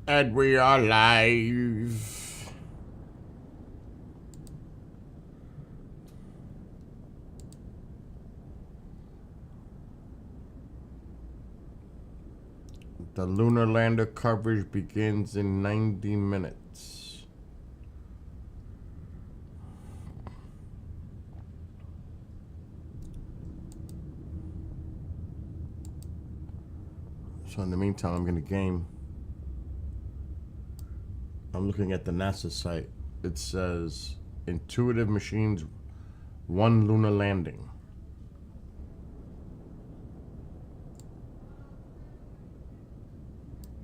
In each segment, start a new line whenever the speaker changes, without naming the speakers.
And we are live. The lunar lander coverage begins in 90 minutes. So in the meantime, I'm going to game. I'm looking at the NASA site. It says intuitive machines, 1 lunar landing.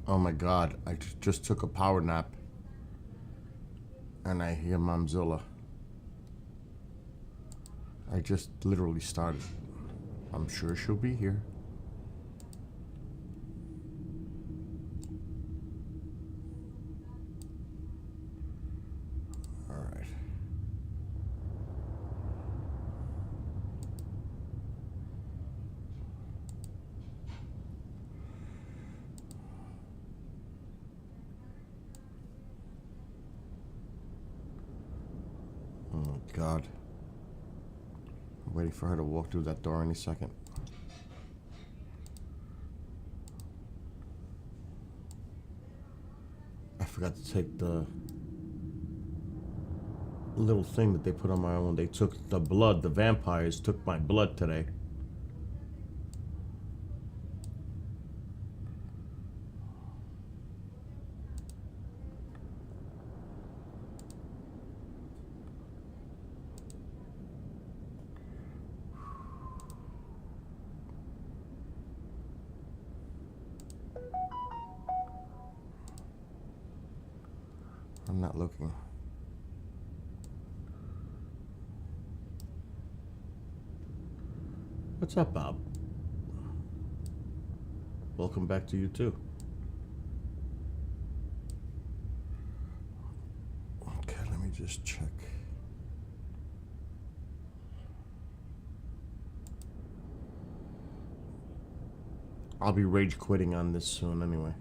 Oh my God, I just took a power nap and I hear Momzilla. I just literally started. I'm sure she'll be here. All right. Oh God. I'm waiting for her to walk through that door any second. I forgot to take the little thing that they put on my own. They took the blood. The vampires took my blood today. I'm not looking. What's up, Bob? Welcome back to you too. Okay, let me just check. I'll be rage quitting on this soon anyway.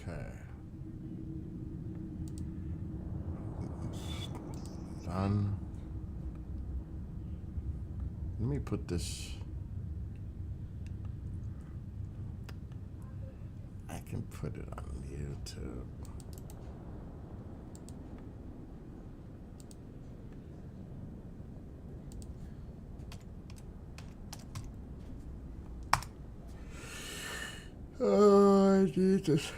Okay. Done. Let me put this. I can put it on YouTube. Oh, Jesus.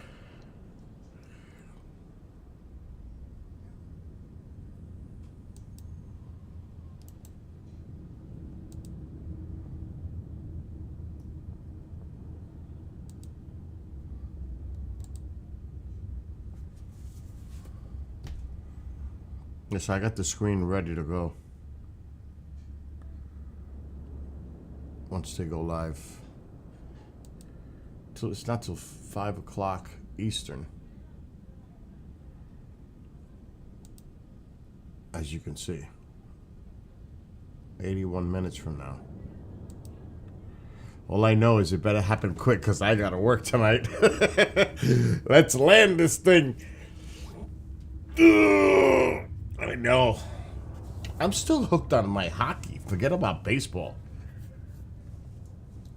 Yes, I got the screen ready to go. Once they go live. It's not till 5 o'clock Eastern. As you can see. 81 minutes from now. All I know is it better happen quick because I gotta work tonight. Let's land this thing. Ugh, I know. I'm still hooked on my hockey. Forget about baseball.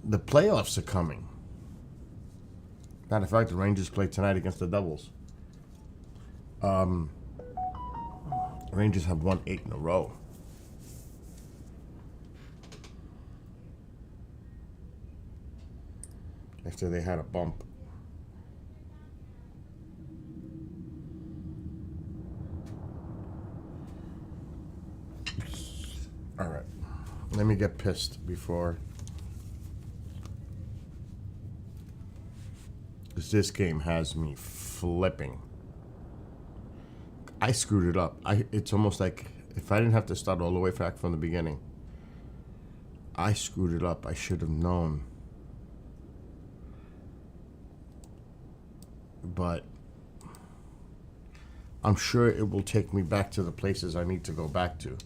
The playoffs are coming. Matter of fact, the Rangers play tonight against the Devils. Rangers have won 8 in a row. After they had a bump. Let me get pissed before. Because this game has me flipping. I screwed it up. It's almost like if I didn't have to start all the way back from the beginning. I screwed it up. I should have known. But I'm sure it will take me back to the places I need to go back to.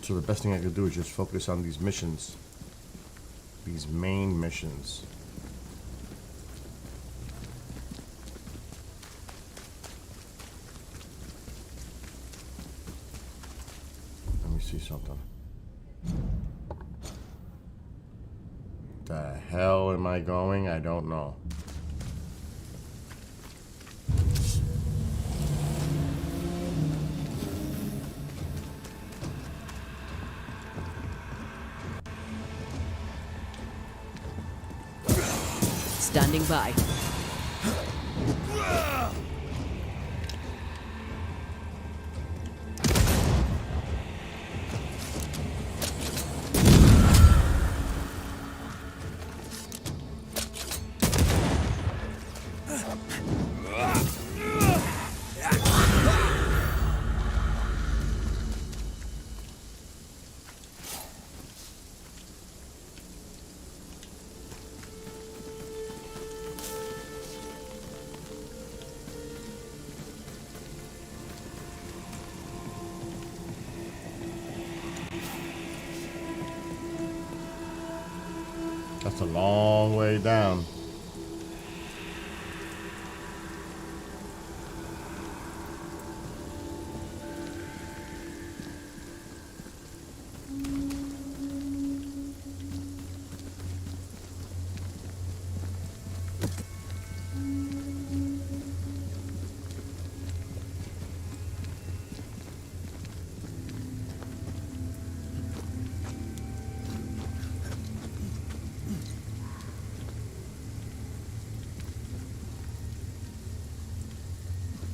So the best thing I could do is just focus on these missions. These main missions. Let me see something. The hell am I going? I don't know.
Standing by.
That's a long way down.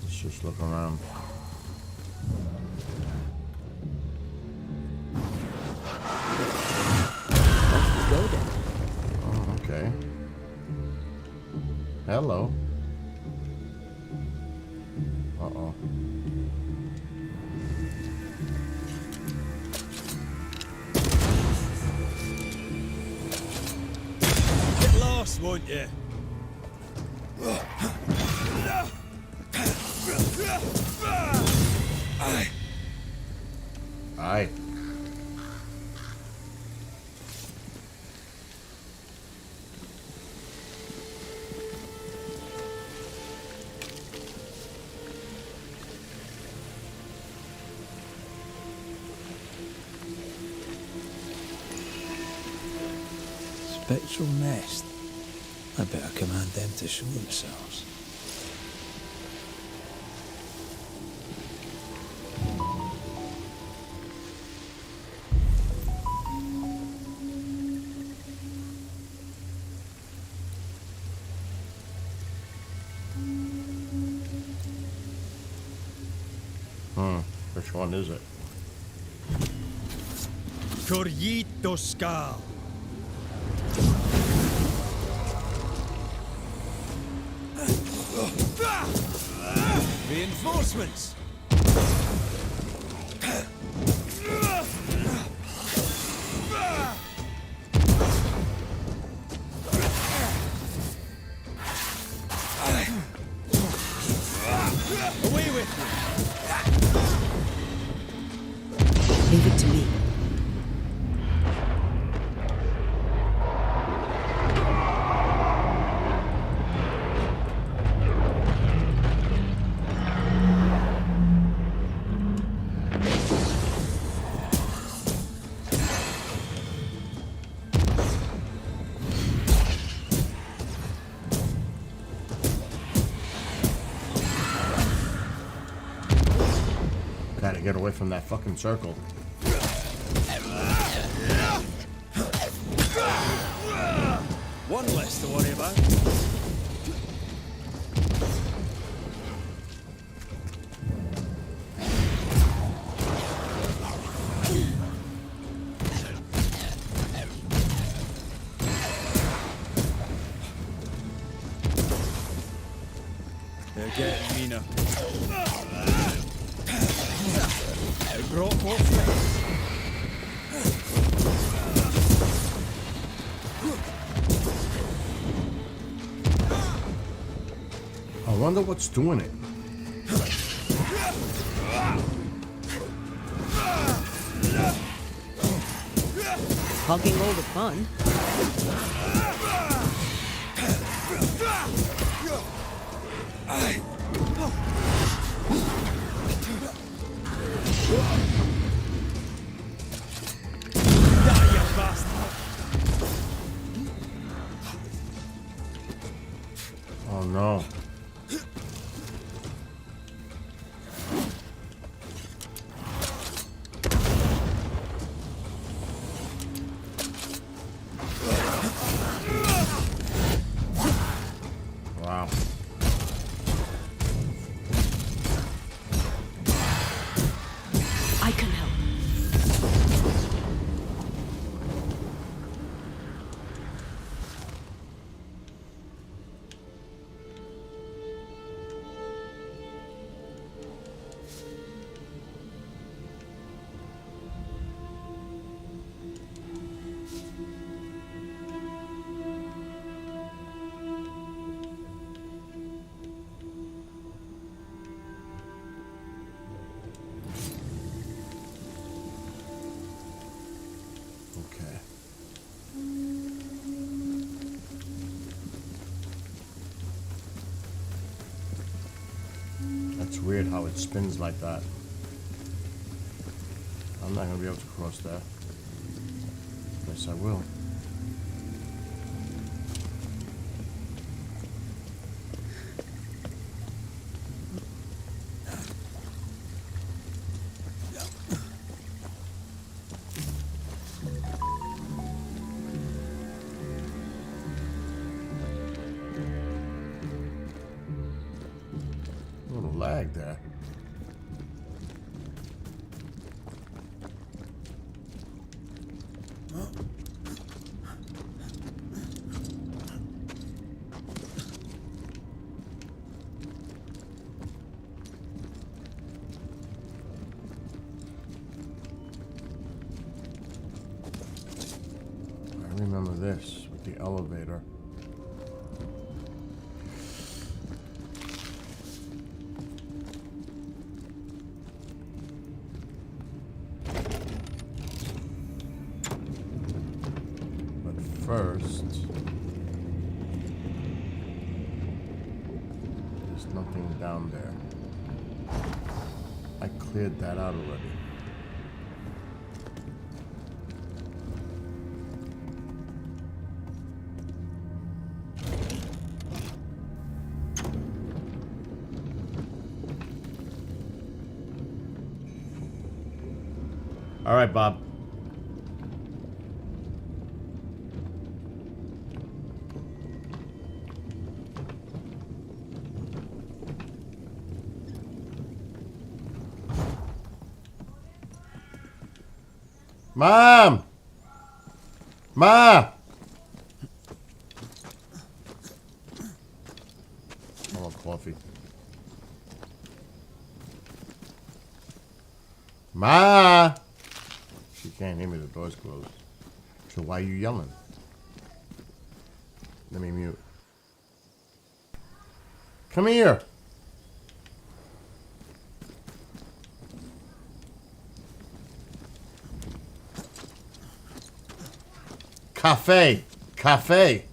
Just look around.
Go then.
Oh, okay. Hello. Uh-oh.
Get lost, won't you?
Aye.
Spectral nest. I better command them to show themselves.
Which one is it?
Corrito Skal. Reinforcements. Away with you.
Leave it to me.
Gotta get away from that fucking circle.
One less to worry about.
They're getting meaner. I brought more friends.
I wonder what's doing it.
Hogging all the fun.
Die, you bastard!
Oh no. Wow.
I can help.
Okay. That's weird how it spins like that. I'm not gonna be able to cross there. Yes, I will. A little lag there. I remember this with the elevator. But first, there's nothing down there. I cleared that out already. All right, Bob. Mom! Ma! I want coffee. Ma! She can't hear me, the door's closed. So why are you yelling? Let me mute. Come here! Cafe! Cafe!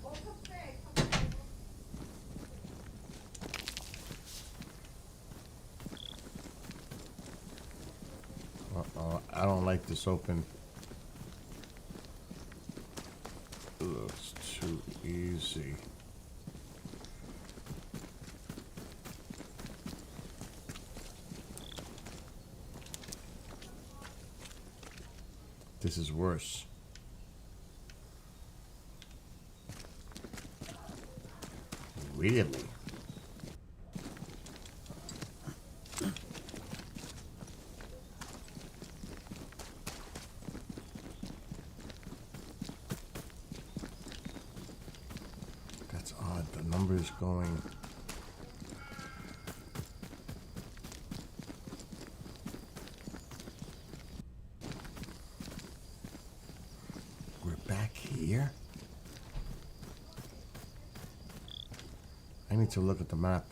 Uh-oh, I don't like this open. Looks too easy. This is worse. Really? That's odd. The number is going. back here? I need to look at the map.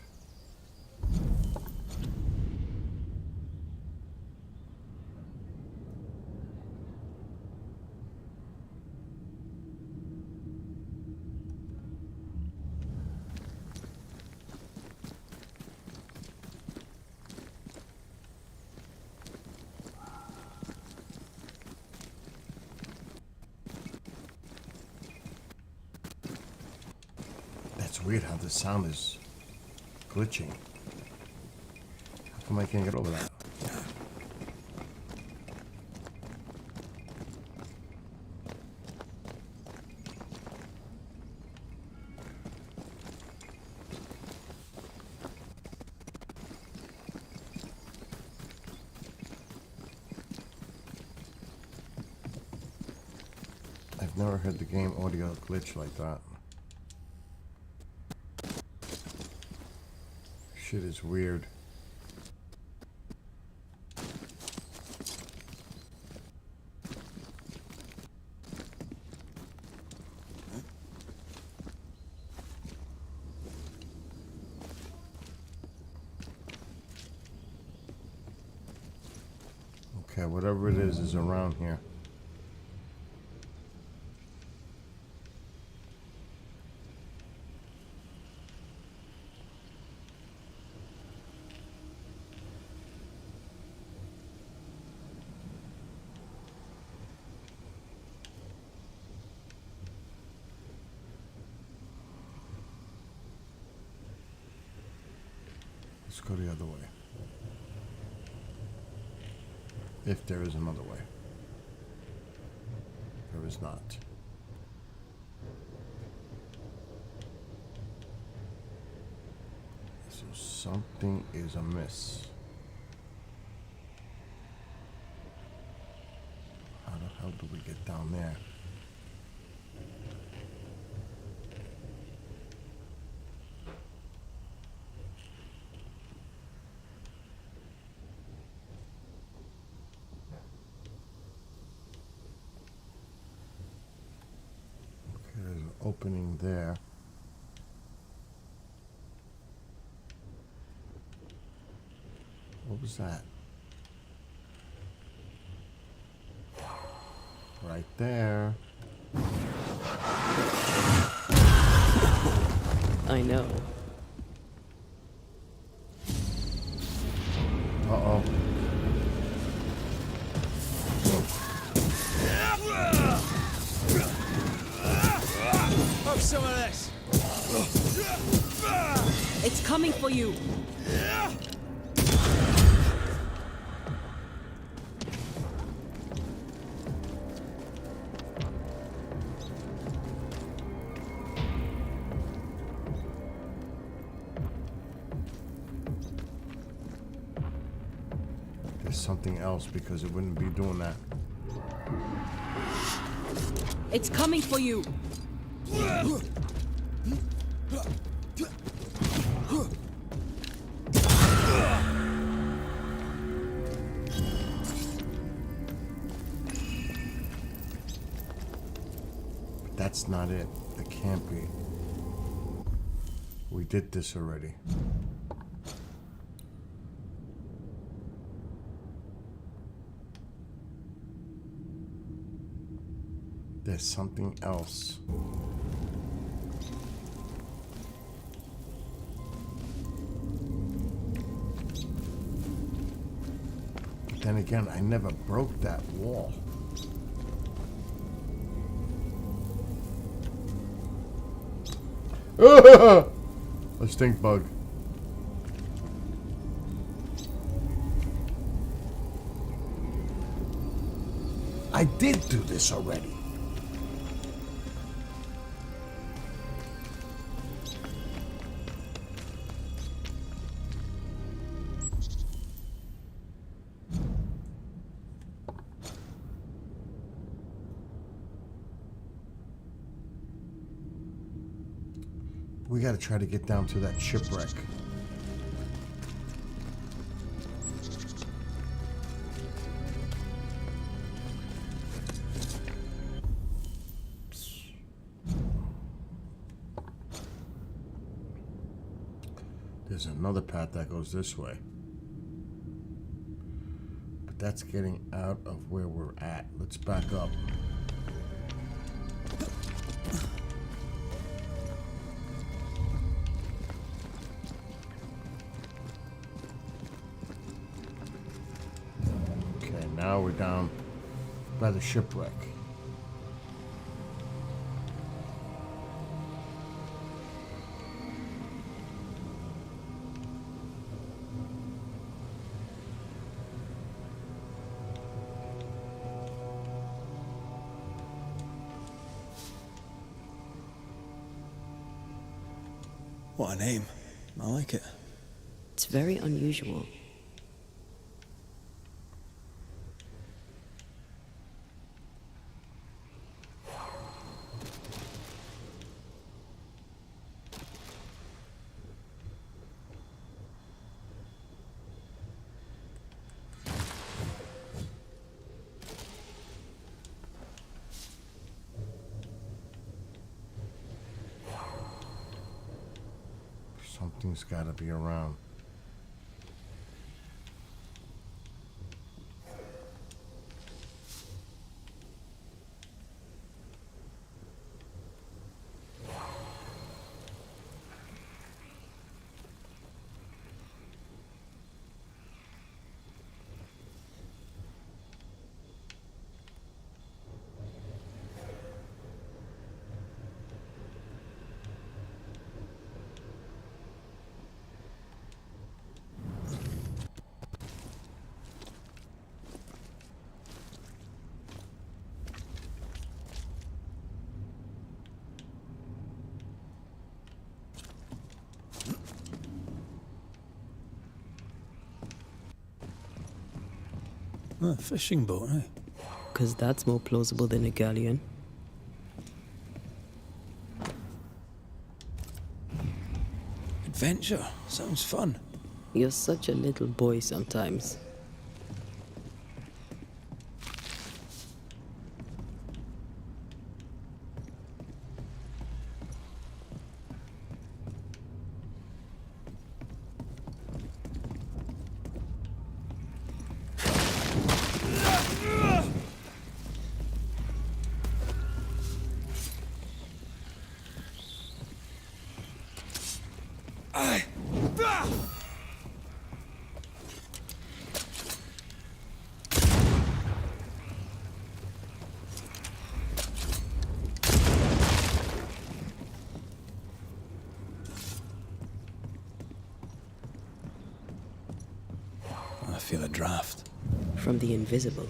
It's weird how the sound is glitching. How come I can't get over that? I've never heard the game audio glitch like that. Shit is weird. Okay, whatever it is around here. Let's go the other way. If there is another way. There is not. So something is amiss. How the hell do we get down there? Opening there. What was that? Right there.
I know.
Uh-oh.
Have some of this.
It's coming for you.
There's something else because it wouldn't be doing that.
It's coming for you.
But that's not it. It can't be. We did this already. There's something else. But then again, I never broke that wall. A stink bug. I did do this already. We gotta try to get down to that shipwreck. there's another path that goes this way. But that's getting out of where we're at. Let's back up. Okay, now we're down by the shipwreck.
What a name. I like it.
It's very unusual.
Something's got to be around.
A fishing boat, eh?
Because that's more plausible than a galleon.
Adventure. Sounds fun.
You're such a little boy sometimes.
I feel a draft.
From the invisible.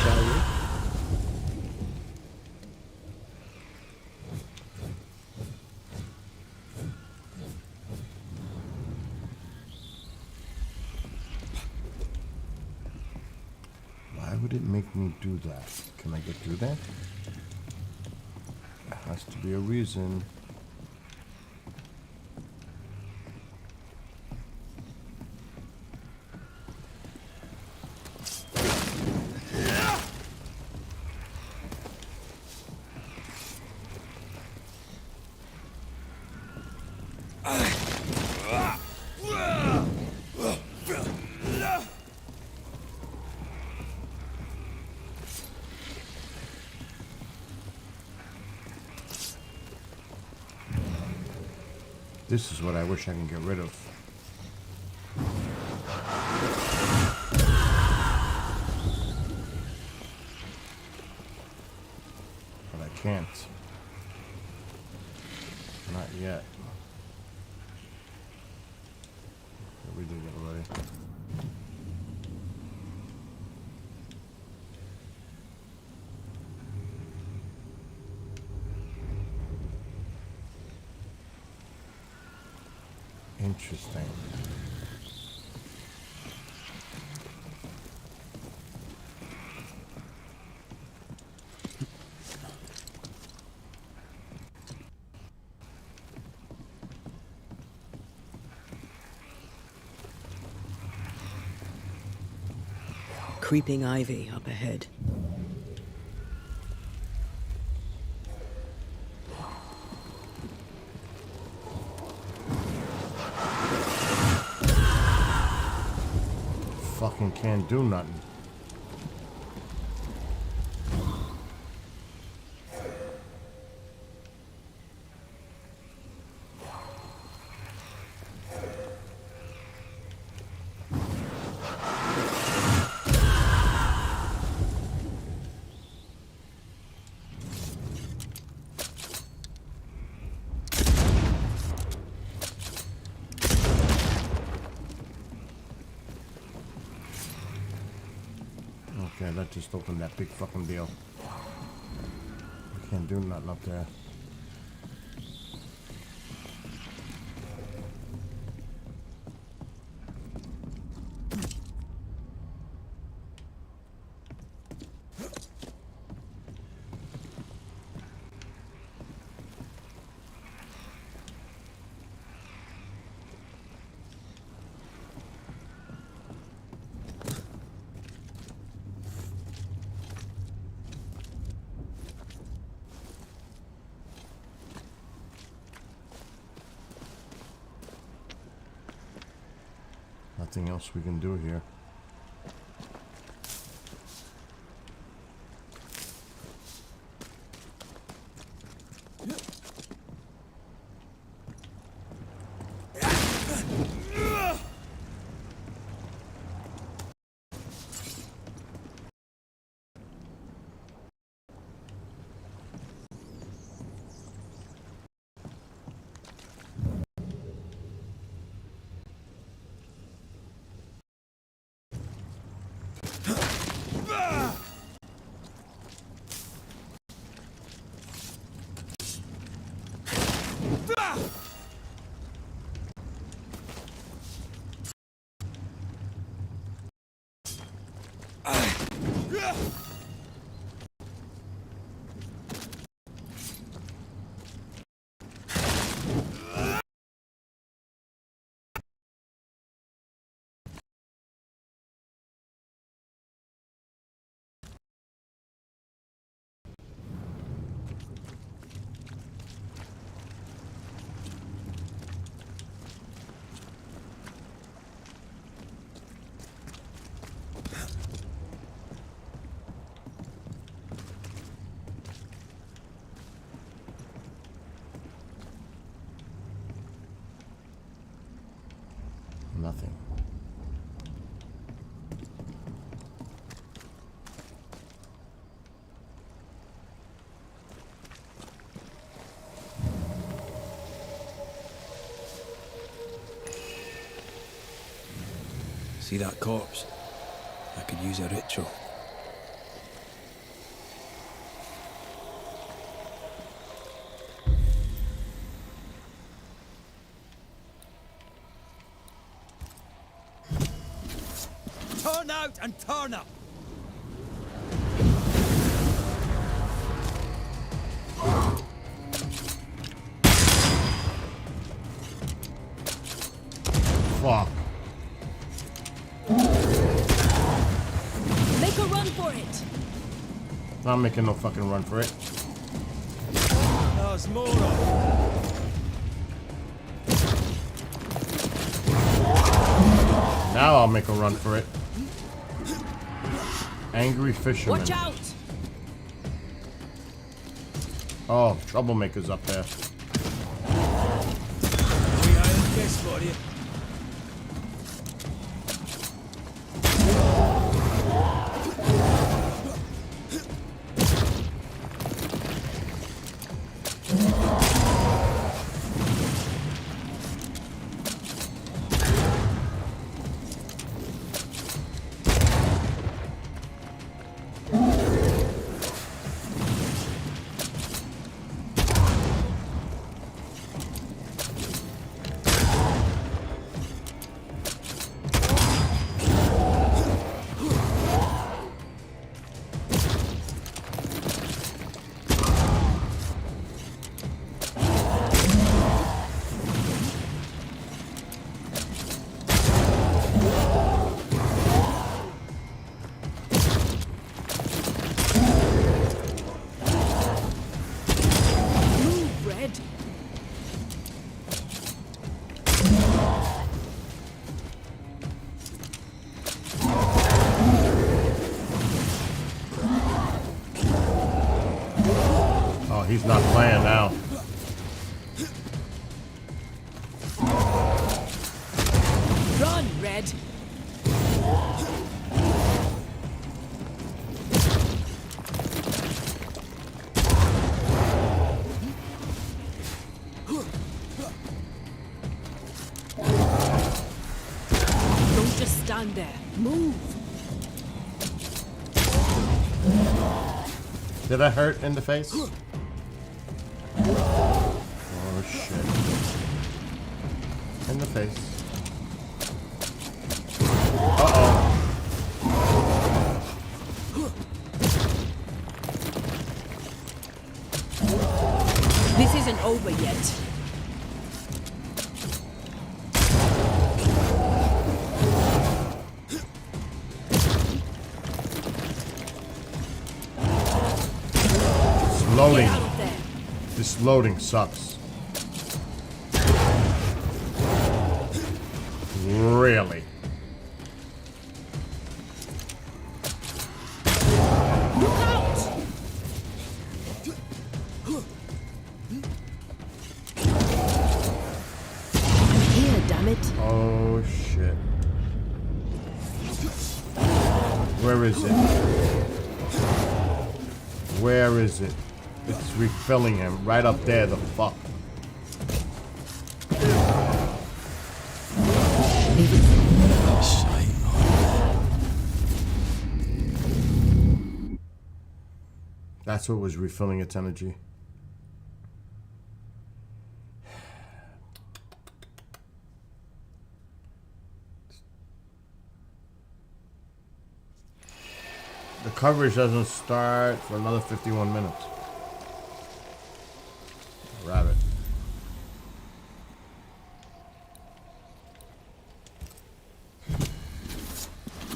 Shall we?
Why would it make me do that? Can I get through that? There has to be a reason. This is what I wish I can get rid of. But I can't. Not yet. We did get ready. Interesting.
Creeping ivy up ahead.
Fucking can't do nothing. Okay, that just opened that big fucking deal. We can't do nothing up there. Nothing else we can do here. Nothing.
See that corpse? I could use a ritual.
Turn out and turn up!
Fuck.
Make a run for it!
Not making no fucking run for it.
There's more of
Now I'll make a run for it. Angry fisherman.
Watch out!
Oh, troublemakers up there.
we iron fist for you.
he's not playing now.
Run, Red. Don't just stand there. Move.
Did I hurt in the face? Oh shit. In the face. Uh-oh.
This isn't over yet.
Loading.
Get out of there.
This loading sucks. Really?
Look out! Here, damn it.
Oh shit. Where is it? Where is it? It's refilling him right up there, the fuck. That's what was refilling its energy. The coverage doesn't start for another 51 minutes. Rabbit.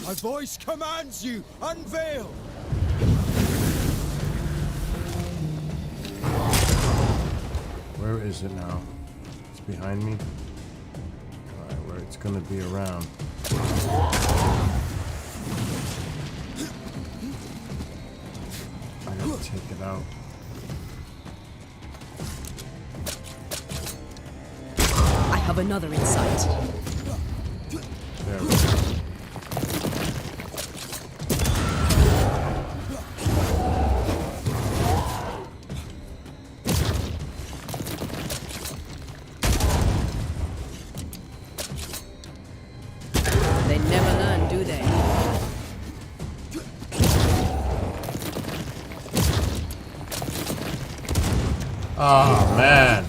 My voice commands you. Unveil.
Where is it now? It's behind me. Alright, where it's gonna be around. I gotta take it out.
I have another in sight.
There we go.
They never learn, do they?
Oh man.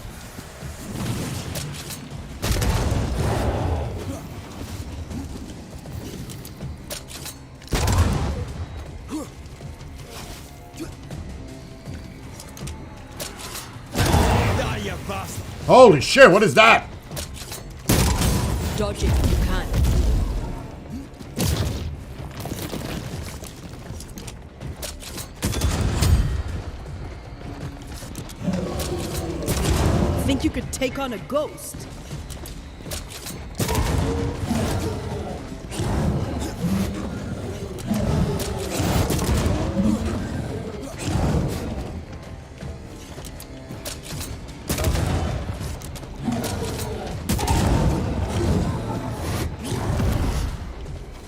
Die, you bastard.
Holy shit, what is that?
Dodge it if you can. Think you could take on a ghost?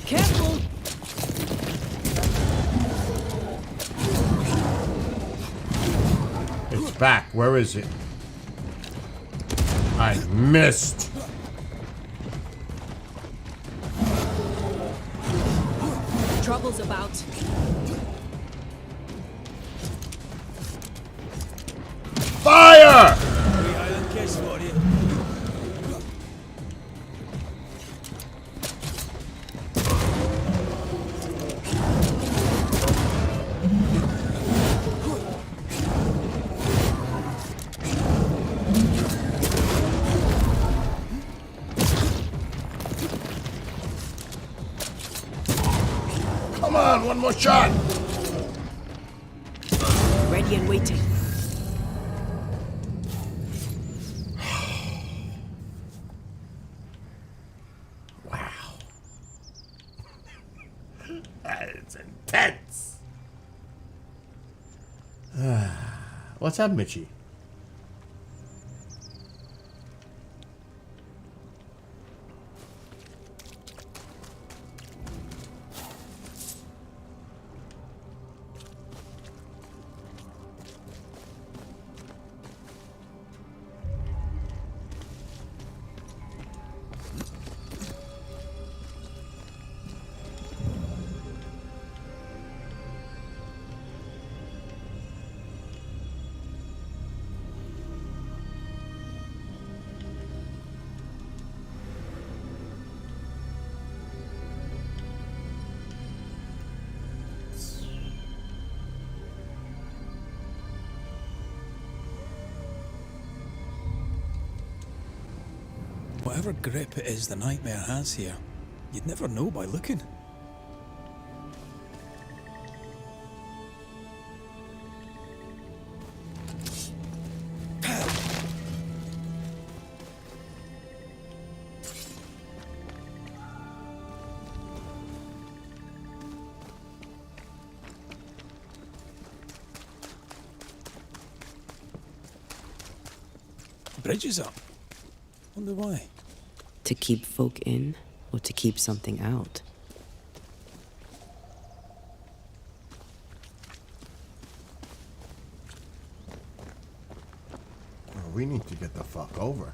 Careful!
It's back. Where is it? I missed.
Trouble's about.
Fire!
Three island kiss for you.
Come on, one more shot.
Ready and waiting.
Wow. That is intense. What's up, Mitchie?
Whatever grip it is the nightmare has here, you'd never know by looking. Bridge is up. Wonder why.
To keep folk in, or to keep something out?
Well, we need to get the fuck over.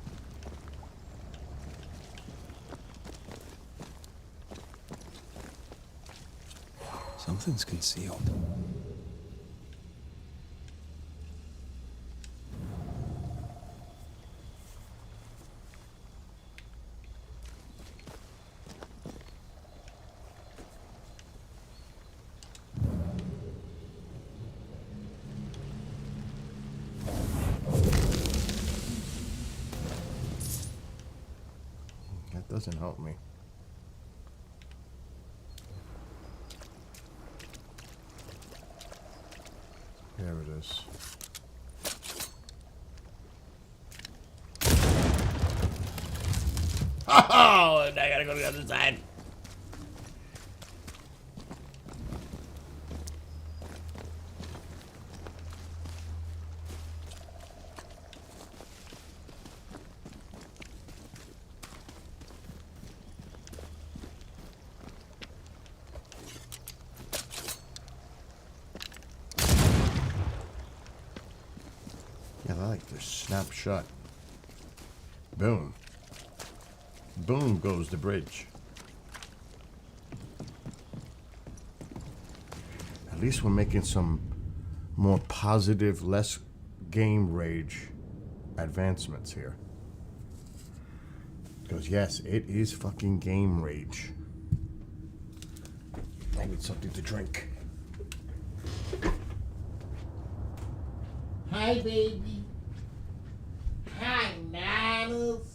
Something's concealed.
That doesn't help me. There it is. Oh, I gotta go to the other side. Yeah, I like this snapshot. Boom. Boom goes the bridge. At least we're making some more positive, less game rage advancements here. Because yes, it is fucking game rage. I need something to drink. Hi, baby. Hi, Nanas.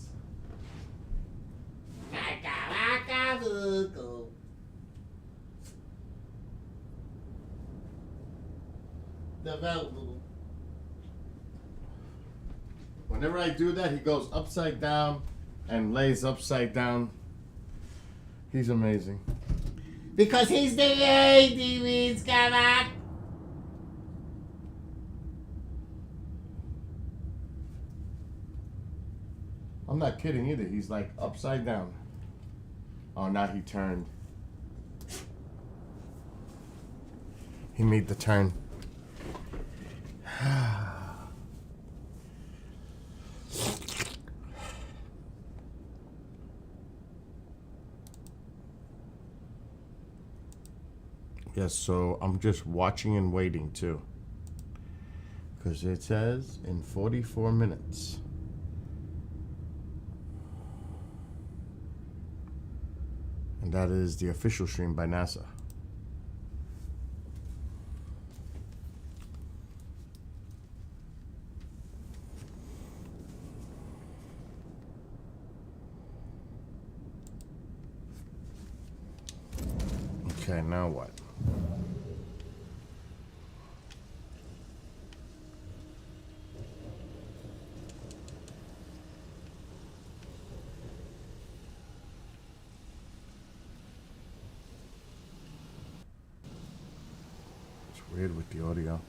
Whenever I do that, he goes upside down and lays upside down. He's amazing. Because he's the lady means come on. I'm not kidding either. He's like upside down. Oh, now he turned. He made the turn. Yes, so I'm just watching and waiting too. Because it says in 44 minutes. And that is the official stream by NASA. Okay, now what? It's weird with the audio.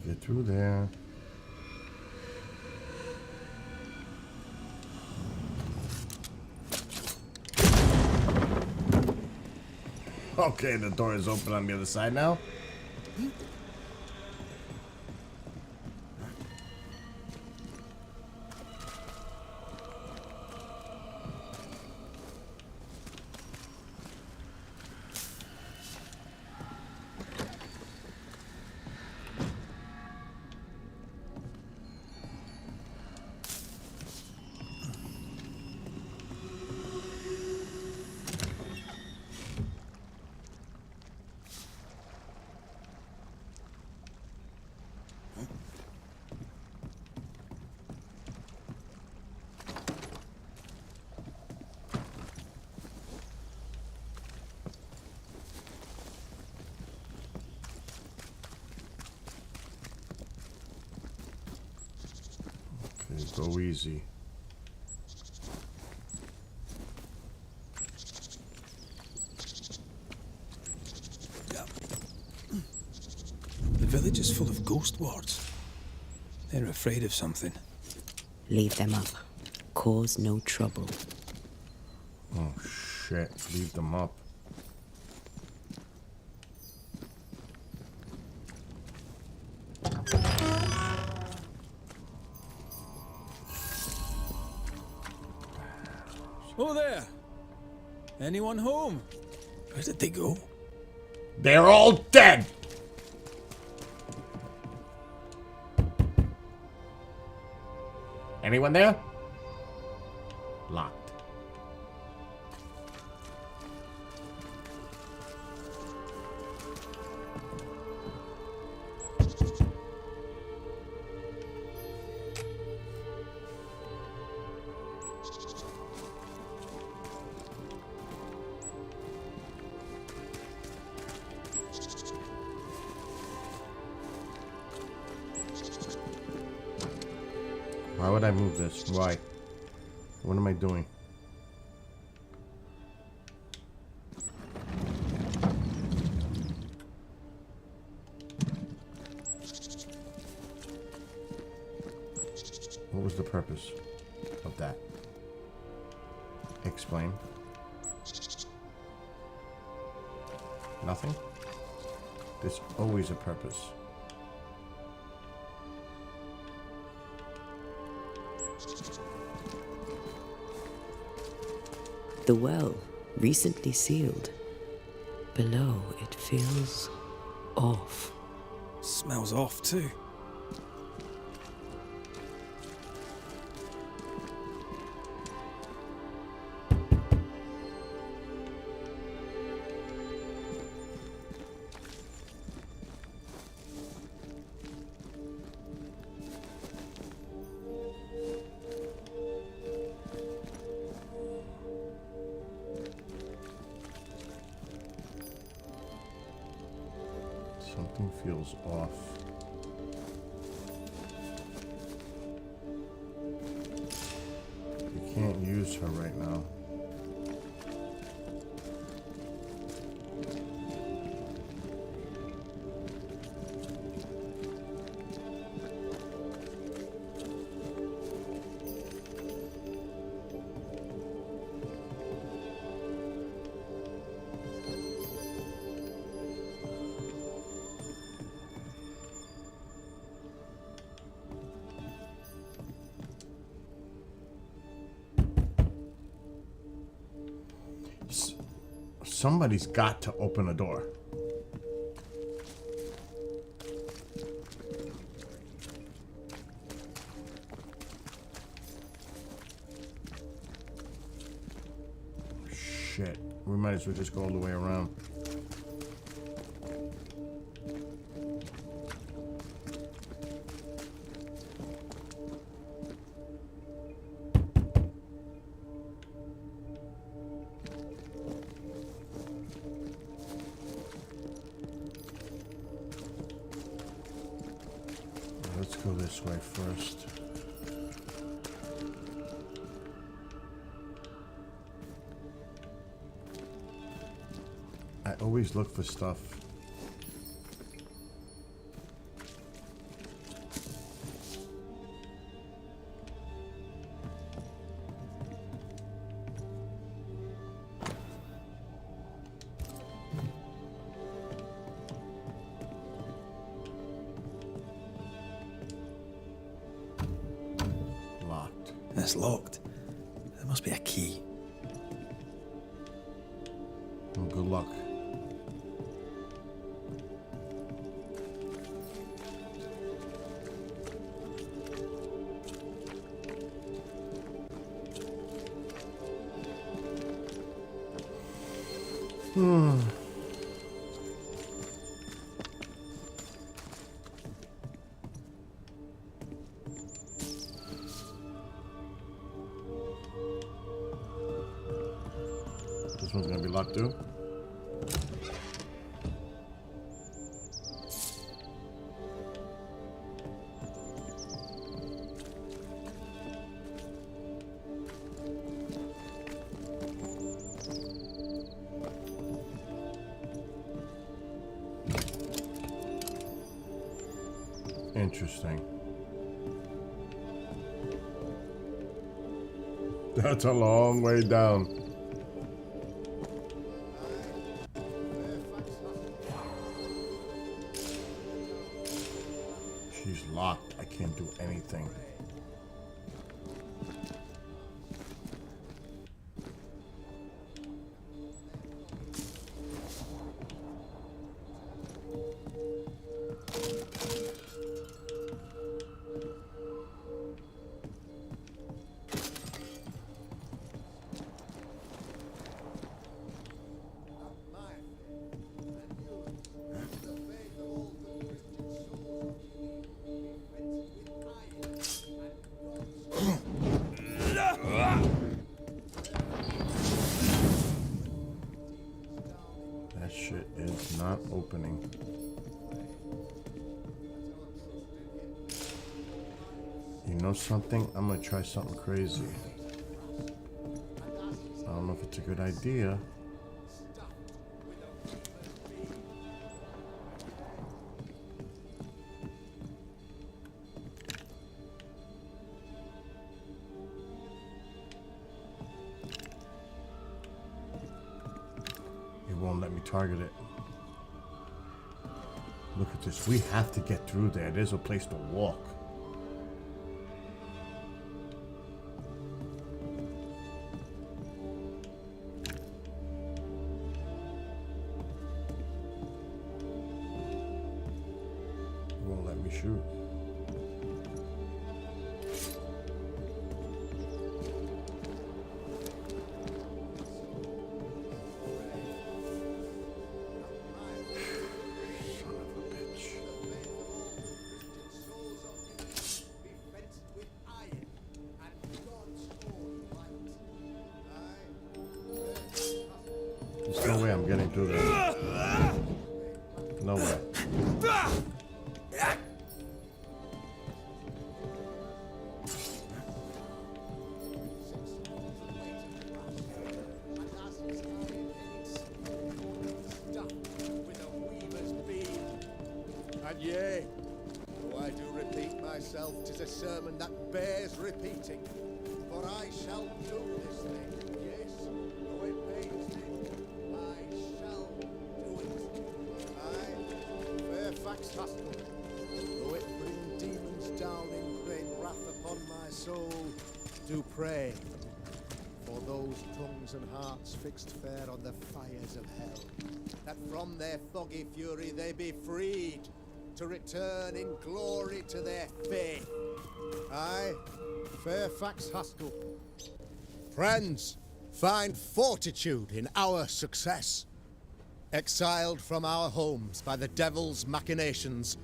Get through there. Okay, the door is open on the other side now. Okay, go easy.
The village is full of ghost wards. They're afraid of something.
Leave them up. Cause no trouble.
Oh shit, leave them up.
Oh there! Anyone home? Where did they go?
They're all dead! Anyone there? Locked. Why would I move this? Why? What am I doing? What was the purpose of that? Explain. Nothing? There's always a purpose.
The well, recently sealed. Below, it feels off.
Smells off too.
Something feels off. You can't use her right now. Somebody's got to open a door. Shit. We might as well just go all the way around. Let's go this way first. I always look for stuff.
And it's locked. There must be a key.
Well, good luck. This one's gonna be locked too. Interesting. That's a long way down. She's locked. I can't do anything. That shit is not opening. You know something? I'm gonna try something crazy. I don't know if it's a good idea. It won't let me target it. Look at this. We have to get through there. There's a place to walk. It won't let me shoot. Son of a bitch. There's no way I'm getting through there. No way.
And yea, though I do repeat myself, 'tis a sermon that bears repeating. For I shall do this thing, yes, though it pains me, I shall do it. I, Fairfax Haskell, though it bring demons down in vain wrath upon my soul, do pray for those tongues and hearts fixed fair on the fires of hell, that from their foggy fury they be freed to return in glory to their faith. I, Fairfax Haskell. Friends, find fortitude in our success. Exiled from our homes by the devil's machinations,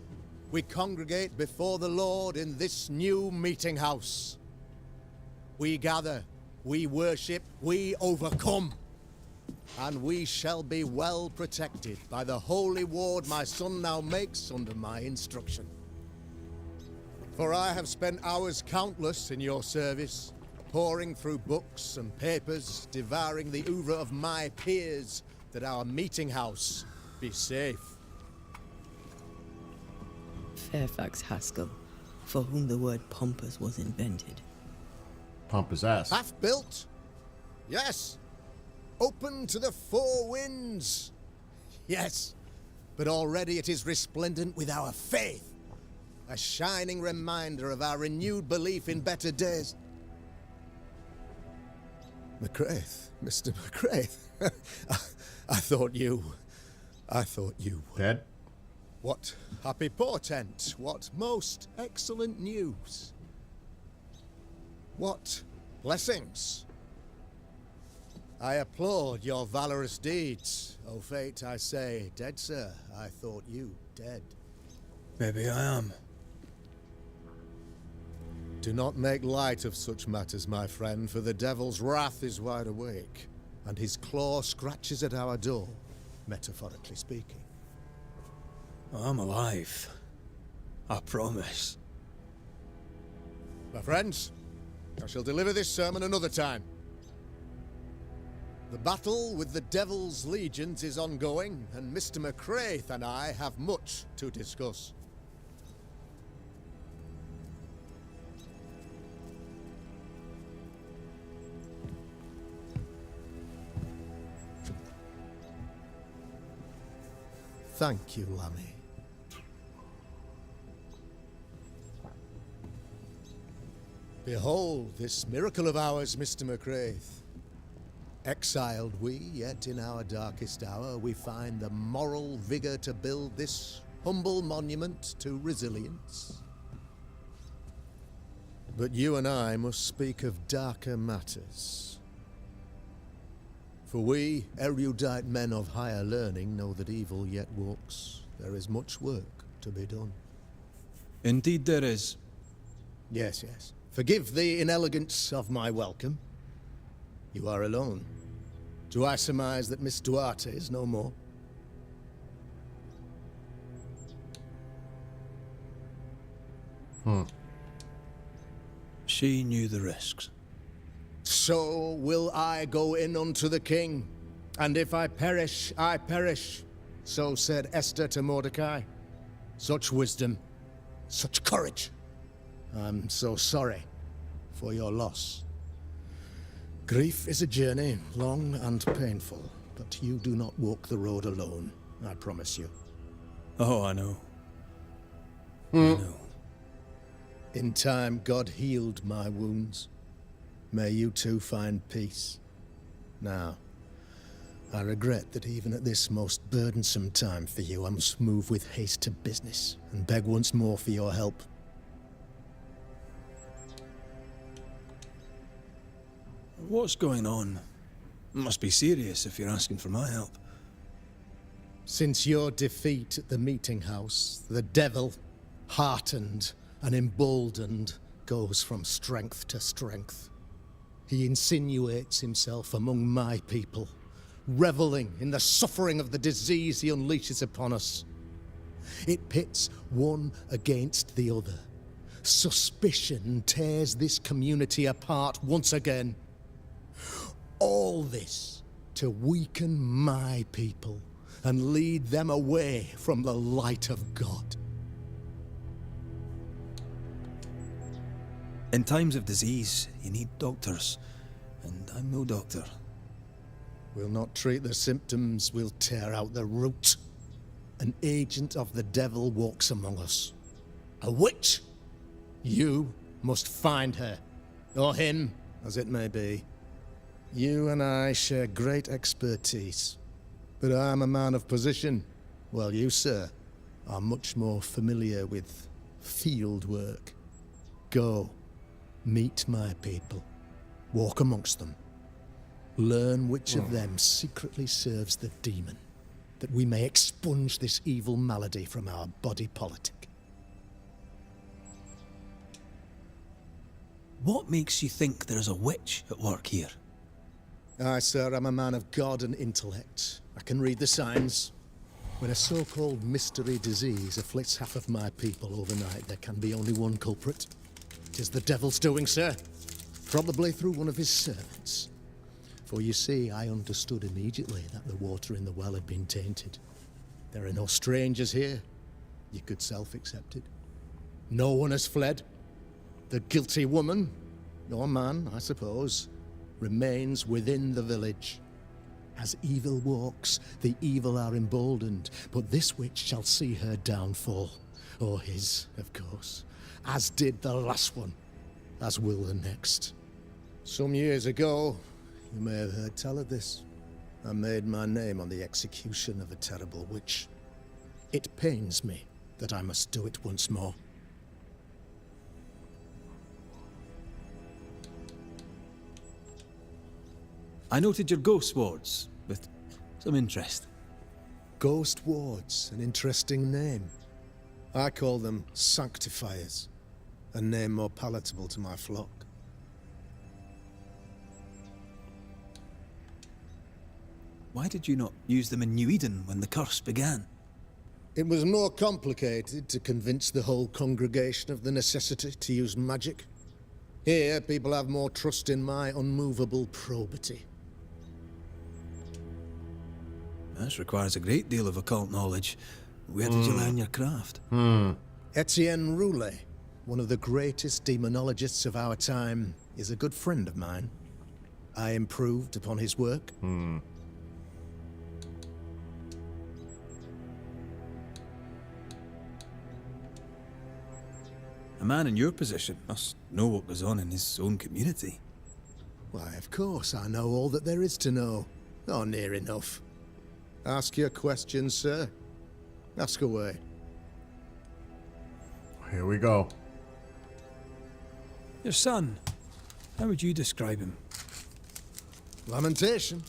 we congregate before the Lord in this new meeting house. We gather, we worship, we overcome. And we shall be well protected by the holy ward my son now makes under my instruction. For I have spent hours countless in your service, poring through books and papers, devouring the oeuvre of my peers, that our meeting house be safe.
Fairfax Haskell, for whom the word pompous was invented.
Pump his ass.
Half built? Yes. Open to the four winds? Yes. But already it is resplendent with our faith. A shining reminder of our renewed belief in better days. McCraith, Mr. McCraith. I thought you were
Dead?
What happy portent, what most excellent news. What blessings. I applaud your valorous deeds. O fate, I say, dead sir, I thought you dead.
Maybe I am.
Do not make light of such matters, my friend, for the devil's wrath is wide awake, and his claw scratches at our door, metaphorically speaking.
I'm alive. I promise.
My friends, I shall deliver this sermon another time. The battle with the devil's legions is ongoing, and Mr. McCraith and I have much to discuss. Thank you, Lammy. Behold this miracle of ours, Mr. McCraith. Exiled we, yet in our darkest hour we find the moral vigor to build this humble monument to resilience. But you and I must speak of darker matters. For we, erudite men of higher learning, know that evil yet walks. There is much work to be done.
Indeed there is.
Yes, yes. Forgive the inelegance of my welcome. You are alone. Do I surmise that Miss Duarte is no more?
She knew the risks.
So will I go in unto the king, and if I perish, I perish. So said Esther to Mordecai. Such wisdom, such courage. I'm so sorry for your loss. Grief is a journey, long and painful, but you do not walk the road alone, I promise you.
Oh, I know. I know.
In time, God healed my wounds. May you too find peace. Now, I regret that even at this most burdensome time for you, I must move with haste to business and beg once more for your help.
What's going on? It must be serious if you're asking for my help.
Since your defeat at the meeting house, the devil, heartened and emboldened, goes from strength to strength. He insinuates himself among my people, reveling in the suffering of the disease he unleashes upon us. It pits one against the other. Suspicion tears this community apart once again. All this to weaken my people and lead them away from the light of God.
In times of disease, you need doctors, and I'm no doctor.
We'll not treat the symptoms, we'll tear out the root. An agent of the devil walks among us. A witch! You must find her, or him, as it may be. You and I share great expertise, but I'm a man of position, while you, sir, are much more familiar with field work. Go. Meet my people. Walk amongst them. Learn which of them secretly serves the demon, that we may expunge this evil malady from our body politic.
What makes you think there's a witch at work here?
Aye, sir, I'm a man of God and intellect. I can read the signs. When a so-called mystery disease afflicts half of my people overnight, there can be only one culprit. It is the devil's doing, sir. Probably through one of his servants. For you see, I understood immediately that the water in the well had been tainted. There are no strangers here. You could self-accept it. No one has fled. The guilty woman, or man, I suppose, remains within the village. As evil walks, the evil are emboldened, but this witch shall see her downfall. Or his, of course. As did the last one, as will the next. Some years ago, You may have heard tell of this. I made my name on the execution of a terrible witch. It pains me that I must do it once more.
I noted your ghost wards with some interest.
Ghost wards, an interesting name. I call them sanctifiers, a name more palatable to my flock.
Why did you not use them in New Eden when the curse began?
It was more complicated to convince the whole congregation of the necessity to use magic. Here, people have more trust in my unmovable probity.
This requires a great deal of occult knowledge. Where did you learn your craft?
Etienne Roulet, one of the greatest demonologists of our time, is a good friend of mine. I improved upon his work.
A man in your position must know what goes on in his own community.
Why, of course, I know all that there is to know. Or near enough. Ask your questions, sir. Ask away.
Here we go.
Your son, how would you describe him?
Lamentation?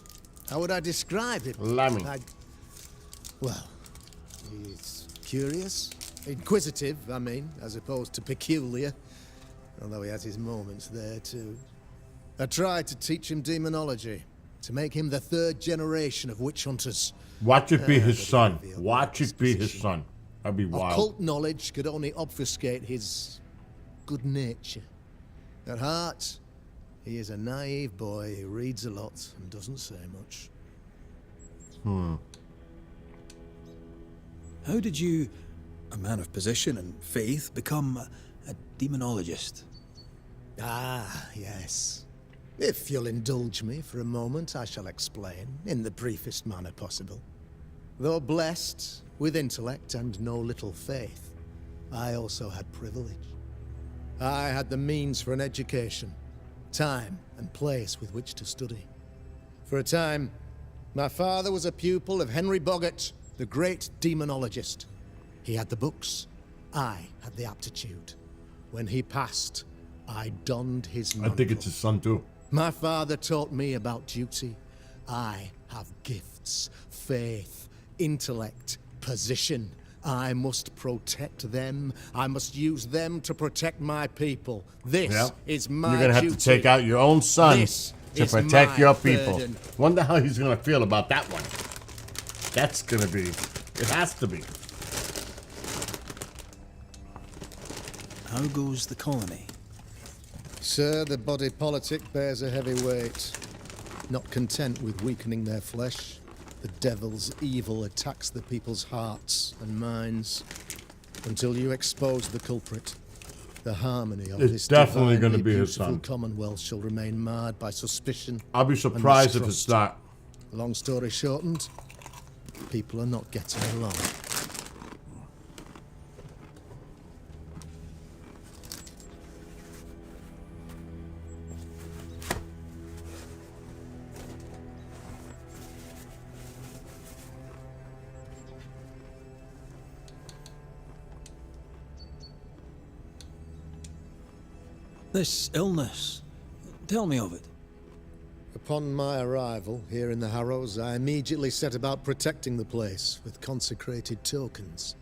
How would I describe it?
Lammy.
Well, he's curious. Inquisitive, I mean, as opposed to peculiar. Although he has his moments there, too. I tried to teach him demonology, to make him the third generation of witch hunters.
Watch it be his
but he
son.
revealed
Watch
his
it be his
position.
son. That'd be wild.
Occult knowledge could only obfuscate his good nature. At heart, he is a naive boy who reads a lot and doesn't say much.
How did you, a man of position and faith, become a demonologist?
Ah, yes. If you'll indulge me for a moment, I shall explain, in the briefest manner possible. Though blessed with intellect and no little faith, I also had privilege. I had the means for an education, time and place with which to study. For a time, my father was a pupil of Henry Boggart, the great demonologist. He had the books, I had the aptitude. When he passed, I donned his
I
mantle.
think it's his son too.
My father taught me about duty. I have gifts, faith, intellect, position. I must protect them. I must use them to protect my people. This
Yeah.
is my
You're gonna have
duty.
to take out your own son
This
to
is
protect
my
your people.
burden.
Wonder how he's gonna feel about that one. That's gonna be. It has to be.
How goes the colony?
Sir, the body politic bears a heavy weight. Not content with weakening their flesh, the devil's evil attacks the people's hearts and minds. Until you expose the culprit, the harmony of
It's
this
definitely
divinely
gonna be his
beautiful
son.
commonwealth shall remain marred by suspicion.
I'll be
and
surprised if
mistrust.
it's not.
Long story shortened, people are not getting along.
This illness, tell me of it.
Upon my arrival here in the Harrows, I immediately set about protecting the place with consecrated tokens.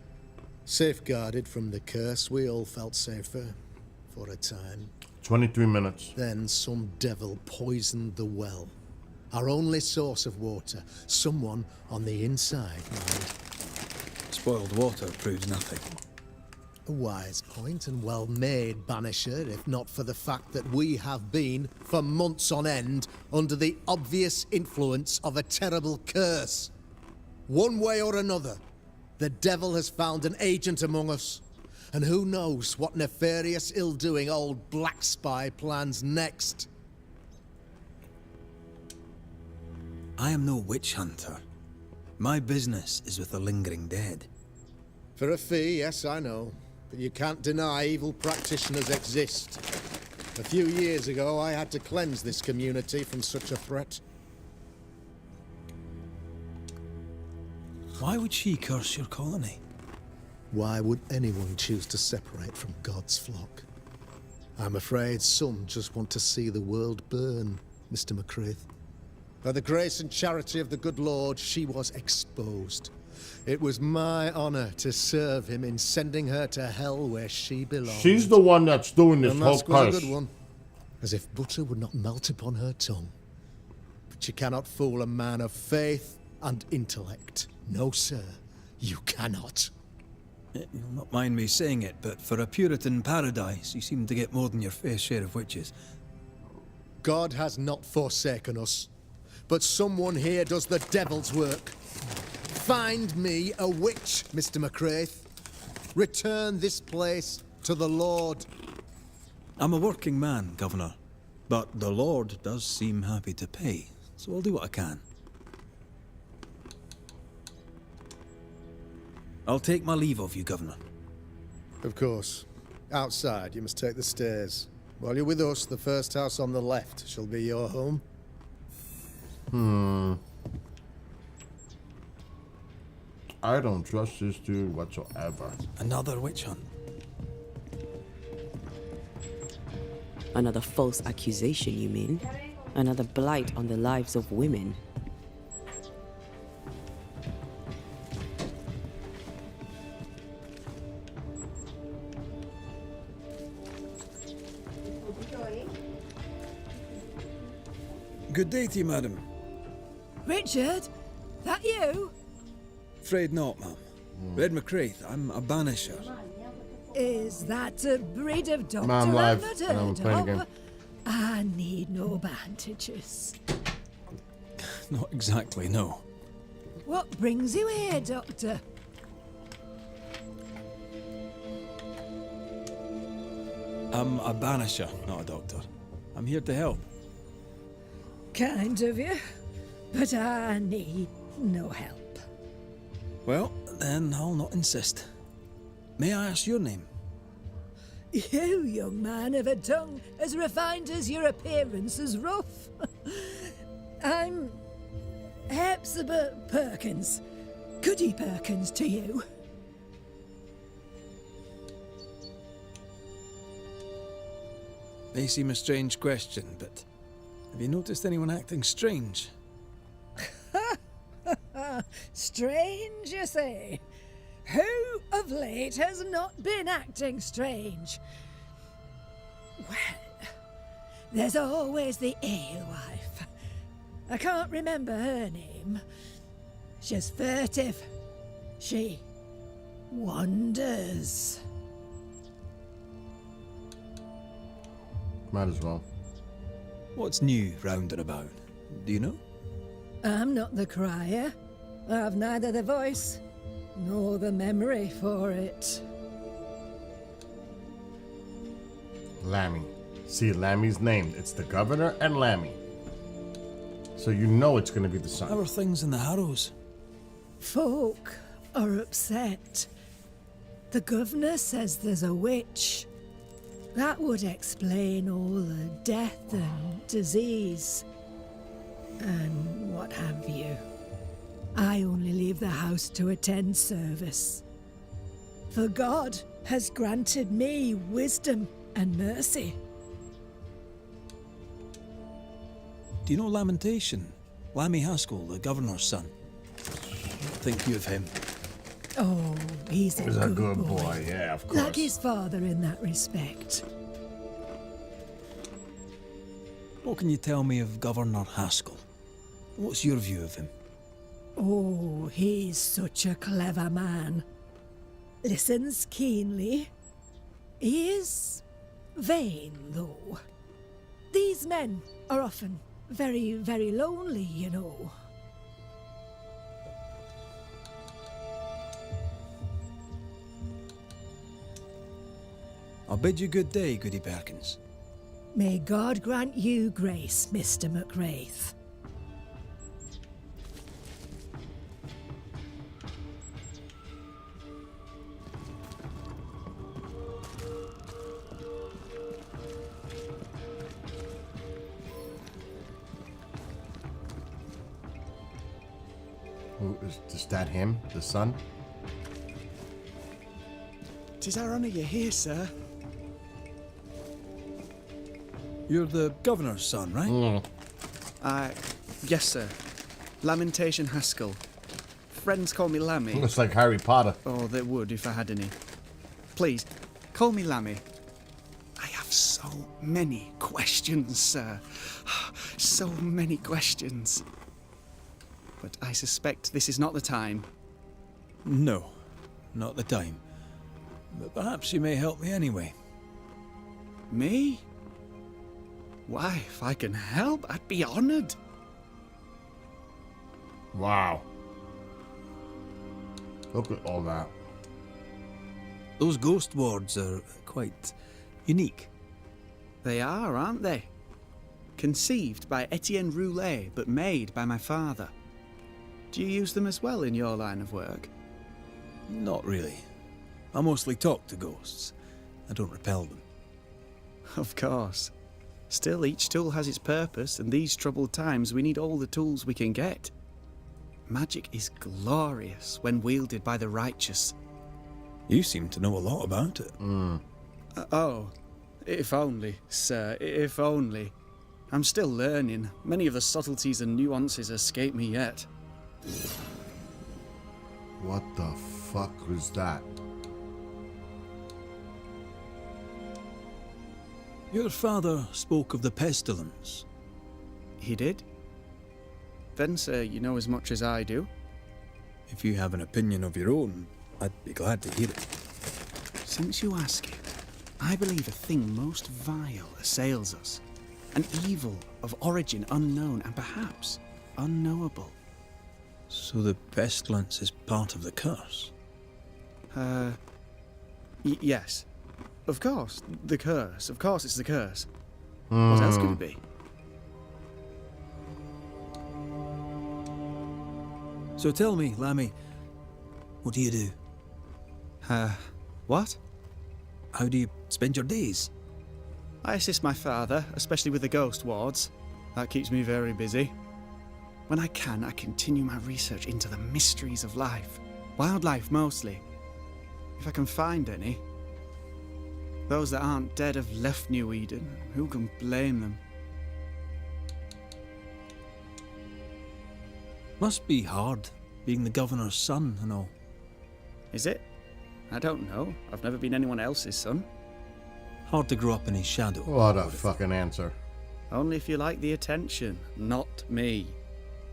Safeguarded from the curse, we all felt safer for a time.
23 minutes.
Then some devil poisoned the well. Our only source of water. Someone on the inside, mind.
Spoiled water proves nothing.
A wise point and well made, Banisher, if not for the fact that we have been, for months on end, under the obvious influence of a terrible curse. One way or another, the devil has found an agent among us. And who knows what nefarious ill-doing old Black Spy plans next.
I am no witch hunter. My business is with the lingering dead.
For a fee, yes, I know. But you can't deny evil practitioners exist. A few years ago, I had to cleanse this community from such a threat.
Why would she curse your colony?
Why would anyone choose to separate from God's flock? I'm afraid some just want to see the world burn, Mr. McCraith. By the grace and charity of the good Lord, she was exposed. It was my honor to serve him in sending her to hell where she belonged.
She's the one that's doing this
The
whole
mask was a
curse.
good one, as if butter would not melt upon her tongue. But you cannot fool a man of faith and intellect. No, sir, you cannot.
You'll not mind me saying it, but for a Puritan paradise, you seem to get more than your fair share of witches.
God has not forsaken us, but someone here does the devil's work. Find me a witch, Mr. McCraith. Return this place to the Lord.
I'm a working man, Governor, but the Lord does seem happy to pay, so I'll do what I can. I'll take my leave of you, Governor.
Of course. Outside, you must take the stairs. While you're with us, the first house on the left shall be your home.
I don't trust this dude whatsoever.
Another witch hunt.
Another false accusation, you mean? Another blight on the lives of women.
Good day to you, madam.
Richard? That you?
Afraid not, ma'am. Red McCraith, I'm a banisher.
Is that a breed of doctor
I'm live,
I've not
and I'm
heard
playing
of?
again.
I need no bandages.
Not exactly, no.
What brings you here, Doctor?
I'm a banisher, not a doctor. I'm here to help.
Kind of you, but I need no help.
Well, then I'll not insist. May I ask your name?
You, young man, have a tongue as refined as your appearance is rough. I'm Hepzibah Perkins. Goody Perkins to you.
May seem a strange question, but have you noticed anyone acting strange?
Strange, you say? Who of late has not been acting strange? Well, there's always the alewife. I can't remember her name. She's furtive. She wanders.
Might as well.
What's new round and about? Do you know?
I'm not the crier. I've neither the voice nor the memory for it.
Lammy. See, Lammy's named. It's the governor and Lammy. So you know it's gonna be the
How
son.
are things in the Harrows?
Folk are upset. The governor says there's a witch. That would explain all the death and disease. And what have you. I only leave the house to attend service. For God has granted me wisdom and mercy.
Do you know Lamentation? Lammy Haskell, the governor's son. What think you of him?
Oh, he's
He's a good boy, yeah, of course.
Like his father in that respect.
What can you tell me of Governor Haskell? What's your view of him?
Oh, he's such a clever man. Listens keenly. He is vain, though. These men are often very, very lonely, you know.
I'll bid you good day, Goody Perkins.
May God grant you grace, Mr. McWraith.
Is that him? The son?
'Tis our honour you're here, sir.
You're the governor's son, right?
Yes, sir. Lamentation Haskell. Friends call me Lammy.
Looks like Harry Potter.
Oh, they would if I had any. Please, call me Lammy. I have so many questions, sir. So many questions. But I suspect this is not the time.
No, not the time. But perhaps you may help me anyway.
Me? Why, if I can help, I'd be honoured.
Wow. Look at all that.
Those ghost wards are quite unique.
They are, aren't they? Conceived by Etienne Roulet, but made by my father. Do you use them as well in your line of work?
Not really. I mostly talk to ghosts. I don't repel them.
Of course. Still, each tool has its purpose, and these troubled times we need all the tools we can get. Magic is glorious when wielded by the righteous.
You seem to know a lot about it.
Oh, if only, sir, if only. I'm still learning. Many of the subtleties and nuances escape me yet.
What the fuck was that?
Your father spoke of the pestilence.
He did? Then, sir, you know as much as I do.
If you have an opinion of your own, I'd be glad to hear it.
Since you ask it, I believe a thing most vile assails us. An evil of origin unknown and perhaps unknowable.
So the pestilence is part of the curse?
Yes. Of course, the curse. Of course it's the curse. What else could it be?
So tell me, Lammy, what do you do?
What?
How do you spend your days?
I assist my father, especially with the ghost wards. That keeps me very busy. When I can, I continue my research into the mysteries of life. Wildlife, mostly. If I can find any. Those that aren't dead have left New Eden. Who can blame them?
Must be hard, being the governor's son and all.
Is it? I don't know. I've never been anyone else's son.
Hard to grow up in his shadow.
What a fucking answer.
Only if you like the attention, not me.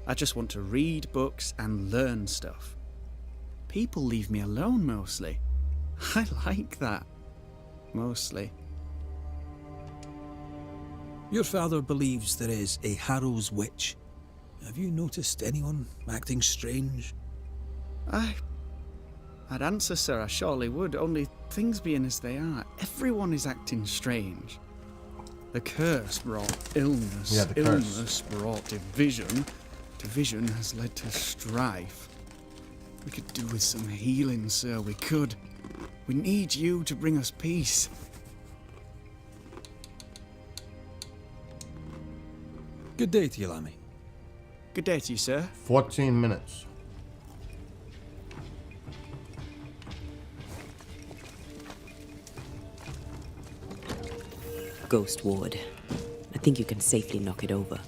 I just want to read books and learn stuff. People leave me alone mostly. I like that. Mostly.
Your father believes there is a Harrow's witch. Have you noticed anyone acting strange?
I'd answer, sir, I surely would, only things being as they are, everyone is acting strange. The curse brought illness.
Yeah, the curse.
Illness brought division. Division has led to strife. We could do with some healing, sir, we could. We need you to bring us peace.
Good day to you, Lammy.
Good day to you, sir.
14 minutes.
Ghost ward. I think you can safely knock it over.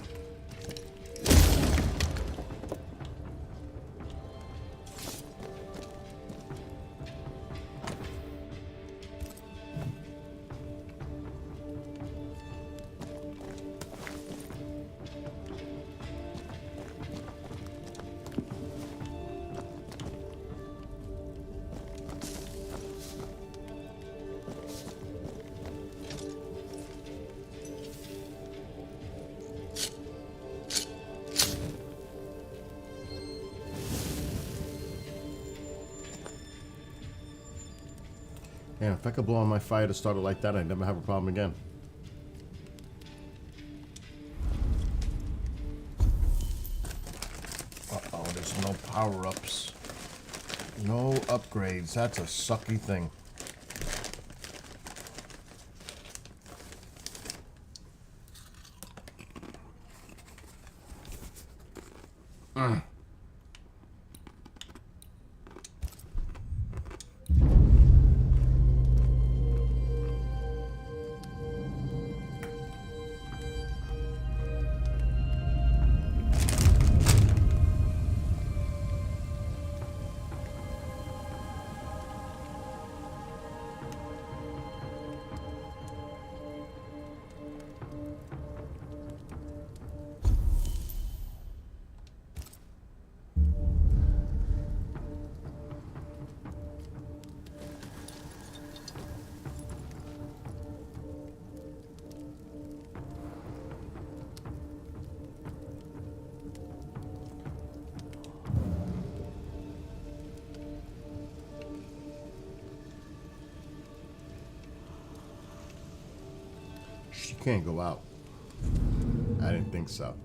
Yeah, if I could blow on my fire to start it like that, I'd never have a problem again. Uh-oh, there's no power-ups. No upgrades. That's a sucky thing. can't go out. I didn't think so.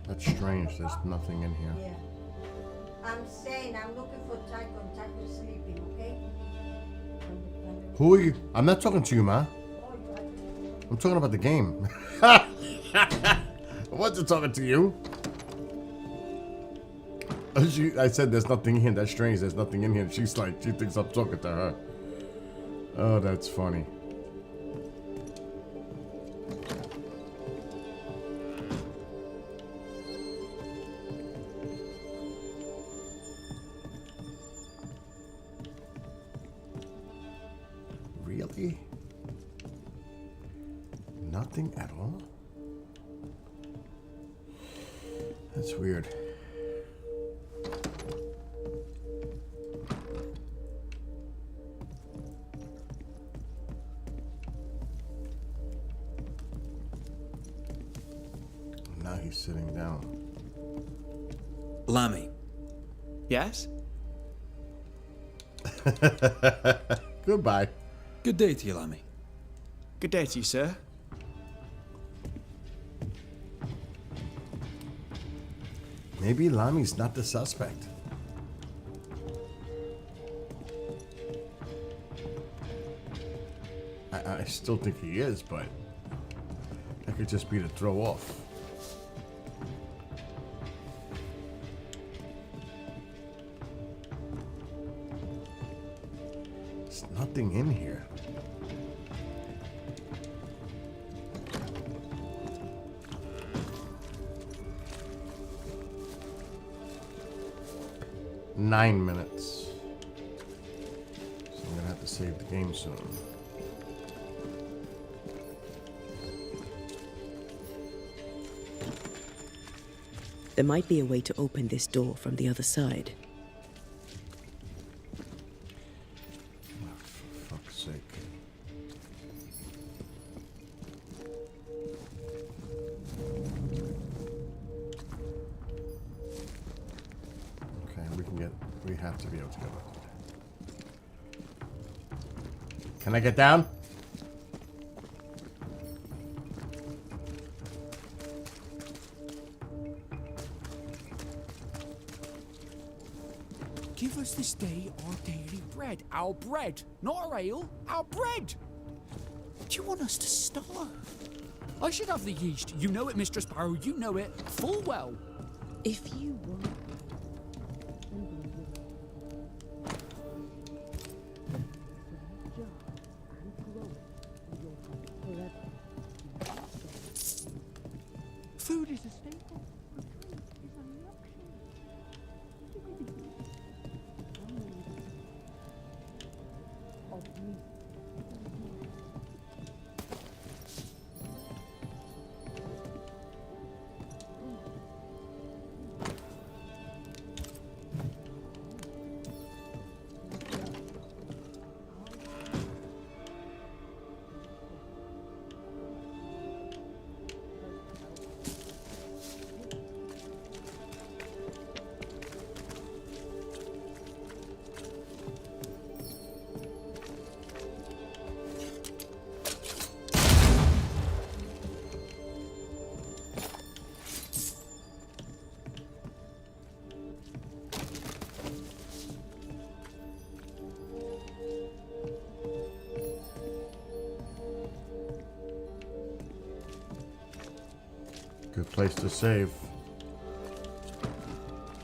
That's strange. There's nothing in here.
Yeah. I'm saying I'm looking for Taco. Taco's sleeping, okay?
Who are you? I'm not talking to you, Ma. I'm talking about the game. I wasn't talking to you. I said there's nothing in here. That's strange. There's nothing in here. She's like, she thinks I'm talking to her. Oh, that's funny. Really? Nothing at all? That's weird. Now he's sitting down.
Lammy,
Yes?
Goodbye.
good day to you, Lammy.
Good day to you, sir.
Maybe Lami's not the suspect. I still think he is, but that could just be to throw off. There's nothing in here. Nine minutes. So I'm gonna have to save the game soon.
There might be a way to open this door from the other side.
Oh, for fuck's sake. Okay, we have to be able to go. Can I get down?
Give us this day our daily bread. Our bread, not our ale, our bread. Do you want us to starve? I should have the yeast. You know it, Mistress Barrow. You know it full well.
If you want...
Food is a staple.
Good place to save.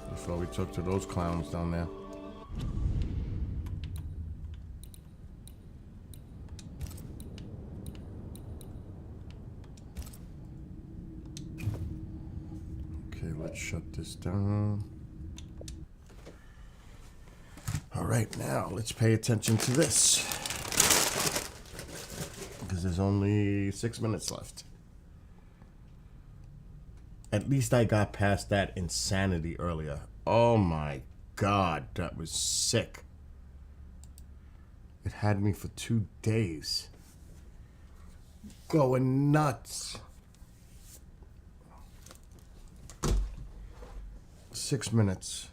Before we took to those clowns down there. Okay, let's shut this down. All right, now let's pay attention to this. Because there's only 6 minutes left. At least I got past that insanity earlier. Oh my God, that was sick. It had me for 2 days. Going nuts. 6 minutes.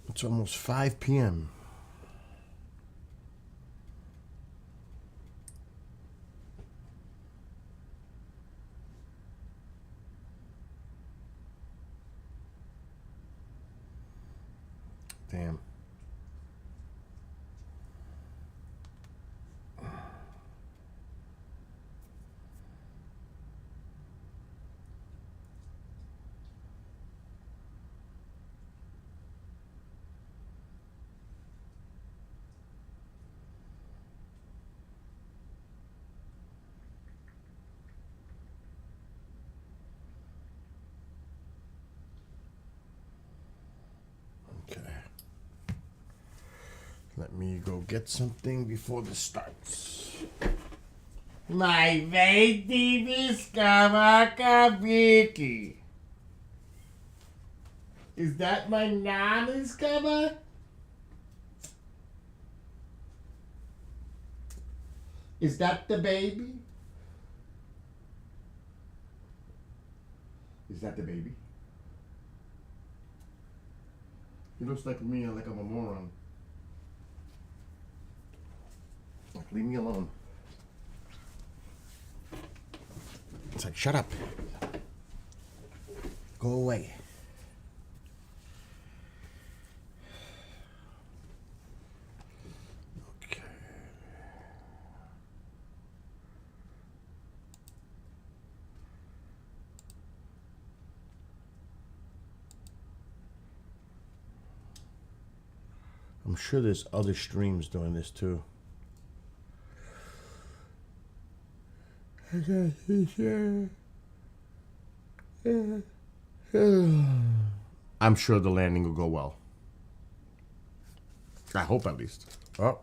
It's almost 5 p.m. Damn. Okay. Let me go get something before this starts. My baby Vicky. Is that my nana's cover? Is that the baby? Is that the baby? He looks like me, like I'm a moron. Like, leave me alone. It's like, shut up. Go away. Okay. I'm sure there's other streams doing this too. I'm sure the landing will go well. I hope at least. Oh.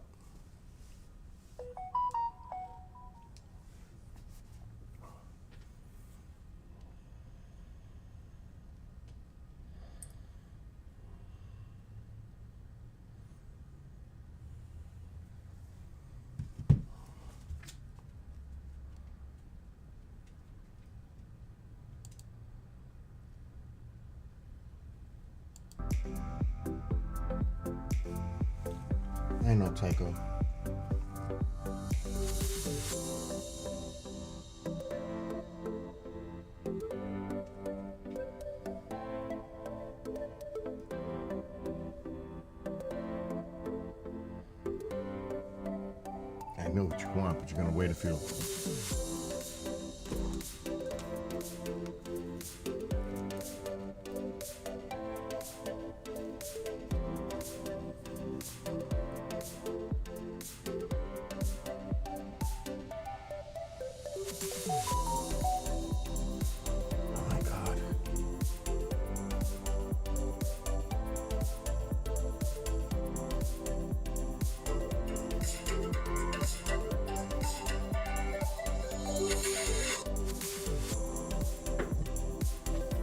I know, Tycho. I know what you want, but you're gonna wait a few.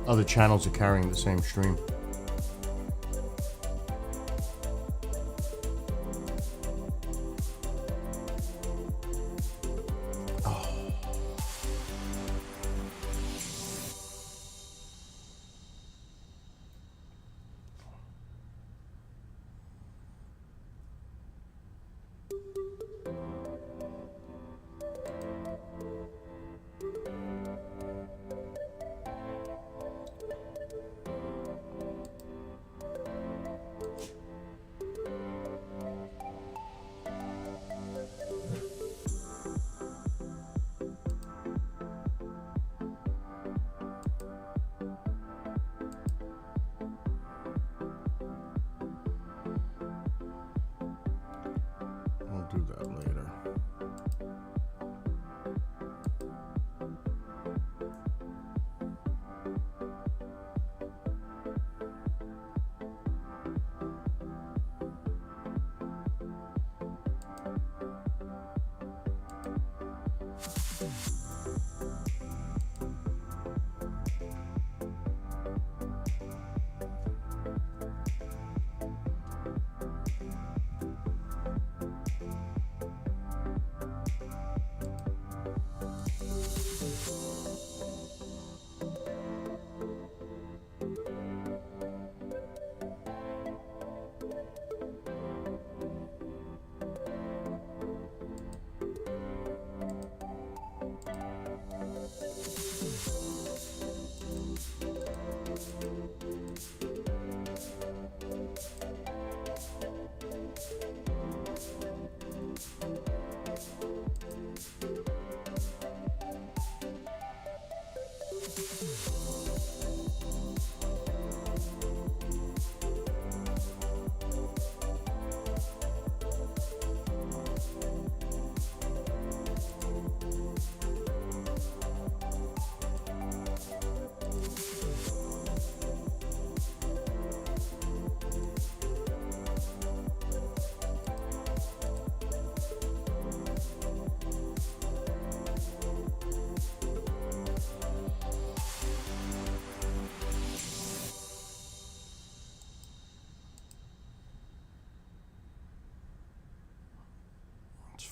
Other channels are carrying the same stream.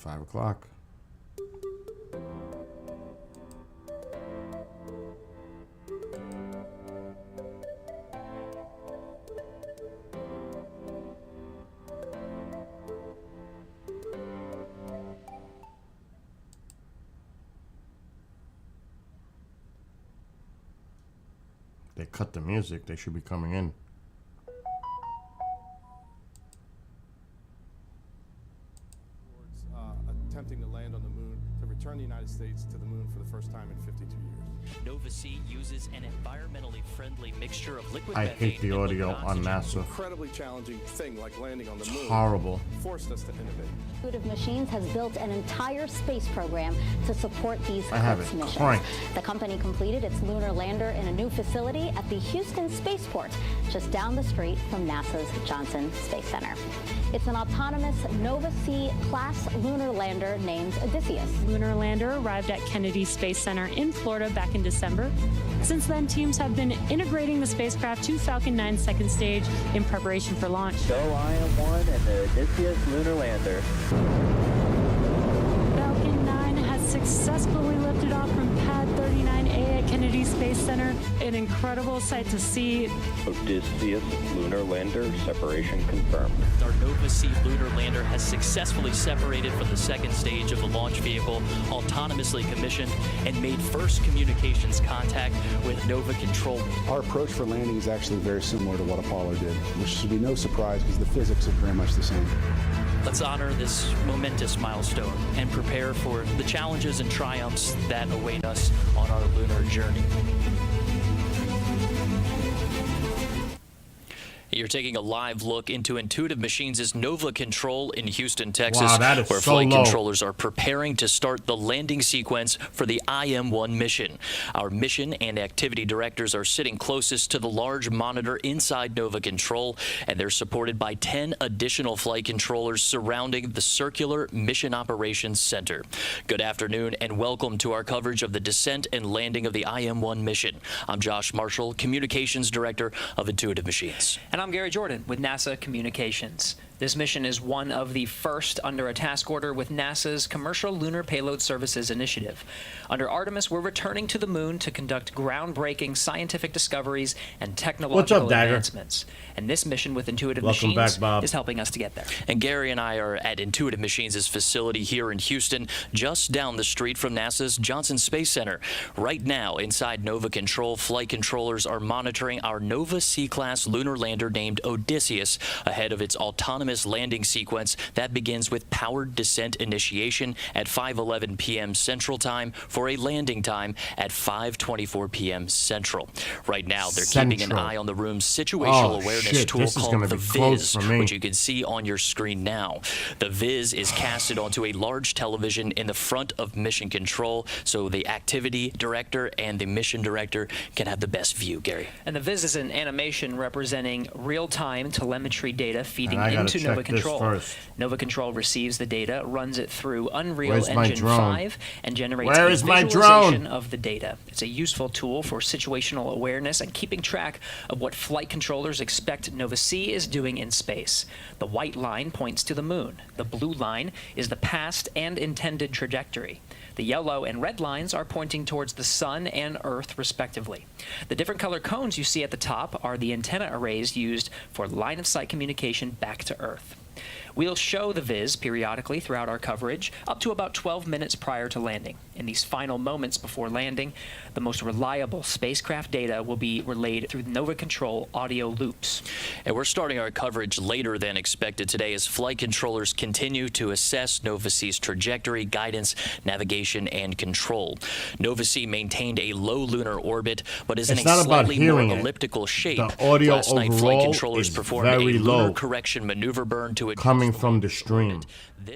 5 o'clock. They cut the music. They should be coming in.
Attempting to land on the moon, to return the United States to the moon for the first time in 52 years.
Nova C uses an environmentally friendly mixture of liquid
I
methane
hate the
and
audio
liquid
on
oxygen.
NASA.
Incredibly challenging thing like landing on the moon.
Horrible.
Forced us to innovate.
Intuitive Machines has built an entire space program to support these
I have
CLPS
it
missions.
cranked.
The company completed its lunar lander in a new facility at the Houston Spaceport, just down the street from NASA's Johnson Space Center. It's an autonomous Nova C class lunar lander named Odysseus.
Lunar lander arrived at Kennedy Space Center in Florida back in December. Since then, teams have been integrating the spacecraft to Falcon 9's second stage in preparation for launch.
Go IM-1 and the Odysseus lunar lander.
Falcon 9 has successfully lifted off from Pad 39A at Kennedy Space Center. An incredible sight to see.
Odysseus lunar lander separation confirmed.
Our Nova C lunar lander has successfully separated from the second stage of the launch vehicle, autonomously commissioned, and made first communications contact with Nova Control.
Our approach for landing is actually very similar to what Apollo did, which should be no surprise because the physics are very much the same.
Let's honor this momentous milestone and prepare for the challenges and triumphs that await us on our lunar journey. You're taking a live look into Intuitive Machines' Nova Control in Houston, Texas,
Wow, that is
where
so
flight
low.
controllers are preparing to start the landing sequence for the IM-1 mission. Our mission and activity directors are sitting closest to the large monitor inside Nova Control, and they're supported by 10 additional flight controllers surrounding the circular Mission Operations Center. Good afternoon and welcome to our coverage of the descent and landing of the IM-1 mission. I'm Josh Marshall, Communications Director of Intuitive Machines.
And I'm Gary Jordan with NASA Communications. This mission is one of the first under a task order with NASA's Commercial Lunar Payload Services Initiative. Under Artemis, we're returning to the moon to conduct groundbreaking scientific discoveries and technological advancements. And this mission with Intuitive
Welcome
Machines
back, Bob.
is helping us to get there.
And Gary and I are at Intuitive Machines' facility here in Houston, just down the street from NASA's Johnson Space Center. Right now, inside Nova Control, flight controllers are monitoring our Nova C-class lunar lander named Odysseus ahead of its autonomous landing sequence that begins with powered descent initiation at 5:11 p.m. Central Time for a landing time at 5:24 p.m. Central. Right now, they're keeping an eye on the room's situational awareness tool called the Viz, which you can see on your screen now. The Viz is casted onto a large television in the front of Mission Control, so the activity director and the mission director can have the best view, Gary.
And the Viz is an animation representing real-time telemetry data feeding into Nova Control. Nova Control receives the data, runs it through Unreal Engine 5, and generates a visualization of the data. It's a useful tool for situational awareness and keeping track of what flight controllers expect Nova C is doing in space. The white line points to the moon. The blue line is the past and intended trajectory. The yellow and red lines are pointing towards the sun and Earth, respectively. The different color cones you see at the top are the antenna arrays used for line-of-sight communication back to Earth. We'll show the Viz periodically throughout our coverage, up to about 12 minutes prior to landing. In these final moments before landing, the most reliable spacecraft data will be relayed through Nova Control audio loops.
And we're starting our coverage later than expected today as flight controllers continue to assess Nova C's trajectory, guidance, navigation, and control. Nova C maintained a low lunar orbit, but is in a slightly more elliptical shape.
The audio
Last night, flight
overall
controllers
is
performed a
very
lunar
low.
correction maneuver burn to
Coming from the stream.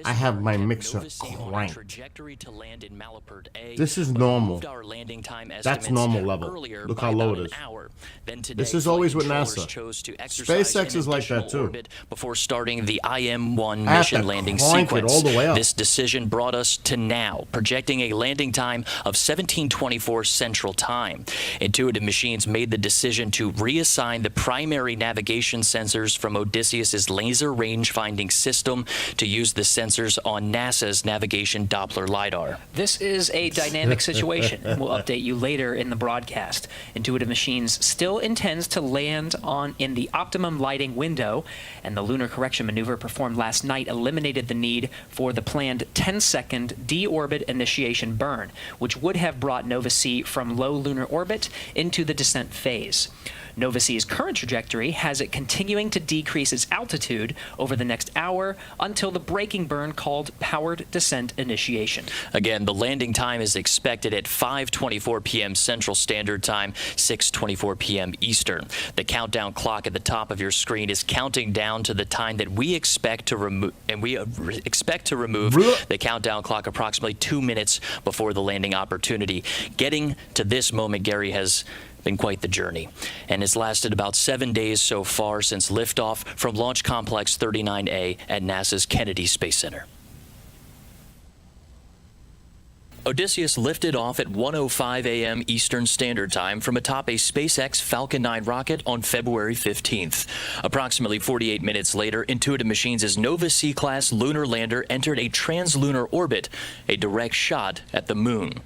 I have my mixer
Nova C on a
cranked.
trajectory to land in Malaprop Malapert A.
This is
but
normal.
moved our landing time
That's
estimates
normal level.
earlier
Look
by
how low
about
it
an
is.
hour. Then today,
This is
flight
always with
controllers
NASA.
chose to exercise
SpaceX
an
is like that
additional
too.
orbit before starting the IM-1
I have
mission
to
landing
crank it
sequence.
all the way up.
This decision brought us to now, projecting a landing time of 1724 Central Time. Intuitive Machines made the decision to reassign the primary navigation sensors from Odysseus's laser range finding system to use the sensors on NASA's navigation Doppler LiDAR.
This is a dynamic situation, and we'll update you later in the broadcast. Intuitive Machines still intends to land in the optimum lighting window, and the lunar correction maneuver performed last night eliminated the need for the planned 10-second deorbit initiation burn, which would have brought Nova C from low lunar orbit into the descent phase. Nova C's current trajectory has it continuing to decrease its altitude over the next hour until the braking burn called powered descent initiation.
Again, the landing time is expected at 5:24 p.m. Central Standard Time, 6:24 p.m. Eastern. The countdown clock at the top of your screen is counting down to the time that we expect to remove, and we expect to remove the countdown clock approximately 2 minutes before the landing opportunity. Getting to this moment, Gary, has been quite the journey, and it's lasted about 7 days so far since liftoff from Launch Complex 39A at NASA's Kennedy Space Center. Odysseus lifted off at 1:05 a.m. Eastern Standard Time from atop a SpaceX Falcon 9 rocket on February 15th. Approximately 48 minutes later, Intuitive Machines' Nova C-class lunar lander entered a translunar orbit, a direct shot at the moon.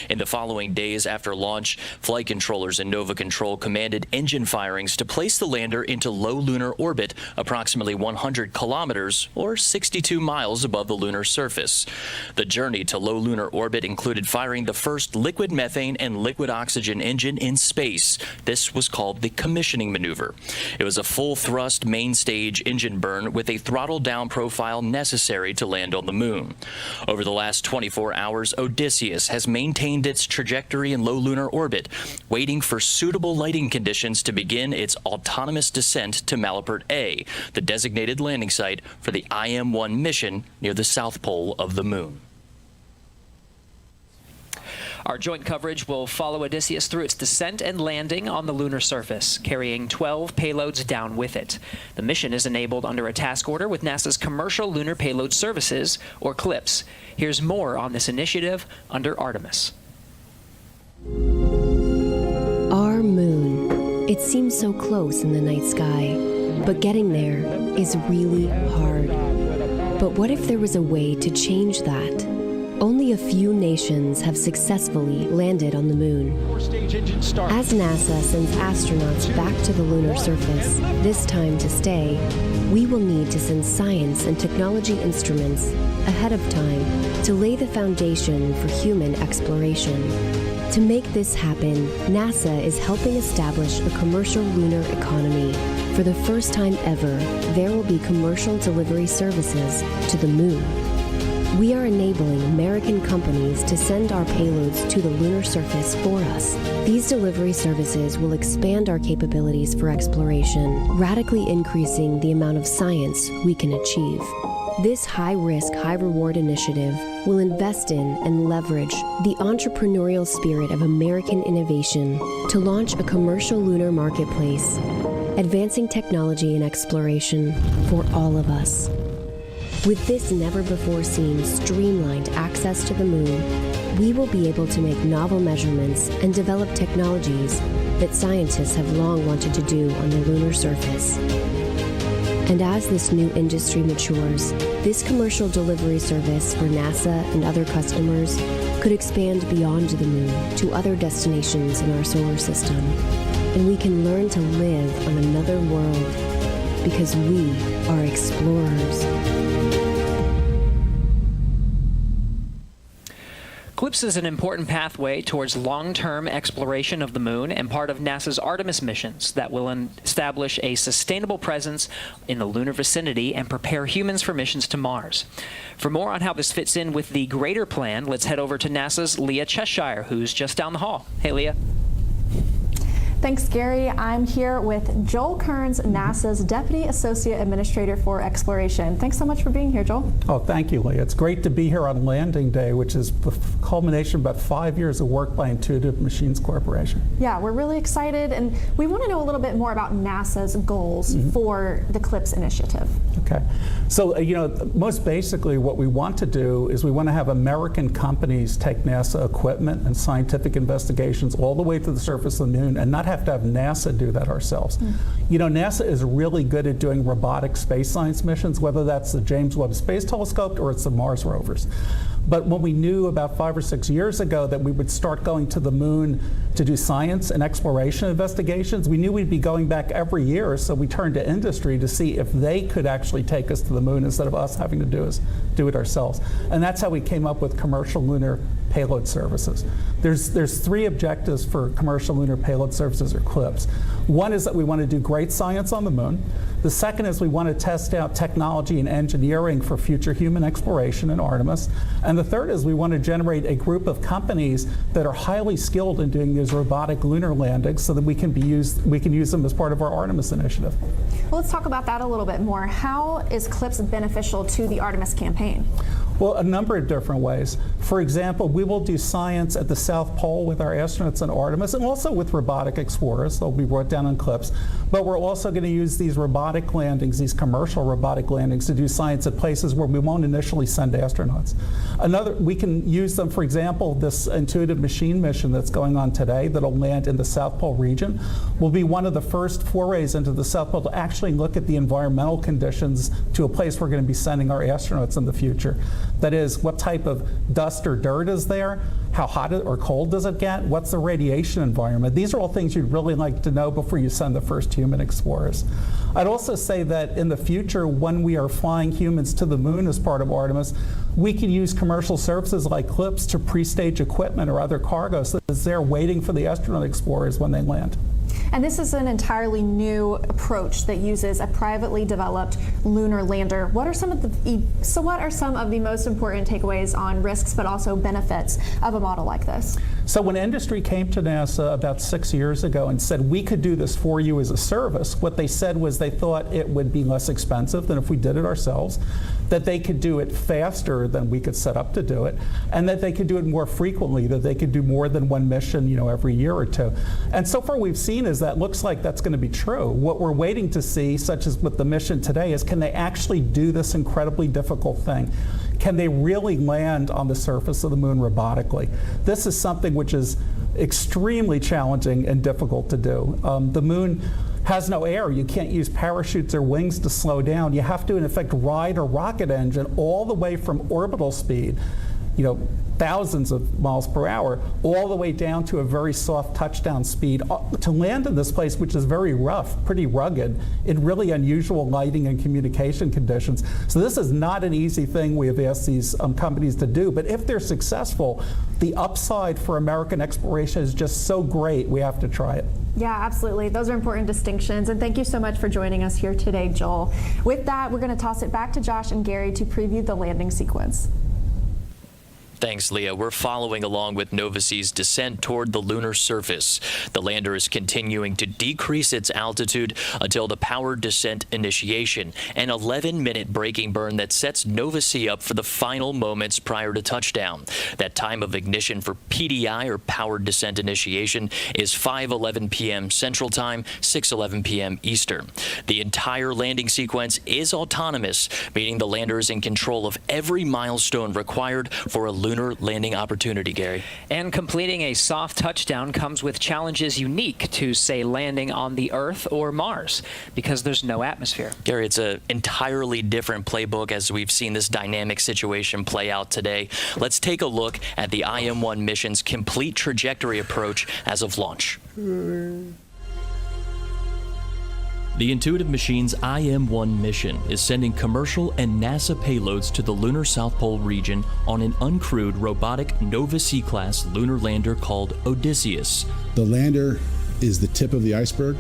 In the following days after launch, flight controllers in Nova Control commanded engine firings to place the lander into low lunar orbit, approximately 100 kilometers or 62 miles above the lunar surface. The journey to low lunar orbit included firing the first liquid methane and liquid oxygen engine in space. This was called the commissioning maneuver. It was a full-thrust main stage engine burn with a throttle-down profile necessary to land on the moon. Over the last 24 hours, Odysseus has maintained its trajectory in low lunar orbit, waiting for suitable lighting conditions to begin its autonomous descent to Malapert A, the designated landing site for the IM-1 mission near the south pole of the moon.
Our joint coverage will follow Odysseus through its descent and landing on the lunar surface, carrying 12 payloads down with it. The mission is enabled under a task order with NASA's Commercial Lunar Payload Services, or CLPS. Here's more on this initiative under Artemis.
Our moon. It seems so close in the night sky, but getting there is really hard. But what if there was a way to change that? Only a few nations have successfully landed on the moon. As NASA sends astronauts back to the lunar surface, this time to stay, we will need to send science and technology instruments ahead of time to lay the foundation for human exploration. To make this happen, NASA is helping establish a commercial lunar economy. For the first time ever, there will be commercial delivery services to the moon. We are enabling American companies to send our payloads to the lunar surface for us. These delivery services will expand our capabilities for exploration, radically increasing the amount of science we can achieve. This high-risk, high-reward initiative will invest in and leverage the entrepreneurial spirit of American innovation to launch a commercial lunar marketplace, advancing technology and exploration for all of us. With this never-before-seen streamlined access to the moon, we will be able to make novel measurements and develop technologies that scientists have long wanted to do on the lunar surface. And as this new industry matures, this commercial delivery service for NASA and other customers could expand beyond the moon to other destinations in our solar system. And we can learn to live on another world because we are explorers.
CLPS is an important pathway towards long-term exploration of the moon and part of NASA's Artemis missions that will establish a sustainable presence in the lunar vicinity and prepare humans for missions to Mars. For more on how this fits in with the greater plan, let's head over to NASA's Leah Cheshire, who's just down the hall. Hey, Leah.
Thanks, Gary. I'm here with Joel Kearns, NASA's Deputy Associate Administrator for Exploration. Thanks so much for being here, Joel.
Oh, thank you, Leah. It's great to be here on Landing Day, which is the culmination of about 5 years of work by Intuitive Machines Corporation.
Yeah, we're really excited, and we want to know a little bit more about NASA's goals for the CLIPS initiative.
Okay. So, most basically what we want to do is we want to have American companies take NASA equipment and scientific investigations all the way to the surface of the moon and not have to have NASA do that ourselves. NASA is really good at doing robotic space science missions, whether that's the James Webb Space Telescope or it's the Mars rovers. But when we knew about 5 or 6 years ago that we would start going to the moon to do science and exploration investigations, we knew we'd be going back every year, so we turned to industry to see if they could actually take us to the moon instead of us having to do it ourselves. And that's how we came up with commercial lunar payload services. There's 3 objectives for commercial lunar payload services, or CLIPS. One is that we want to do great science on the moon. The second is we want to test out technology and engineering for future human exploration in Artemis. And the third is we want to generate a group of companies that are highly skilled in doing these robotic lunar landings so that we can use them as part of our Artemis initiative.
Well, let's talk about that a little bit more. How is CLIPS beneficial to the Artemis campaign?
Well, a number of different ways. For example, we will do science at the South Pole with our astronauts in Artemis and also with robotic explorers. They'll be brought down on CLIPS. But we're also going to use these robotic landings, these commercial robotic landings, to do science at places where we won't initially send astronauts. We can use them, for example, this Intuitive Machine mission that's going on today that'll land in the South Pole region will be one of the first forays into the South Pole to actually look at the environmental conditions to a place we're going to be sending our astronauts in the future. That is, what type of dust or dirt is there? How hot or cold does it get? What's the radiation environment? These are all things you'd really like to know before you send the first human explorers. I'd also say that in the future, when we are flying humans to the moon as part of Artemis, we can use commercial services like CLIPS to pre-stage equipment or other cargo so that it's there waiting for the astronaut explorers when they land.
And this is an entirely new approach that uses a privately developed lunar lander. What are some of the most important takeaways on risks but also benefits of a model like this?
So when industry came to NASA about 6 years ago and said we could do this for you as a service, what they said was they thought it would be less expensive than if we did it ourselves, that they could do it faster than we could set up to do it, and that they could do it more frequently, that they could do more than one mission, every year or two. And so far we've seen is that looks like that's going to be true. What we're waiting to see, such as with the mission today, is can they actually do this incredibly difficult thing? Can they really land on the surface of the moon robotically? This is something which is extremely challenging and difficult to do. The moon has no air. You can't use parachutes or wings to slow down. You have to, in effect, ride a rocket engine all the way from orbital speed, thousands of miles per hour, all the way down to a very soft touchdown speed to land in this place, which is very rough, pretty rugged, in really unusual lighting and communication conditions. So this is not an easy thing we have asked these companies to do, but if they're successful, the upside for American exploration is just so great, we have to try it.
Yeah, absolutely. Those are important distinctions. And thank you so much for joining us here today, Joel. With that, we're going to toss it back to Josh and Gary to preview the landing sequence.
Thanks, Leah. We're following along with Nova-C's descent toward the lunar surface. The lander is continuing to decrease its altitude until the powered descent initiation, an 11-minute braking burn that sets Nova-C up for the final moments prior to touchdown. That time of ignition for PDI, or powered descent initiation, is 5:11 p.m. Central Time, 6:11 p.m. Eastern. The entire landing sequence is autonomous, meaning the lander is in control of every milestone required for a lunar landing opportunity, Gary.
And completing a soft touchdown comes with challenges unique to, say, landing on the Earth or Mars, because there's no atmosphere.
Gary, it's an entirely different playbook as we've seen this dynamic situation play out today. Let's take a look at the IM-1 mission's complete trajectory approach as of launch. The Intuitive Machines IM-1 mission is sending commercial and NASA payloads to the lunar South Pole region on an uncrewed robotic Nova-C class lunar lander called Odysseus.
The lander is the tip of the iceberg.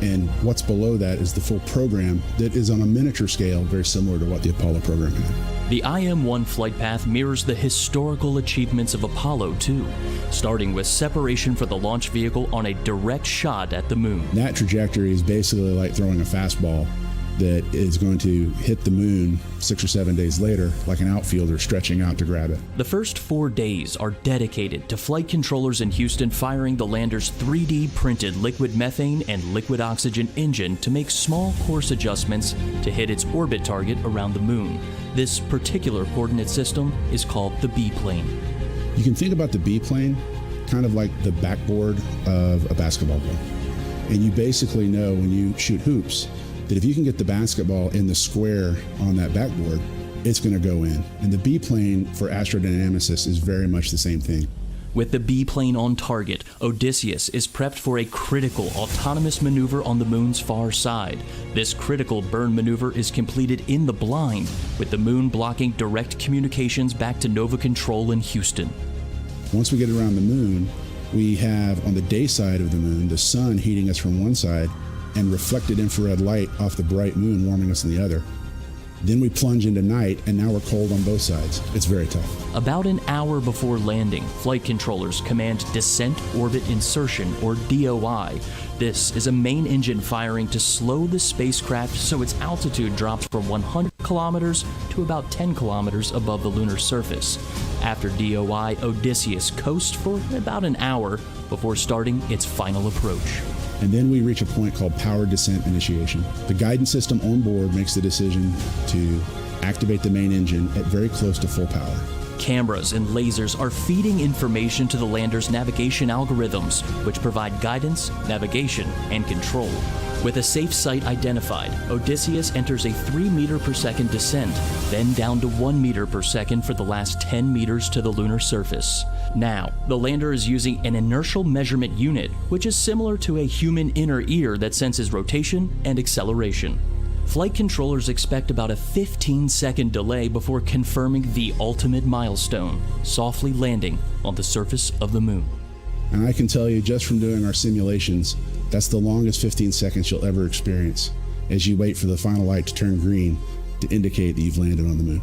And what's below that is the full program that is on a miniature scale, very similar to what the Apollo program had.
The IM-1 flight path mirrors the historical achievements of Apollo 2, starting with separation for the launch vehicle on a direct shot at the moon.
That trajectory is basically like throwing a fastball that is going to hit the moon 6 or 7 days later, like an outfielder stretching out to grab it.
The first 4 days are dedicated to flight controllers in Houston firing the lander's 3D printed liquid methane and liquid oxygen engine to make small course adjustments to hit its orbit target around the moon. This particular coordinate system is called the B-plane.
You can think about the B-plane kind of like the backboard of a basketball goal. And you basically know when you shoot hoops that if you can get the basketball in the square on that backboard, it's going to go in. And the B-plane for astrodynamicists is very much the same thing.
With the B-plane on target, Odysseus is prepped for a critical autonomous maneuver on the moon's far side. This critical burn maneuver is completed in the blind, with the moon blocking direct communications back to Nova Control in Houston.
Once we get around the moon, we have on the day side of the moon, the sun heating us from one side and reflected infrared light off the bright moon warming us on the other. Then we plunge into night, and now we're cold on both sides. It's very tough.
About an hour before landing, flight controllers command Descent Orbit Insertion, or DOI. This is a main engine firing to slow the spacecraft so its altitude drops from 100 kilometers to about 10 kilometers above the lunar surface. After DOI, Odysseus coasts for about an hour before starting its final approach.
And then we reach a point called powered descent initiation. The guidance system on board makes the decision to activate the main engine at very close to full power.
Cameras and lasers are feeding information to the lander's navigation algorithms, which provide guidance, navigation, and control. With a safe site identified, Odysseus enters a 3 meter per second descent, then down to 1 meter per second for the last 10 meters to the lunar surface. Now, the lander is using an inertial measurement unit, which is similar to a human inner ear that senses rotation and acceleration. Flight controllers expect about a 15-second delay before confirming the ultimate milestone, softly landing on the surface of the moon.
And I can tell you just from doing our simulations, that's the longest 15 seconds you'll ever experience as you wait for the final light to turn green to indicate that you've landed on the moon.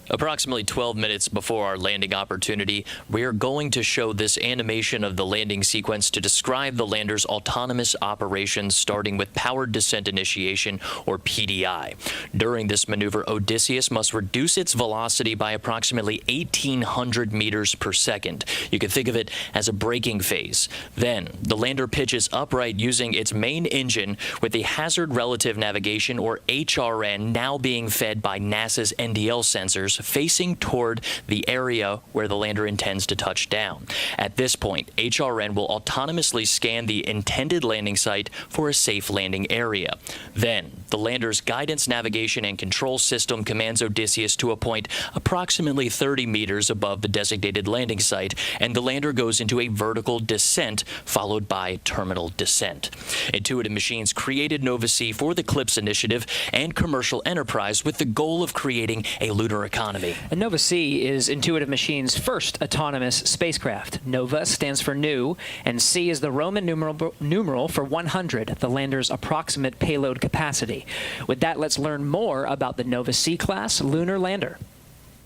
Approximately 12 minutes before our landing opportunity, we are going to show this animation of the landing sequence to describe the lander's autonomous operations, starting with powered descent initiation, or PDI. During this maneuver, Odysseus must reduce its velocity by approximately 1,800 meters per second. You can think of it as a braking phase. Then, the lander pitches upright using its main engine with the Hazard Relative Navigation, or HRN, now being fed by NASA's NDL sensors, facing toward the area where the lander intends to touch down. At this point, HRN will autonomously scan the intended landing site for a safe landing area. Then, the lander's guidance, navigation, and control system commands Odysseus to a point approximately 30 meters above the designated landing site, and the lander goes into a vertical descent, followed by terminal descent. Intuitive Machines created Nova C for the CLIPS initiative and commercial enterprise with the goal of creating a lunar economy.
And Nova C is Intuitive Machines' first autonomous spacecraft. Nova stands for new, and C is the Roman numeral for 100, the lander's approximate payload capacity. With that, let's learn more about the Nova C-class lunar lander.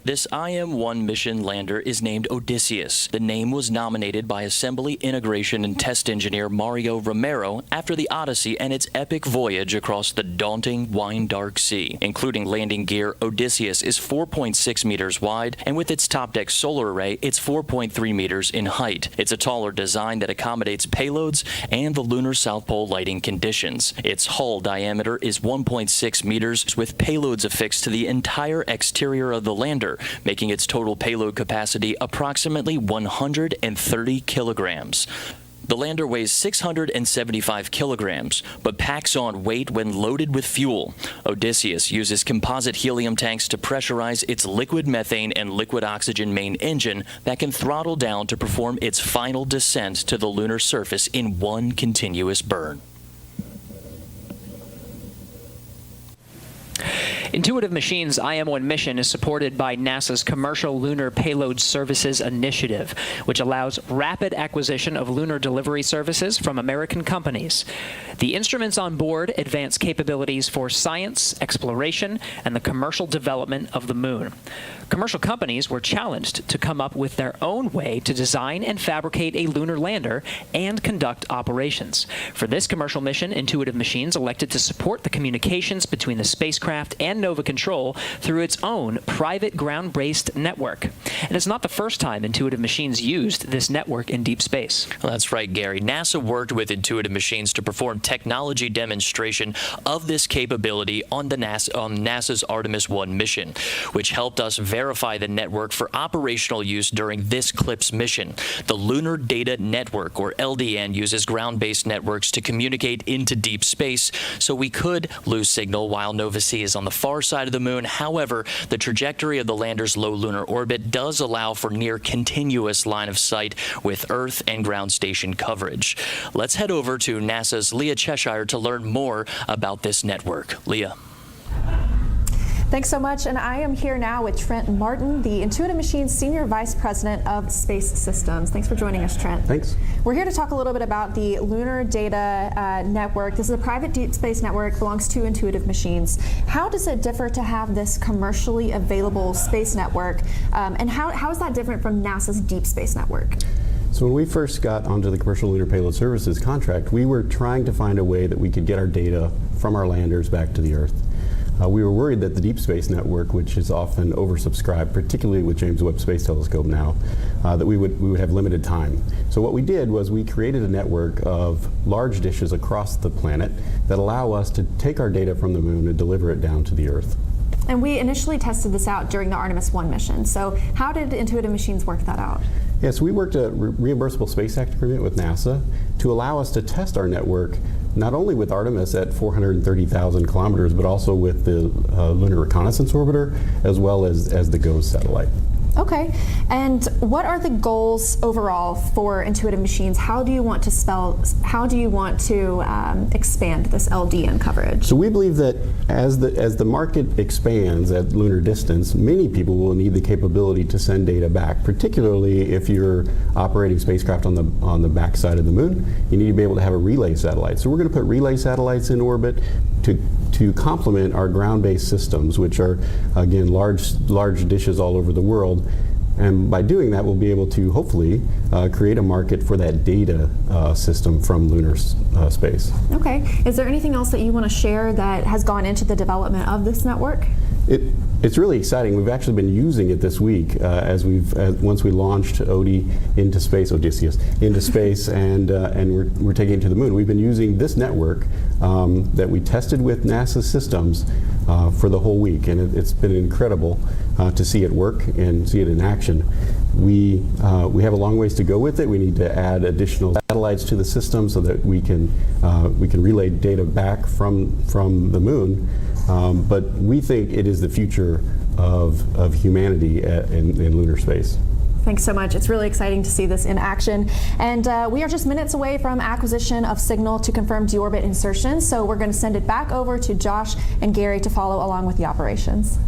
This IM-1 mission lander is named Odysseus. The name was nominated by Assembly, Integration, and Test Engineer Mario Romero after the Odyssey and its epic voyage across the daunting, wine-dark sea. Including landing gear, Odysseus is 4.6 meters wide, and with its top-deck solar array, it's 4.3 meters in height. It's a taller design that accommodates payloads and the lunar South Pole lighting conditions. Its hull diameter is 1.6 meters, with payloads affixed to the entire exterior of the lander, making its total payload capacity approximately 130 kilograms. The lander weighs 675 kilograms, but packs on weight when loaded with fuel. Odysseus uses composite helium tanks to pressurize its liquid methane and liquid oxygen main engine that can throttle down to perform its final descent to the lunar surface in one continuous burn.
Intuitive Machines' IM-1 mission is supported by NASA's Commercial Lunar Payload Services Initiative, which allows rapid acquisition of lunar delivery services from American companies. The instruments on board advance capabilities for science, exploration, and the commercial development of the moon. Commercial companies were challenged to come up with their own way to design and fabricate a lunar lander and conduct operations. For this commercial mission, Intuitive Machines elected to support the communications between the spacecraft and Nova Control through its own private ground-based network. And it's not the first time Intuitive Machines used this network in deep space.
Well, that's right, Gary. NASA worked with Intuitive Machines to perform technology demonstration of this capability on NASA's Artemis 1 mission, which helped us verify the network for operational use during this CLIPS mission. The Lunar Data Network, or LDN, uses ground-based networks to communicate into deep space, so we could lose signal while Nova C is on the far side of the moon. However, the trajectory of the lander's low lunar orbit does allow for near continuous line of sight with Earth and ground station coverage. Let's head over to NASA's Leah Cheshire to learn more about this network. Leah.
Thanks so much, and I am here now with Trent Martin, the Intuitive Machines Senior Vice President of Space Systems. Thanks for joining us, Trent.
Thanks.
We're here to talk a little bit about the Lunar Data Network. This is a private deep space network, belongs to Intuitive Machines. How does it differ to have this commercially available space network, and how is that different from NASA's Deep Space Network?
So when we first got onto the Commercial Lunar Payload Services contract, we were trying to find a way that we could get our data from our landers back to the Earth. We were worried that the Deep Space Network, which is often oversubscribed, particularly with James Webb Space Telescope now, that we would have limited time. So what we did was we created a network of large dishes across the planet that allow us to take our data from the moon and deliver it down to the Earth.
And we initially tested this out during the Artemis 1 mission. So how did Intuitive Machines work that out?
Yes, we worked a reimbursable Space Act agreement with NASA to allow us to test our network not only with Artemis at 430,000 kilometers, but also with the Lunar Reconnaissance Orbiter, as well as the GOES satellite.
Okay, and what are the goals overall for Intuitive Machines? How do you want to expand this LDN coverage?
So we believe that as the market expands at lunar distance, many people will need the capability to send data back, particularly if you're operating spacecraft on the backside of the moon. You need to be able to have a relay satellite. So we're going to put relay satellites in orbit to complement our ground-based systems, which are, again, large dishes all over the world. And by doing that, we'll be able to hopefully create a market for that data system from lunar space.
Okay. Is there anything else that you want to share that has gone into the development of this network?
It's really exciting. We've actually been using it this week once we launched Odysseus into space, and we're taking it to the moon. We've been using this network that we tested with NASA systems for the whole week, and it's been incredible to see it work and see it in action. We have a long ways to go with it. We need to add additional satellites to the system so that we can relay data back from the moon. But we think it is the future of humanity in lunar space.
Thanks so much. It's really exciting to see this in action. And we are just minutes away from acquisition of signal to confirm deorbit insertion. So we're going to send it back over to Josh and Gary to follow along with the operations.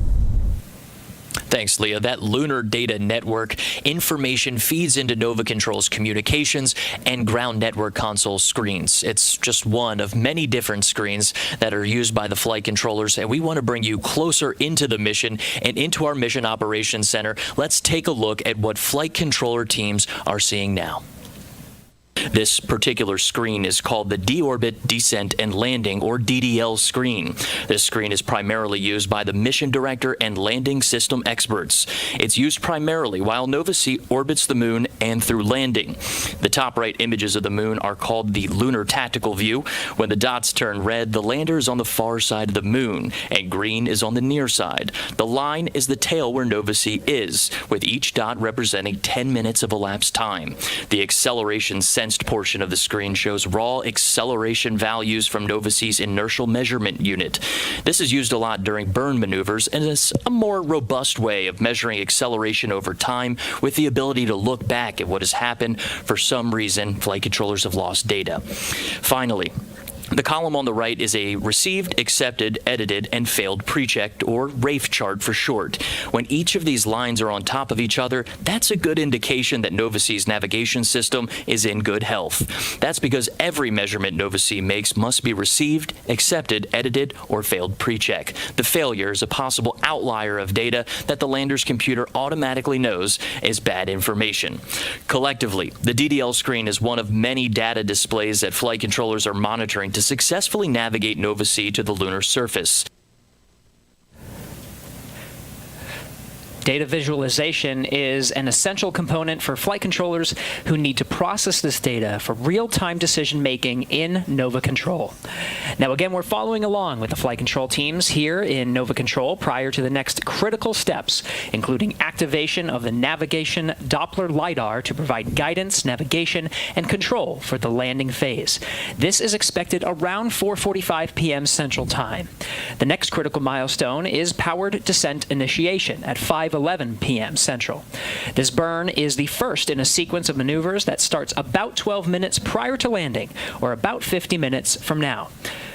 Thanks, Leah. That Lunar Data Network information feeds into Nova Control's communications and ground network console screens. It's just one of many different screens that are used by the flight controllers, and we want to bring you closer into the mission and into our Mission Operations Center. Let's take a look at what flight controller teams are seeing now. This particular screen is called the Deorbit Descent and Landing, or DDL screen. This screen is primarily used by the mission director and landing system experts. It's used primarily while Nova C orbits the moon and through landing. The top right images of the moon are called the lunar tactical view. When the dots turn red, the lander is on the far side of the moon, and green is on the near side. The line is the tail where Nova C is, with each dot representing 10 minutes of elapsed time. The acceleration sensed portion of the screen shows raw acceleration values from Nova C's inertial measurement unit. This is used a lot during burn maneuvers and is a more robust way of measuring acceleration over time with the ability to look back at what has happened. For some reason, flight controllers have lost data. Finally, The column on the right is a received, accepted, edited, and failed pre-checked, or RAFE chart for short. When each of these lines are on top of each other, that's a good indication that Nova-C's navigation system is in good health. That's because every measurement Nova-C makes must be received, accepted, edited, or failed pre-check. The failure is a possible outlier of data that the lander's computer automatically knows is bad information. Collectively, the DDL screen is one of many data displays that flight controllers are monitoring to successfully navigate Nova-C to the lunar surface.
Data visualization is an essential component for flight controllers who need to process this data for real-time decision-making in Nova Control. Now again, we're following along with the flight control teams here in Nova Control prior to the next critical steps, including activation of the navigation Doppler LiDAR to provide guidance, navigation, and control for the landing phase. This is expected around 4:45 p.m. Central Time. The next critical milestone is powered descent initiation at 5:11 p.m. Central. This burn is the first in a sequence of maneuvers that starts about 12 minutes prior to landing, or about 50 minutes from now.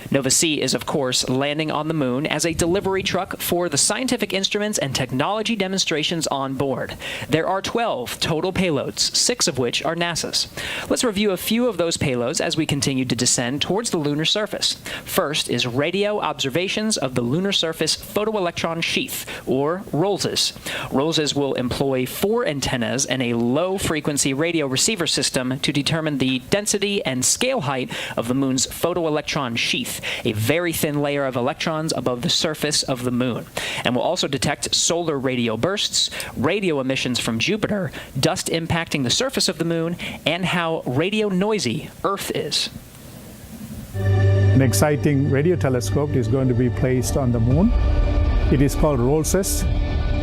Nova-C is, of course, landing on the moon as a delivery truck for the scientific instruments and technology demonstrations on board. There are 12 total payloads, 6 of which are NASA's. Let's review a few of those payloads as we continue to descend towards the lunar surface. First is radio observations of the lunar surface photoelectron sheath, or ROLSes. ROLSes will employ 4 antennas and a low-frequency radio receiver system to determine the density and scale height of the moon's photoelectron sheath, a very thin layer of electrons above the surface of the moon, and will also detect solar radio bursts, radio emissions from Jupiter, dust impacting the surface of the moon, and how radio noisy Earth is.
An exciting radio telescope is going to be placed on the moon. It is called ROLSes.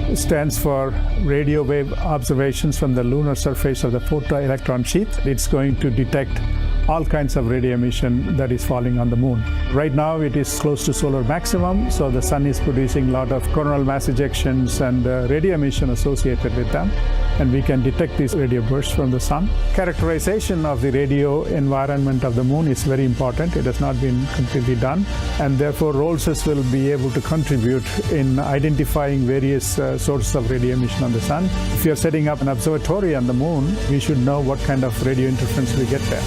It stands for Radio Wave Observations from the Lunar Surface of the Photoelectron Sheath. It's going to detect all kinds of radio emission that is falling on the moon. Right now it is close to solar maximum, so the sun is producing a lot of coronal mass ejections and radio emission associated with them, and we can detect these radio bursts from the sun. Characterization of the radio environment of the moon is very important. It has not been completely done, and therefore ROLSes will be able to contribute in identifying various sources of radio emission on the sun. If you're setting up an observatory on the moon, we should know what kind of radio interference we get there.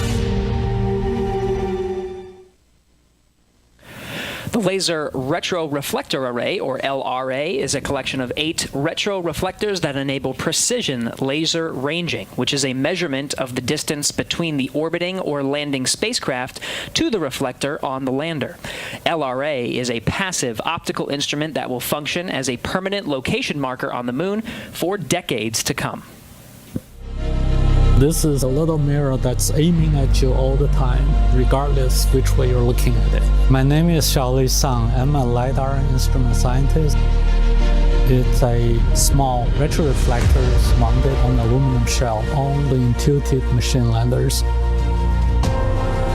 The Laser Retroreflector Array, or LRA, is a collection of 8 retroreflectors that enable precision laser ranging, which is a measurement of the distance between the orbiting or landing spacecraft to the reflector on the lander. LRA is a passive optical instrument that will function as a permanent location marker on the moon for decades to come.
This is a little mirror that's aiming at you all the time, regardless which way you're looking at it. My name is Xiaoli Sang. I'm a LiDAR instrument scientist. It's a small retroreflector mounted on aluminum shell on the intuitive machine landers.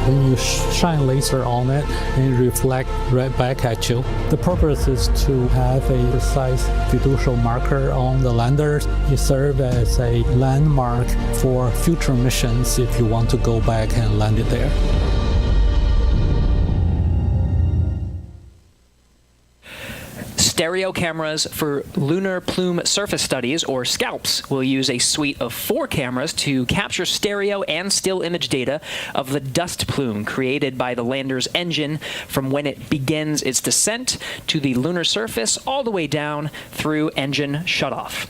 When you shine laser on it, it reflects right back at you. The purpose is to have a precise fiducial marker on the lander. It serves as a landmark for future missions if you want to go back and land it there.
Stereo cameras for lunar plume surface studies, or SCALPs, will use a suite of 4 cameras to capture stereo and still image data of the dust plume created by the lander's engine from when it begins its descent to the lunar surface all the way down through engine shutoff.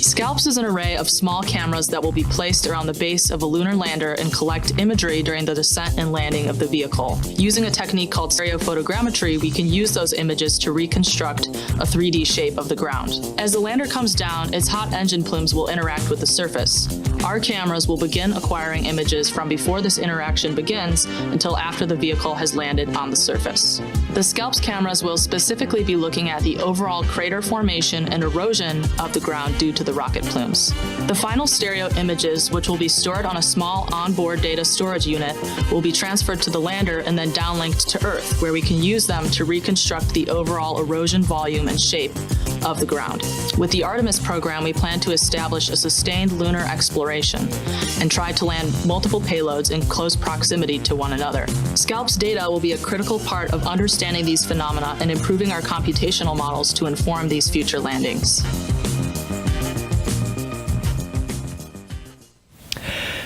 SCALPs is an array of small cameras that will be placed around the base of a lunar lander and collect imagery during the descent and landing of the vehicle. Using a technique called stereophotogrammetry, we can use those images to reconstruct a 3D shape of the ground. As the lander comes down, its hot engine plumes will interact with the surface. Our cameras will begin acquiring images from before this interaction begins until after the vehicle has landed on the surface. The SCALPs cameras will specifically be looking at the overall crater formation and erosion of the ground due to the rocket plumes. The final stereo images, which will be stored on a small onboard data storage unit, will be transferred to the lander and then downlinked to Earth, where we can use them to reconstruct the overall erosion volume and shape of the ground. With the Artemis program, we plan to establish a sustained lunar exploration and try to land multiple payloads in close proximity to one another. SCALP's data will be a critical part of understanding these phenomena and improving our computational models to inform these future landings.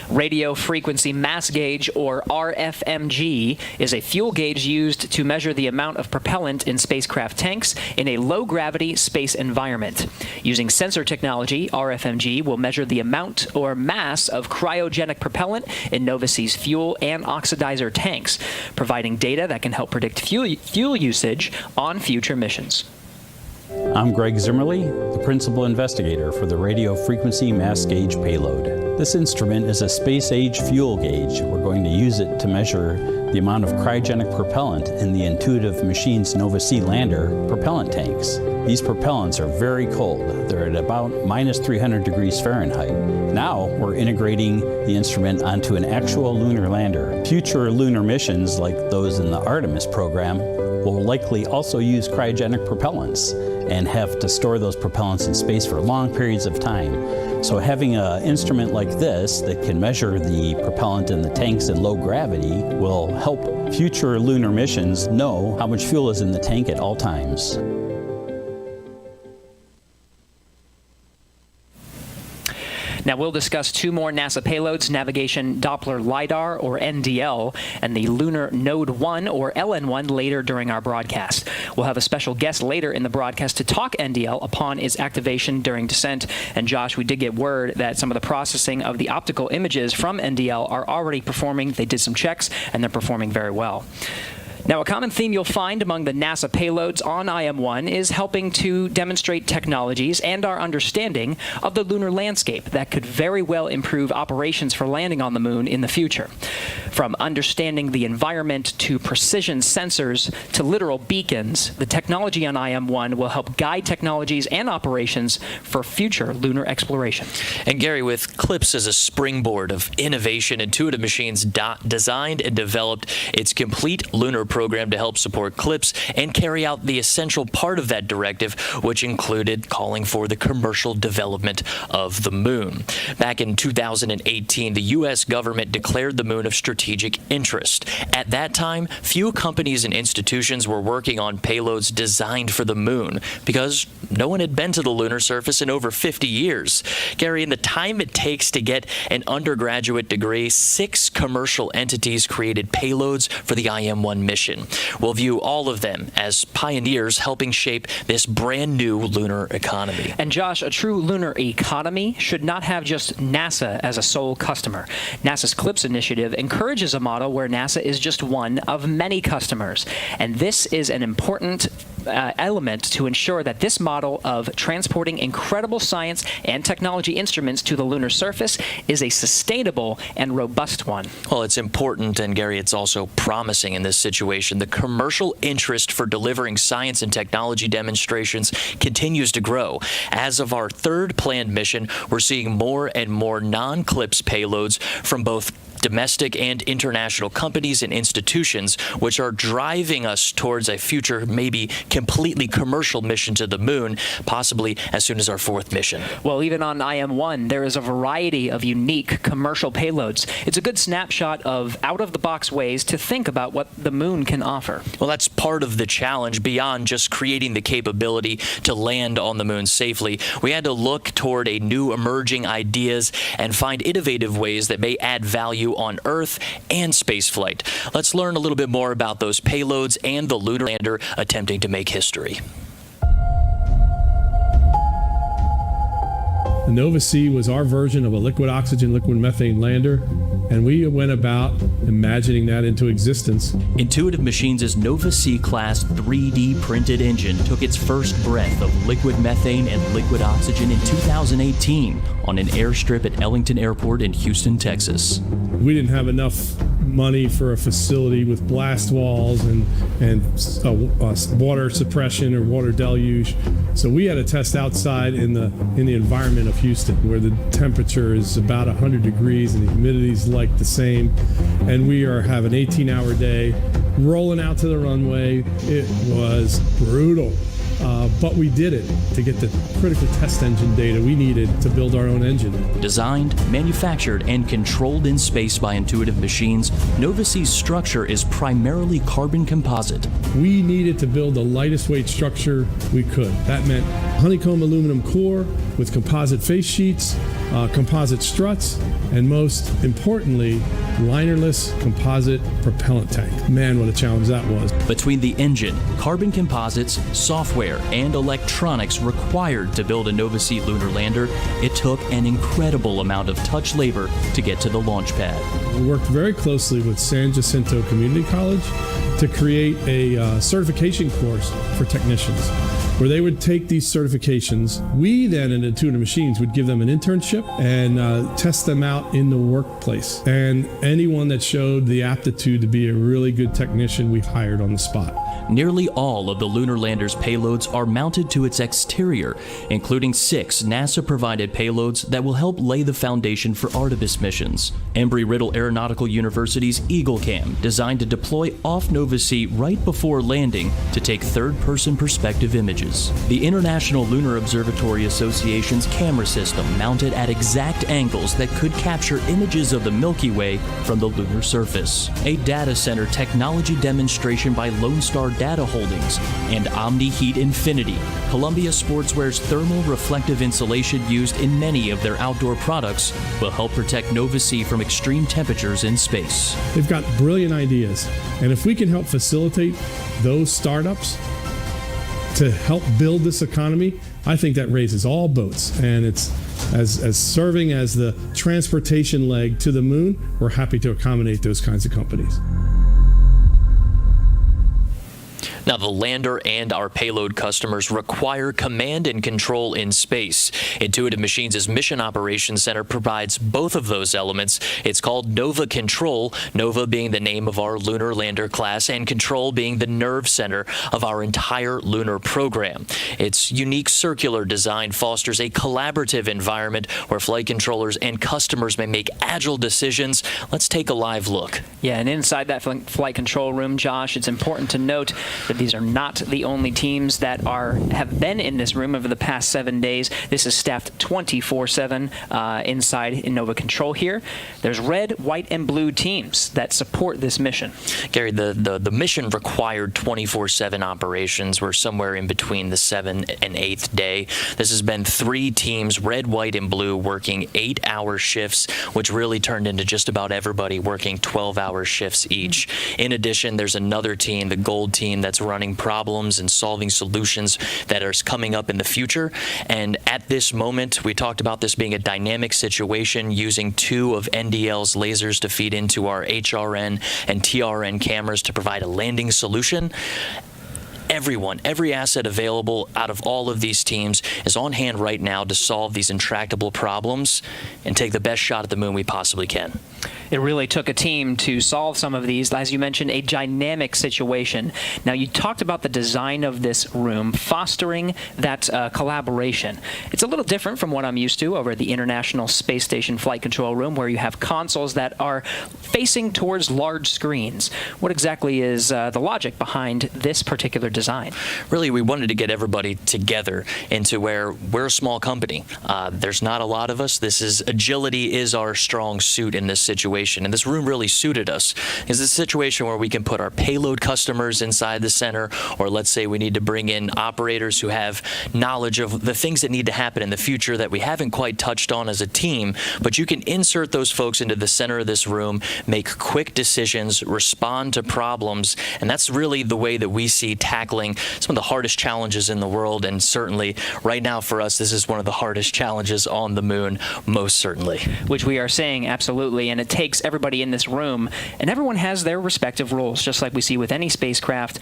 Radio frequency mass gauge, or RFMG, is a fuel gauge used to measure the amount of propellant in spacecraft tanks in a low-gravity space environment. Using sensor technology, RFMG will measure the amount or mass of cryogenic propellant in Nova-C's fuel and oxidizer tanks, providing data that can help predict fuel usage on future missions.
I'm Greg Zimmerly, the principal investigator for the Radio Frequency Mass Gauge payload. This instrument is a space-age fuel gauge. We're going to use it to measure the amount of cryogenic propellant in the Intuitive Machines Nova-C lander propellant tanks. These propellants are very cold. They're at about minus 300 degrees Fahrenheit. Now we're integrating the instrument onto an actual lunar lander. Future lunar missions, like those in the Artemis program, will likely also use cryogenic propellants and have to store those propellants in space for long periods of time. So having an instrument like this that can measure the propellant in the tanks in low gravity will help future lunar missions know how much fuel is in the tank at all times.
Now we'll discuss two more NASA payloads, Navigation Doppler LiDAR, or NDL, and the Lunar Node 1, or LN1, later during our broadcast. We'll have a special guest later in the broadcast to talk NDL upon its activation during descent. And Josh, we did get word that some of the processing of the optical images from NDL are already performing. They did some checks, and they're performing very well. Now, a common theme you'll find among the NASA payloads on IM-1 is helping to demonstrate technologies and our understanding of the lunar landscape that could very well improve operations for landing on the moon in the future. From understanding the environment to precision sensors to literal beacons, the technology on IM-1 will help guide technologies and operations for future lunar exploration.
And Gary, with CLIPS as a springboard of innovation, Intuitive Machines designed and developed its complete lunar program to help support CLIPS and carry out the essential part of that directive, which included calling for the commercial development of the moon. Back in 2018, the U.S. government declared the moon of strategic interest. At that time, few companies and institutions were working on payloads designed for the moon because no one had been to the lunar surface in over 50 years. Gary, in the time it takes to get an undergraduate degree, 6 commercial entities created payloads for the IM-1 mission. We'll view all of them as pioneers helping shape this brand new lunar economy.
And Josh, a true lunar economy should not have just NASA as a sole customer. NASA's CLIPS initiative encourages a model where NASA is just one of many customers. And this is an important element to ensure that this model of transporting incredible science and technology instruments to the lunar surface is a sustainable and robust one.
Well, it's important, and Gary, it's also promising in this situation. The commercial interest for delivering science and technology demonstrations continues to grow. As of our third planned mission, we're seeing more and more non-CLIPS payloads from both domestic and international companies and institutions, which are driving us towards a future, maybe completely commercial mission to the moon, possibly as soon as our 4th mission.
Well, even on IM-1, there is a variety of unique commercial payloads. It's a good snapshot of out-of-the-box ways to think about what the moon can offer.
Well, that's part of the challenge. Beyond just creating the capability to land on the moon safely, we had to look toward a new emerging ideas and find innovative ways that may add value on Earth and spaceflight. Let's learn a little bit more about those payloads and the lunar lander attempting to make history.
The Nova-C was our version of a liquid oxygen, liquid methane lander, and we went about imagining that into existence.
Intuitive Machines' Nova-C class 3D printed engine took its first breath of liquid methane and liquid oxygen in 2018 on an airstrip at Ellington Airport in Houston, Texas.
We didn't have enough money for a facility with blast walls and water suppression or water deluge, so we had to test outside in the environment of Houston, where the temperature is about 100 degrees and the humidity is like the same, and we have an 18-hour day rolling out to the runway. It was brutal. but we did it to get the critical test engine data we needed to build our own engine.
Designed, manufactured, and controlled in space by Intuitive Machines, Nova-C's structure is primarily carbon composite.
We needed to build the lightest weight structure we could. That meant honeycomb aluminum core with composite face sheets, composite struts, and most importantly, linerless composite propellant tank. Man, what a challenge that was.
Between the engine, carbon composites, software, and electronics required to build a Nova-C lunar lander, it took an incredible amount of touch labor to get to the launch pad.
We worked very closely with San Jacinto Community College to create a certification course for technicians, where they would take these certifications. We then, in Intuitive Machines, would give them an internship and test them out in the workplace. And anyone that showed the aptitude to be a really good technician, we hired on the spot.
Nearly all of the lunar lander's payloads are mounted to its exterior, including 6 NASA-provided payloads that will help lay the foundation for Artemis missions. Embry-Riddle Aeronautical University's EagleCam, designed to deploy off Nova-C right before landing to take third-person perspective images. The International Lunar Observatory Association's camera system, mounted at exact angles that could capture images of the Milky Way from the lunar surface. A data center technology demonstration by Lone Star Data Holdings and Omni Heat Infinity, Columbia Sportswear's thermal reflective insulation used in many of their outdoor products, will help protect Nova-C from extreme temperatures in space.
They've got brilliant ideas, and if we can help facilitate those startups to help build this economy, I think that raises all boats, and it's as serving as the transportation leg to the moon, we're happy to accommodate those kinds of companies.
Now, the lander and our payload customers require command and control in space. Intuitive Machines' Mission Operations Center provides both of those elements. It's called Nova Control, Nova being the name of our lunar lander class, and Control being the nerve center of our entire lunar program. Its unique circular design fosters a collaborative environment where flight controllers and customers may make agile decisions. Let's take a live look.
Yeah, and inside that flight control room, Josh, it's important to note that these are not the only teams that have been in this room over the past 7 days. This is staffed 24/7 inside in Nova Control here. There's red, white, and blue teams that support this mission.
Gary, the mission required 24/7 operations. We're somewhere in between the 7th and 8th day. This has been 3 teams, red, white, and blue, working 8-hour shifts, which really turned into just about everybody working 12-hour shifts each. In addition, there's another team, the gold team, that's running problems and solving solutions that are coming up in the future. And at this moment, we talked about this being a dynamic situation, using 2 of NDL's lasers to feed into our HRN and TRN cameras to provide a landing solution. Every asset available out of all of these teams is on hand right now to solve these intractable problems and take the best shot at the moon we possibly can.
It really took a team to solve some of these. As you mentioned, a dynamic situation. Now, you talked about the design of this room, fostering that collaboration. It's a little different from what I'm used to over at the International Space Station Flight Control Room, where you have consoles that are facing towards large screens. What exactly is the logic behind this particular design?
Really, we wanted to get everybody together into where we're a small company. There's not a lot of us. Agility is our strong suit in this situation, and this room really suited us. It's a situation where we can put our payload customers inside the center, or let's say we need to bring in operators who have knowledge of the things that need to happen in the future that we haven't quite touched on as a team, but you can insert those folks into the center of this room, make quick decisions, respond to problems, and that's really the way that we see tackling some of the hardest challenges in the world. And certainly right now for us, this is one of the hardest challenges on the moon, most certainly.
Which we are saying absolutely, and it takes everybody in this room, and everyone has their respective roles, just like we see with any spacecraft.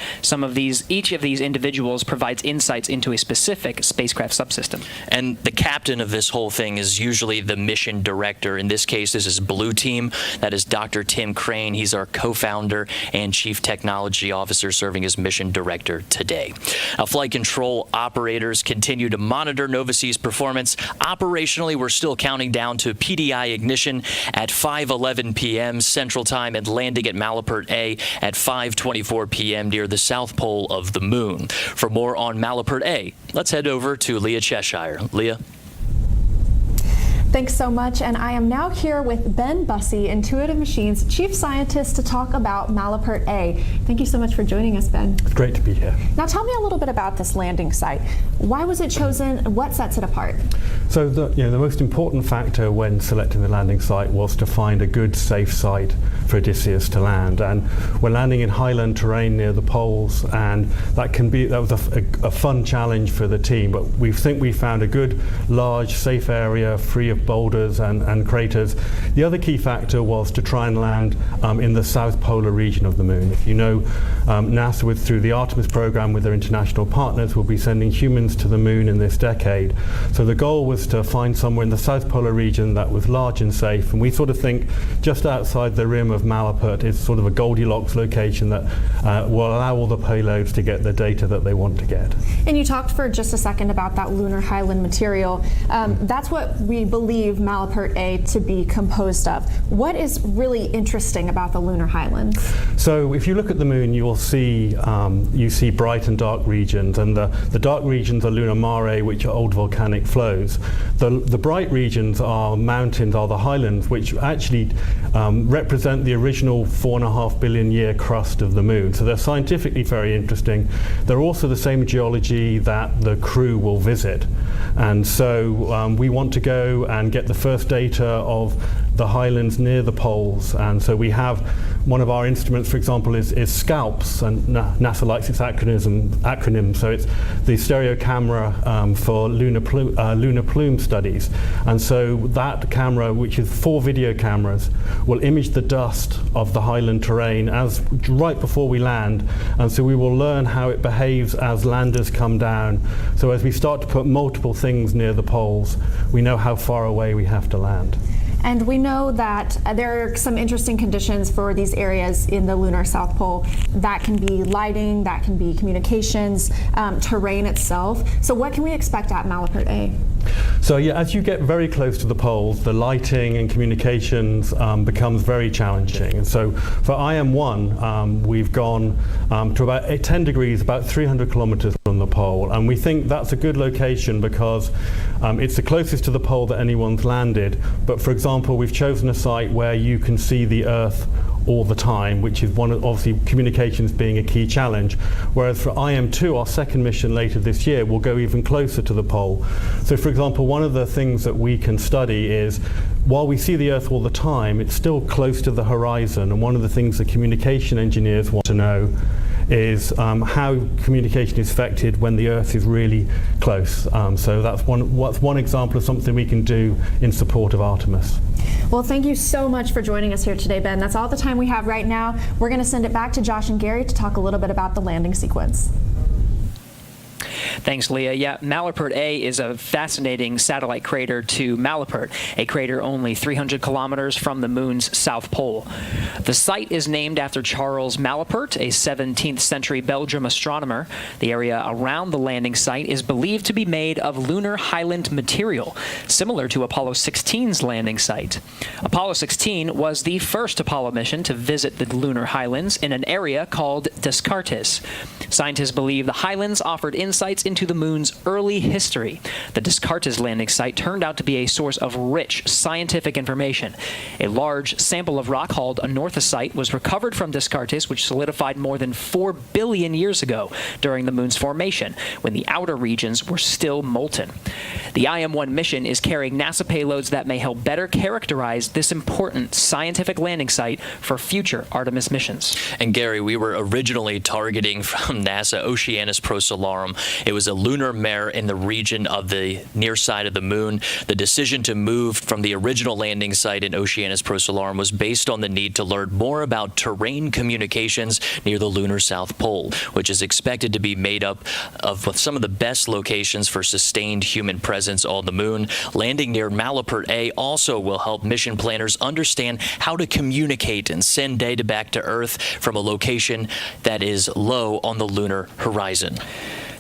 Each of these individuals provides insights into a specific spacecraft subsystem.
And the captain of this whole thing is usually the mission director. In this case, this is Blue Team. That is Dr. Tim Crane. He's our co-founder and chief technology officer, serving as mission director later today. Now, flight control operators continue to monitor Nova-C's performance. Operationally, we're still counting down to PDI ignition at 5:11 p.m. Central Time and landing at Malapert A at 5:24 p.m. near the south pole of the moon. For more on Malapert A, let's head over to Leah Cheshire. Leah?
Thanks so much, and I am now here with Ben Bussey, Intuitive Machines Chief Scientist, to talk about Malapert A. Thank you so much for joining us, Ben.
It's great to be here.
Now tell me a little bit about this landing site. Why was it chosen? What sets it apart?
So the most important factor when selecting the landing site was to find a good, safe site for Odysseus to land. And we're landing in highland terrain near the poles, and that was a fun challenge for the team. But we think we found a good, large, safe area free of boulders and craters. The other key factor was to try and land in the south polar region of the moon. If you know, NASA, through the Artemis program with their international partners, will be sending humans to the moon in this decade. So the goal was to find somewhere in the south polar region that was large and safe, and we sort of think just outside the rim of Malapert is sort of a Goldilocks location that will allow all the payloads to get the data that they want to get.
And you talked for just a second about that lunar highland material. That's what we believe Malapert A to be composed of. What is really interesting about the lunar highlands?
So if you look at the moon, you will see bright and dark regions, and the dark regions are lunar mare, which are old volcanic flows. The bright regions are mountains, are the highlands, which actually represent the original 4.5 billion year crust of the moon. So they're scientifically very interesting. They're also the same geology that the crew will visit. And so we want to go and get the first data of the highlands near the poles. And so we have one of our instruments, for example, is SCALPS, and NASA likes its acronym. So it's the stereo camera for lunar plume studies. And so that camera, which is 4 video cameras, will image the dust of the highland terrain right before we land. And so we will learn how it behaves as landers come down. So as we start to put multiple things near the poles, we know how far away we have to land.
And we know that there are some interesting conditions for these areas in the lunar South Pole. That can be lighting, that can be communications, terrain itself. So what can we expect at Malapert A?
So yeah, as you get very close to the poles, the lighting and communications becomes very challenging. And so for IM-1, we've gone to about 10 degrees, about 300 kilometers from the pole. And we think that's a good location because it's the closest to the pole that anyone's landed. But for example, we've chosen a site where you can see the Earth all the time, which is obviously communications being a key challenge. Whereas for IM-2, our second mission later this year, will go even closer to the pole. So for example, one of the things that we can study is, while we see the Earth all the time, it's still close to the horizon. And one of the things that communication engineers want to know is how communication is affected when the Earth is really close. So that's one example of something we can do in support of Artemis.
Well, thank you so much for joining us here today, Ben. That's all the time we have right now. We're going to send it back to Josh and Gary to talk a little bit about the landing sequence.
Thanks, Leah. Yeah, Malapert A is a fascinating satellite crater to Malapert, a crater only 300 kilometers from the moon's south pole. The site is named after Charles Malapert, a 17th century Belgian astronomer. The area around the landing site is believed to be made of lunar highland material, similar to Apollo 16's landing site. Apollo 16 was the first Apollo mission to visit the lunar highlands in an area called Descartes. Scientists believe the highlands offered insights into the moon's early history. The Descartes landing site turned out to be a source of rich scientific information. A large sample of rock called a northosite was recovered from Descartes, which solidified more than 4 billion years ago during the moon's formation, when the outer regions were still molten. The IM-1 mission is carrying NASA payloads that may help better characterize this important scientific landing site for future Artemis missions.
And Gary, we were originally targeting from NASA Oceanus Procellarum. It was a lunar mare in the region of the near side of the moon. The decision to move from the original landing site in Oceanus Procellarum was based on the need to learn more about terrain communications near the lunar South Pole, which is expected to be made up of some of the best locations for sustained human presence presence on the moon. Landing near Malapert A also will help mission planners understand how to communicate and send data back to Earth from a location that is low on the lunar horizon.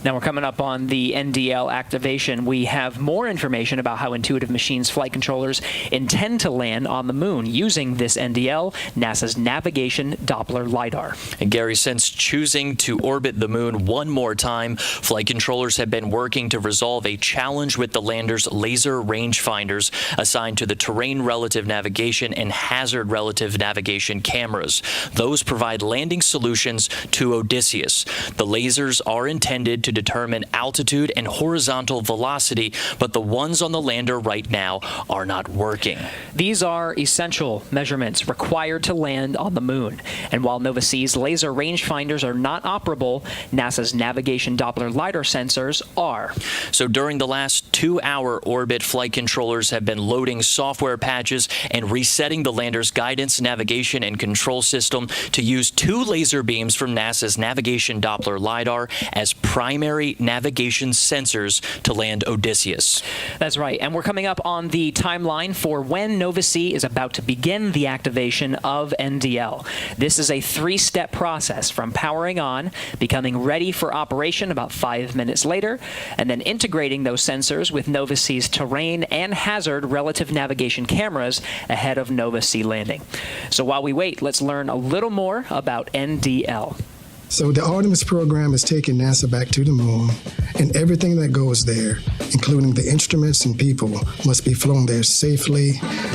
Now we're coming up on the NDL activation. We have more information about how Intuitive Machines flight controllers intend to land on the moon using this NDL, NASA's Navigation Doppler LiDAR.
And Gary, since choosing to orbit the moon one more time, flight controllers have been working to resolve a challenge with the lander's laser rangefinders assigned to the terrain relative navigation and hazard relative navigation cameras. Those provide landing solutions to Odysseus. The lasers are intended to determine altitude and horizontal velocity, but the ones on the lander right now are not working.
These are essential measurements required to land on the moon. And while Nova-C's laser rangefinders are not operable, NASA's Navigation Doppler LiDAR sensors are.
So during the last 2-hour orbit, flight controllers have been loading software patches and resetting the lander's guidance, navigation, and control system to use 2 laser beams from NASA's Navigation Doppler LiDAR as primary navigation sensors to land Odysseus.
That's right, and we're coming up on the timeline for when Nova-C is about to begin the activation of NDL. This is a 3-step process from powering on, becoming ready for operation about 5 minutes later, and then integrating those sensors with Nova-C's terrain and hazard relative navigation cameras ahead of Nova-C landing. So while we wait, let's learn a little more about NDL.
So the Artemis program is taking NASA back to the moon, and everything that goes there, including the instruments and people, must be flown there safely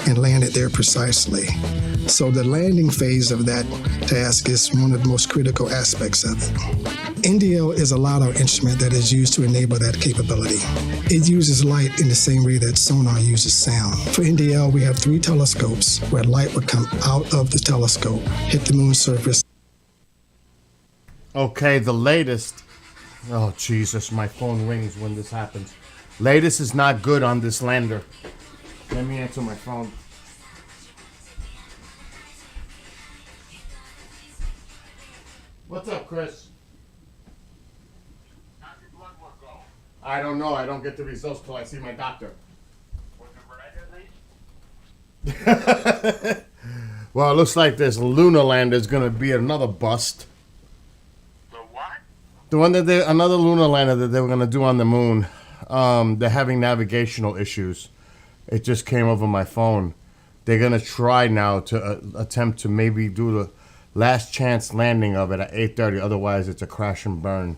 and landed there precisely. So the landing phase of that task is one of the most critical aspects of it. NDL is a LiDAR instrument that is used to enable that capability. It uses light in the same way that sonar uses sound. For NDL, we have 3 telescopes where light would come out of the telescope, hit the moon's surface.
Okay, the latest. Oh, Jesus, my phone rings when this happens. Latest is not good on this lander. Let me answer my phone. What's up, Chris? How's your blood work go? I don't know. I don't get the results till I see my doctor. Was it red at least? Well, it looks like this lunar lander is going to be another bust. The one that another lunar lander that they were going to do on the moon, they're having navigational issues. It just came over my phone. They're going to try now to attempt to maybe do the last chance landing of it at 8:30. Otherwise, it's a crash and burn.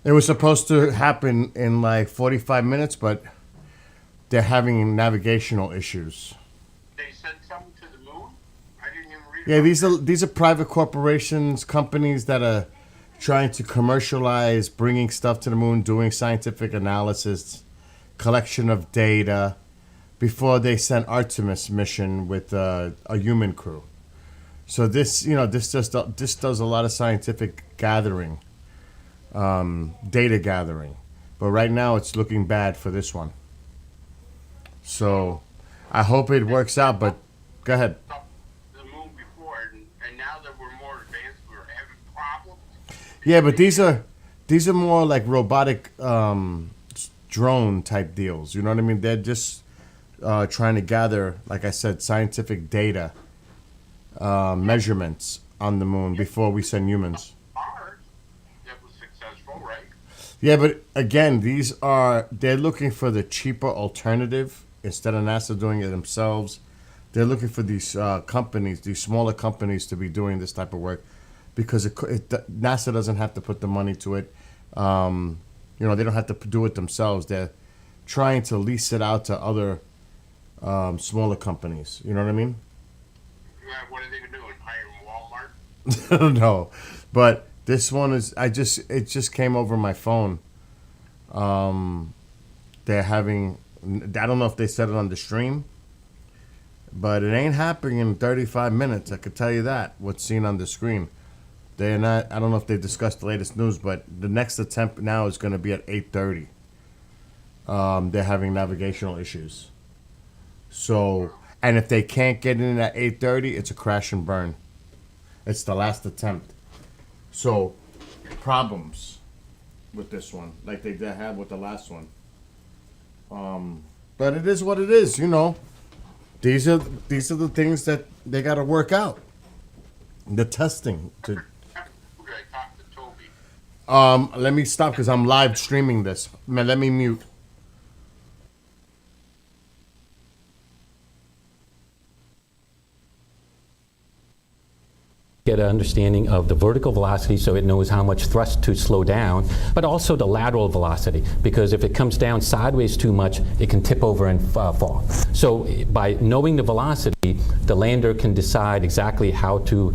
It was supposed to happen in like 45 minutes, but they're having navigational issues.
They sent something to the moon? I didn't even read
Yeah, these are private corporations, companies that are trying to commercialize bringing stuff to the moon, doing scientific analysis, collection of data, before they send Artemis mission with a human crew. So this does a lot of scientific gathering, data gathering, but right now it's looking bad for this one. So I hope it works out. But go ahead. Yeah, but these are more like robotic drone type deals. You know what I mean? They're just trying to gather, like I said, scientific data, measurements on the moon before we send humans.
That was successful, right?
Yeah, but again, they're looking for the cheaper alternative instead of NASA doing it themselves. They're looking for these companies, these smaller companies, to be doing this type of work. Because NASA doesn't have to put the money to it. They don't have to do it themselves. They're trying to lease it out to other smaller companies. You know what I mean?
Yeah, what are they going to do? Hire Walmart?
No, but this one is. It just came over my phone. They're having. I don't know if they said it on the stream, but it ain't happening in 35 minutes. I could tell you that. What's seen on the screen. They're not. I don't know if they discussed the latest news, but the next attempt now is going to be at 8:30. They're having navigational issues. So, and if they can't get in at 8:30, it's a crash and burn. It's the last attempt. So, problems. with this one, like they had with the last one. But it is what it is, you know. These are the things that they got to work out. The testing. Let me stop because I'm live streaming this. Man, let me mute.
Get an understanding of the vertical velocity so it knows how much thrust to slow down, but also the lateral velocity, because if it comes down sideways too much, it can tip over and fall. So by knowing the velocity, the lander can decide exactly how to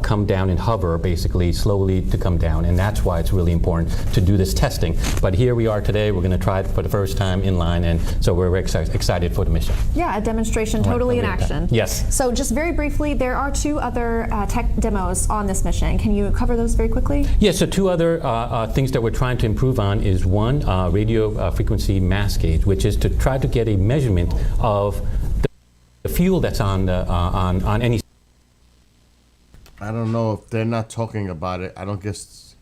come down and hover, basically slowly to come down, and that's why it's really important to do this testing. But here we are today, we're going to try it for the first time in line, and so we're excited for the mission.
Yeah, a demonstration totally in action.
Yes.
So just very briefly, there are 2 other tech demos on this mission. Can you cover those very quickly?
Yeah, so 2 other things that we're trying to improve on is one, radio frequency mass gauge, which is to try to get a measurement of the fuel that's on any.
I don't know if they're not talking about it. I don't guess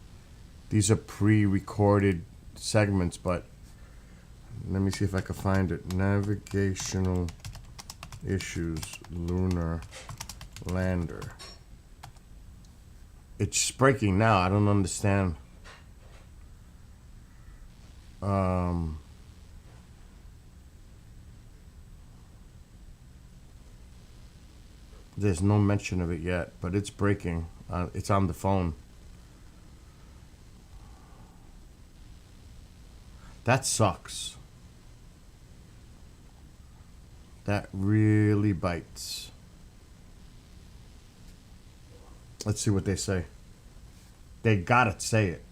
these are pre-recorded segments, but let me see if I can find it. Navigational issues, lunar lander. It's breaking now. I don't understand. There's no mention of it yet, but it's breaking. It's on the phone. That sucks. That really bites. Let's see what they say. They gotta say it.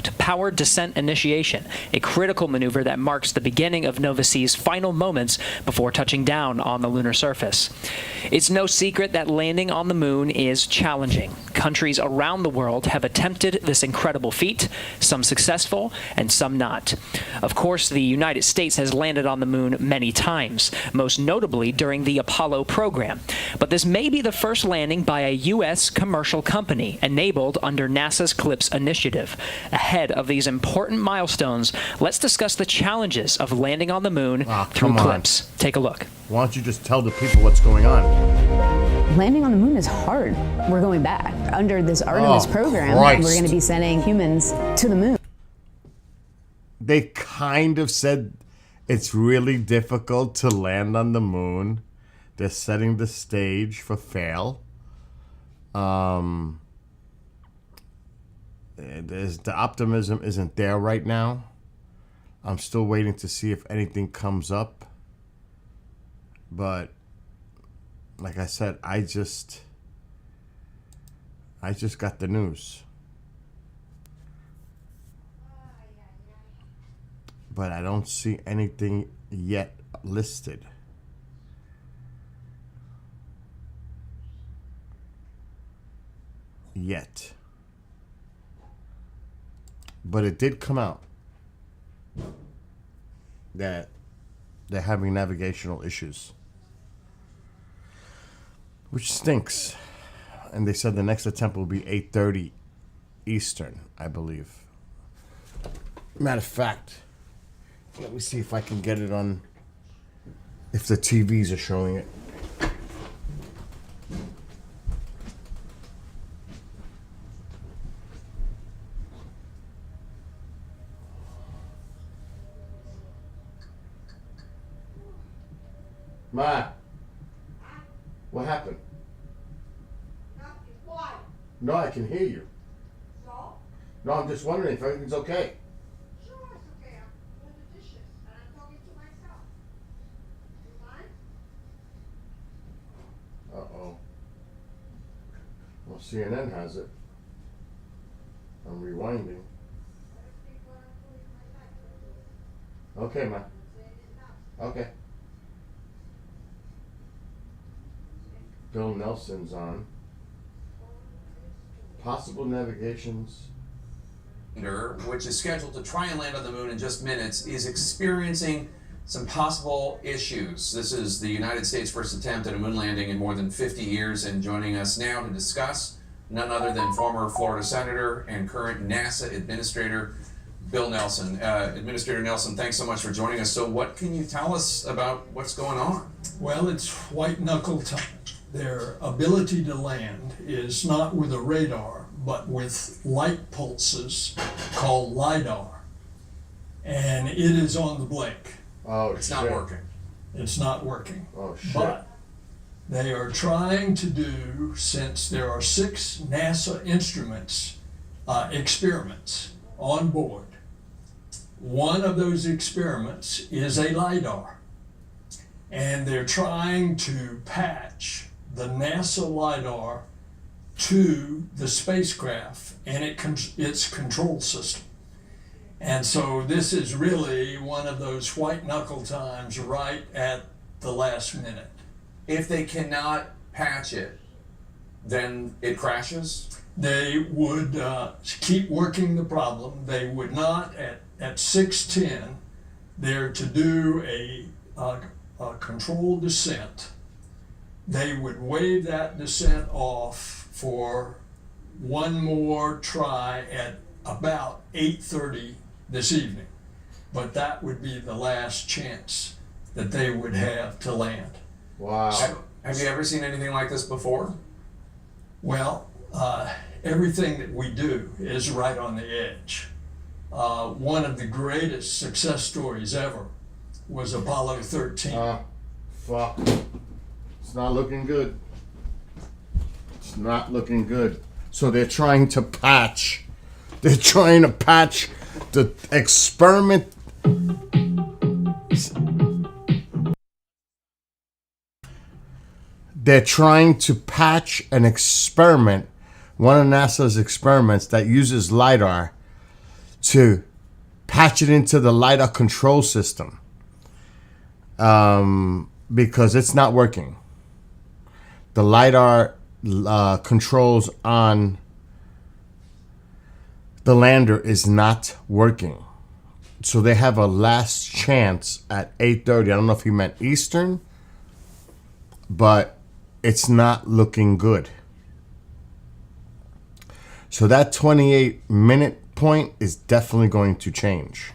To power descent initiation, a critical maneuver that marks the beginning of Nova-C's final moments before touching down on the lunar surface. It's no secret that landing on the moon is challenging. Countries around the world have attempted this incredible feat, some successful and some not. Of course, the United States has landed on the moon many times, most notably during the Apollo program. But this may be the first landing by a U.S. commercial company enabled under NASA's CLIPS initiative. Ahead of these important milestones, let's discuss the challenges of landing on the moon through CLIPS. Take a look.
Why don't you just tell the people what's going on?
Landing on the moon is hard. We're going back. Under this Artemis program, we're going to be sending humans to the moon.
They kind of said it's really difficult to land on the moon. They're setting the stage for fail. The optimism isn't there right now. I'm still waiting to see if anything comes up. But like I said, I just got the news. But I don't see anything yet listed. Yet. But it did come out that they're having navigational issues, which stinks. And they said the next attempt will be 8:30 Eastern, I believe. Matter of fact, let me see if I can get it on, if the TVs are showing it. Ma, what happened?
Why?
No, I can hear you.
So?
No, I'm just wondering if everything's okay.
Sure it's okay. I'm doing the dishes and I'm talking to myself. You mind?
Uh-oh. Well, CNN has it. I'm rewinding. Okay, ma. Okay. Bill Nelson's on. Possible navigations.
Which is scheduled to try and land on the moon in just minutes, is experiencing some possible issues. This is the United States' first attempt at a moon landing in more than 50 years, and joining us now to discuss none other than former Florida Senator and current NASA Administrator Bill Nelson. Administrator Nelson, thanks so much for joining us. So what can you tell us about what's going on?
Well, it's white knuckle time. Their ability to land is not with a radar, but with light pulses called LIDAR. And it is on the blink.
Oh,
it's not working.
It's not working.
Oh, shit.
But they are trying to do, since there are 6 NASA instruments, experiments on board. One of those experiments is a LIDAR. And they're trying to patch the NASA LIDAR to the spacecraft and its control system. And so this is really one of those white knuckle times right at the last minute.
If they cannot patch it, then it crashes?
They would keep working the problem. They would not, at 6:10, they're to do a controlled descent. They would wave that descent off for one more try at about 8:30 this evening. But that would be the last chance that they would have to land.
Wow.
Have you ever seen anything like this before?
Well, everything that we do is right on the edge. One of the greatest success stories ever was Apollo 13.
Fuck. It's not looking good. It's not looking good. So they're trying to patch. They're trying to patch the experiment. They're trying to patch an experiment, one of NASA's experiments that uses LIDAR, to patch it into the LIDAR control system. Because it's not working. The LIDAR controls on the lander is not working. So they have a last chance at 8:30. I don't know if he meant Eastern, but it's not looking good. So that 28-minute point is definitely going to change.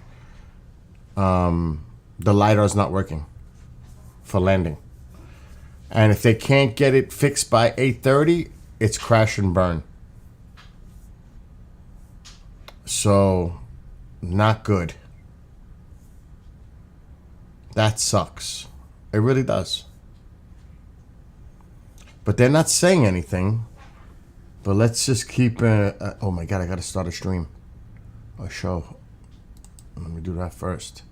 The LIDAR is not working for landing. And if they can't get it fixed by 8:30, it's crash and burn. So, not good. That sucks. It really does. But they're not saying anything. But let's just keep... oh my God, I got to start a stream. A show. Let me do that first.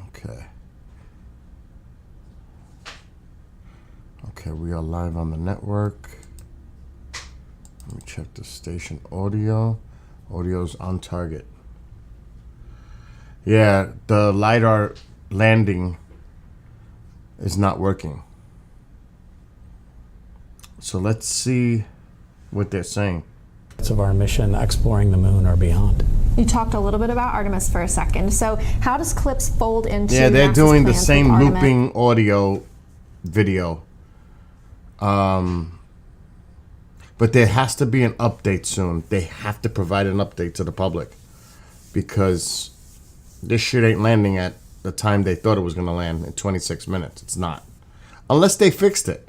Okay. Okay, we are live on the network. Let me check the station audio. Audio's on target. Yeah, the LIDAR landing is not working. So let's see what they're saying.
Of our mission exploring the moon or beyond.
You talked a little bit about Artemis for a second. So how does CLIPS fold into
they're
NASA's
doing the
plans
same
with Artemis?
looping audio video. But there has to be an update soon. They have to provide an update to the public because this shit ain't landing at the time they thought it was going to land in 26 minutes. It's not. Unless they fixed it.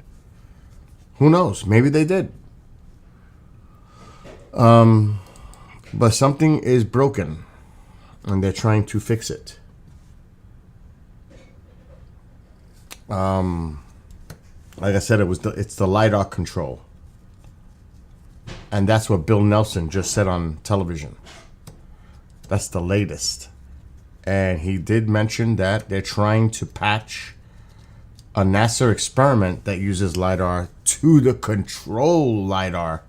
Who knows? Maybe they did. But something is broken and they're trying to fix it. Like I said, it's the LIDAR control. And that's what Bill Nelson just said on television. That's the latest. And he did mention that they're trying to patch a NASA experiment that uses LIDAR to the control LIDAR.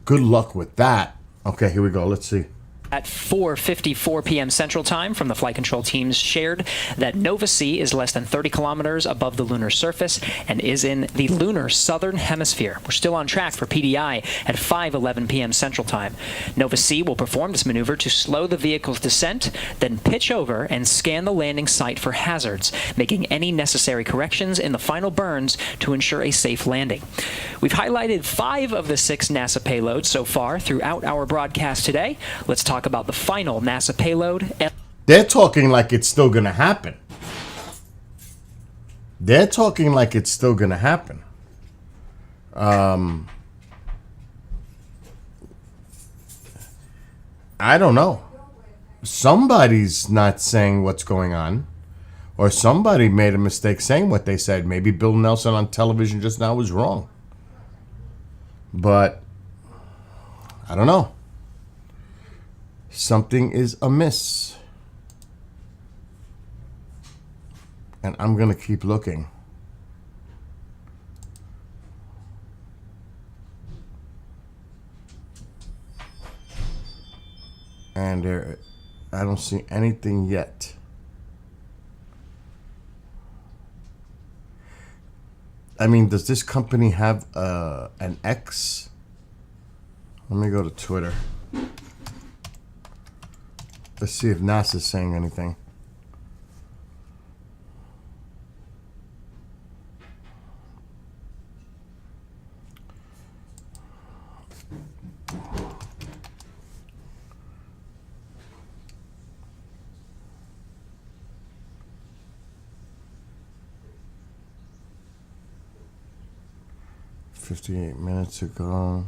Good luck with that. Okay, here we go. Let's see.
At 4:54 p.m. Central Time from the flight control teams shared that Nova C is less than 30 kilometers above the lunar surface and is in the lunar southern hemisphere. We're still on track for PDI at 5:11 p.m. Central Time. Nova C will perform this maneuver to slow the vehicle's descent, then pitch over and scan the landing site for hazards, making any necessary corrections in the final burns to ensure a safe landing. We've highlighted 5 of the 6 NASA payloads so far throughout our broadcast today. Let's talk about the final NASA payload.
They're talking like it's still going to happen. They're talking like it's still going to happen. I don't know. Somebody's not saying what's going on. Or somebody made a mistake saying what they said. Maybe Bill Nelson on television just now was wrong. But I don't know. Something is amiss. And I'm going to keep looking. And I don't see anything yet. I mean, does this company have an X? Let me go to Twitter. Let's see if NASA's saying anything. "58 minutes ago.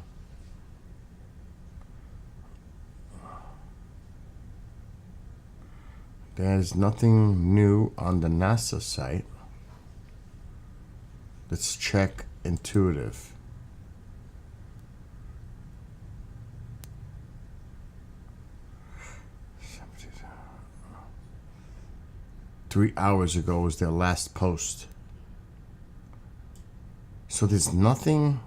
There's nothing new on the NASA site. Let's check Intuitive. Three hours ago was their last post. So there's nothing.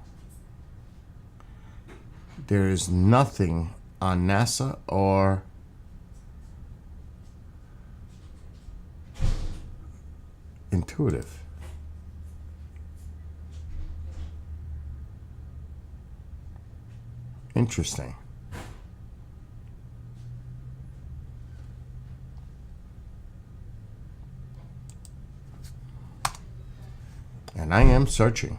There is nothing on NASA or Intuitive. Interesting. And I am searching.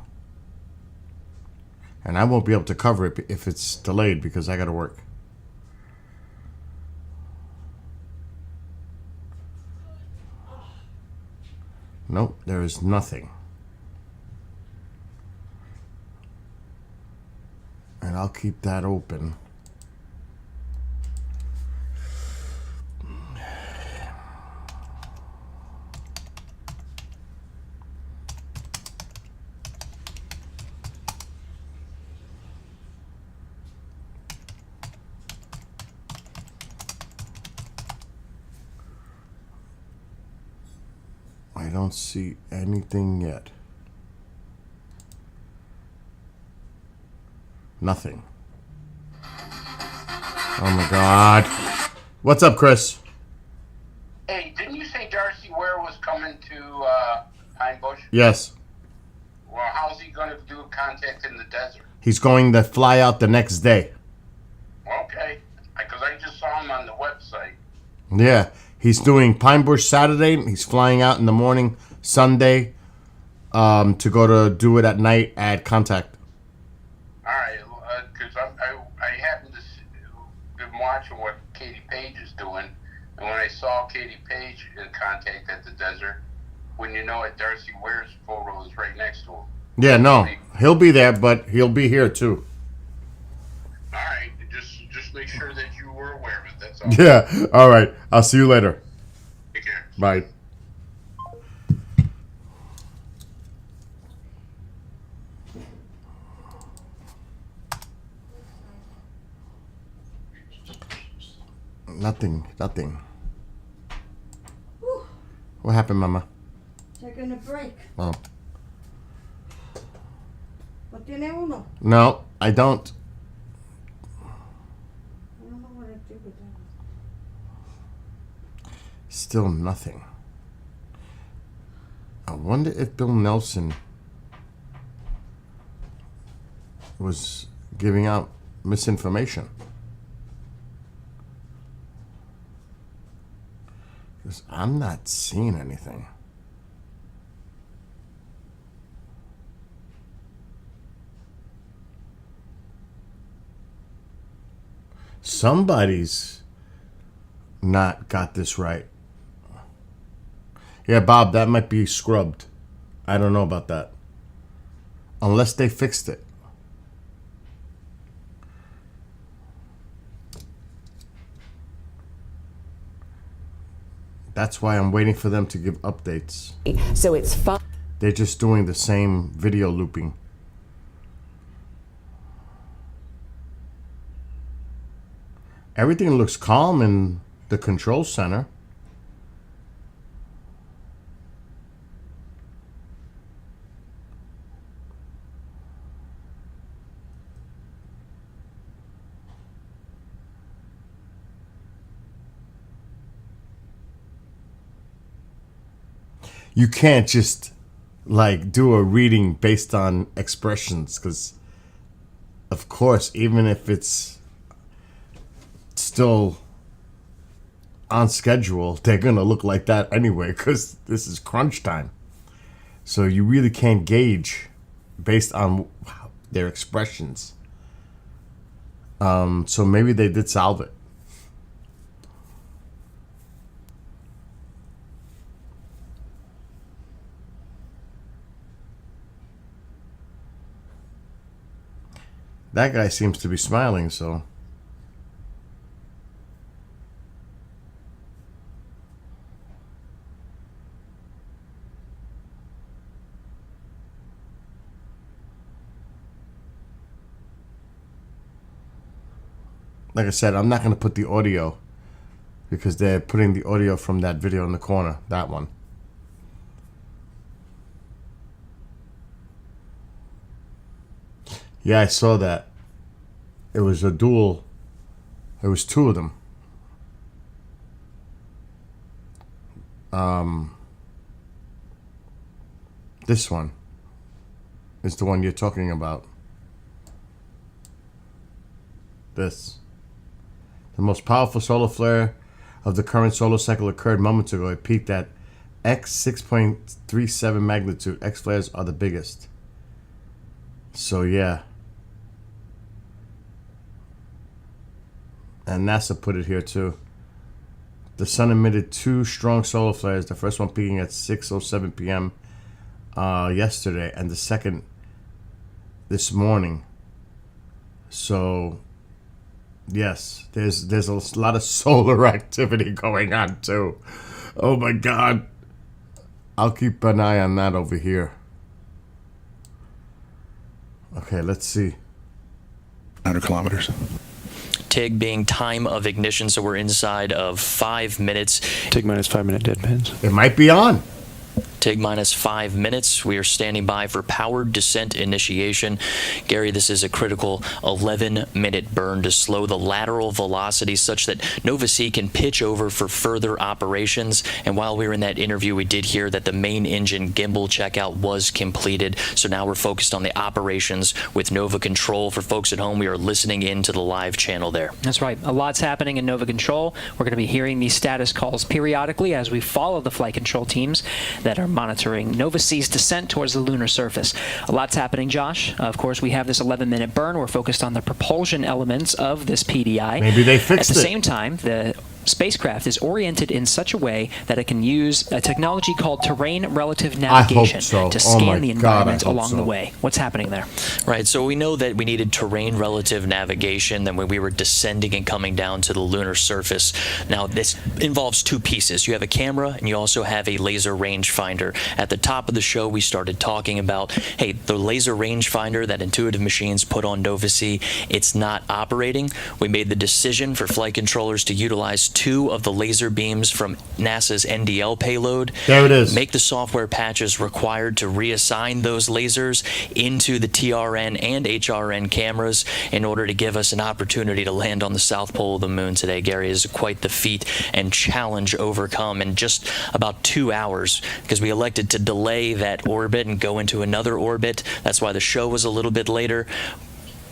And I won't be able to cover it if it's delayed because I got to work. Nope, there is nothing. And I'll keep that open. I don't see anything yet. Nothing. Oh my God. What's up, Chris?
Hey, didn't you say Darcy Ware was coming to Pine Bush?
Yes.
Well, how's he going to do a contact in the desert?
He's going to fly out the next day.
Okay, because I just saw him on the website.
Yeah. He's doing Pine Bush Saturday. He's flying out in the morning Sunday to go to do it at night at Contact.
All right, because I happened to been watching what Katie Page is doing, and when I saw Katie Page in Contact at the desert, when you know it, Darcy Ware's photo is right next to him.
Yeah, no, he'll be there, but he'll be here too.
All right, just make sure that you were aware of it. That's all.
Yeah, all right. I'll see you later.
Take care.
Bye. Nothing. What happened, Mama?
Taking a break.
Oh.
¿No tiene uno?
No, I don't.
I don't know what it
Still nothing. I wonder if Bill Nelson was giving out misinformation. Because I'm not seeing anything. Somebody's not got this right. Yeah, Bob, that might be scrubbed. I don't know about that. Unless they fixed it. That's why I'm waiting for them to give updates.
So it's fun.
They're just doing the same video looping. Everything looks calm in the control center. You can't just like do a reading based on expressions, because of course, even if it's still on schedule, they're gonna look like that anyway, because this is crunch time. So you really can't gauge based on their expressions. So maybe they did solve it. That guy seems to be smiling, so. Like I said, I'm not going to put the audio because they're putting the audio from that video in the corner, that one. Yeah, I saw that. It was a dual. It was two of them. This one is the one you're talking about. This. The most powerful solar flare of the current solar cycle occurred moments ago. It peaked at X 6.37 magnitude. X flares are the biggest. So yeah. And NASA put it here too. The sun emitted two strong solar flares, the first one peaking at 6:07 p.m. Yesterday, and the second this morning. So yes, there's a lot of solar activity going on too. Oh my God. I'll keep an eye on that over here. Okay, let's see.
100 kilometers.
TIG being time of ignition, so we're inside of 5 minutes.
TIG minus 5 minute dead pins.
It might be on.
TIG minus 5 minutes. We are standing by for powered descent initiation. Gary, this is a critical 11-minute burn to slow the lateral velocity such that Nova C can pitch over for further operations. And while we were in that interview, we did hear that the main engine gimbal checkout was completed. So now we're focused on the operations with Nova Control. For folks at home, we are listening in to the live channel there.
That's right. A lot's happening in Nova Control. We're going to be hearing these status calls periodically as we follow the flight control teams that are monitoring Nova C's descent towards the lunar surface. A lot's happening, Josh. Of course, we have this 11-minute burn. We're focused on the propulsion elements of this PDI.
Maybe they fixed it.
At the same time, the spacecraft is oriented in such a way that it can use a technology called terrain relative navigation to scan the environment along the way. What's happening there?
Right, so we know that we needed terrain relative navigation then when we were descending and coming down to the lunar surface. Now, this involves two pieces. You have a camera and you also have a laser rangefinder. At the top of the show, we started talking about, hey, the laser rangefinder that Intuitive Machines put on Nova C, it's not operating. We made the decision for flight controllers to utilize 2 of the laser beams from NASA's NDL payload.
There it is.
Make the software patches required to reassign those lasers into the TRN and HRN cameras in order to give us an opportunity to land on the south pole of the moon today. Gary, is quite the feat and challenge overcome in just about 2 hours, because we elected to delay that orbit and go into another orbit. That's why the show was a little bit later.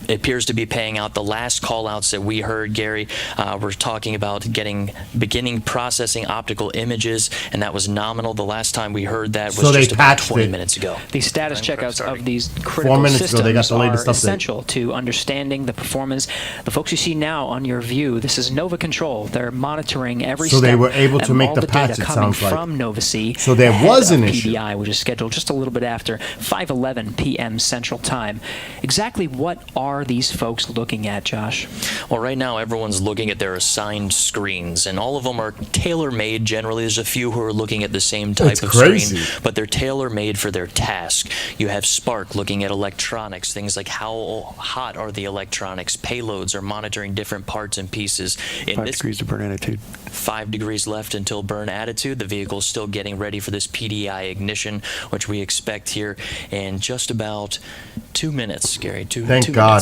It appears to be paying out. The last call-outs that we heard, Gary, we're talking about beginning processing optical images, and that was nominal. The last time we heard that was just about 20 minutes ago.
The status checkouts of these critical
4 minutes
systems
ago, they got the latest
are
update.
essential to understanding the performance. The folks you see now on your view, this is Nova Control. They're monitoring every
So
step.
they were able to
and
make
all
the patch,
data
it
coming
sounds like.
from Nova C.
So there
ahead
was an
of
issue.
PDI, which is scheduled just a little bit after 5:11 p.m. Central Time. Exactly what are these folks looking at, Josh?
Well, right now everyone's looking at their assigned screens, and all of them are tailor-made. Generally, there's a few who are looking at the same type
It's
of
crazy.
screen, but they're tailor-made for their task. You have Spark looking at electronics, things like how hot are the electronics. Payloads are monitoring different parts and pieces. In
5 degrees to burn attitude.
5 degrees left until burn attitude. The vehicle's still getting ready for this PDI ignition, which we expect here in just about 2 minutes, Gary.
Thank
2
God
minutes.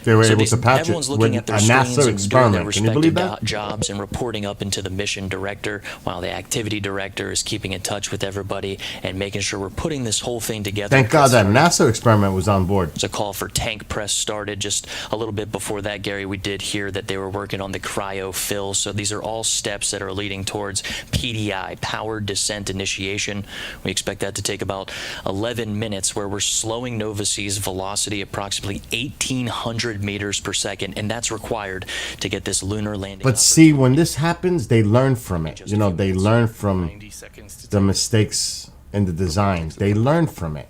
they were
So
able to patch it
everyone's
with
looking
a
at their screens
NASA
and doing their
experiment. Can you believe
respective
that?
jobs and reporting up into the mission director, while the activity director is keeping in touch with everybody and making sure we're putting this whole thing together.
Thank God that NASA experiment was on board.
There's a call for tank press started just a little bit before that, Gary. We did hear that they were working on the cryo fill. So these are all steps that are leading towards PDI, powered descent initiation. We expect that to take about 11 minutes, where we're slowing Nova C's velocity approximately 1,800 meters per second, and that's required to get this lunar landing.
But see, when this happens, they learn from it. You know, they learn from the mistakes in the designs. They learn from it.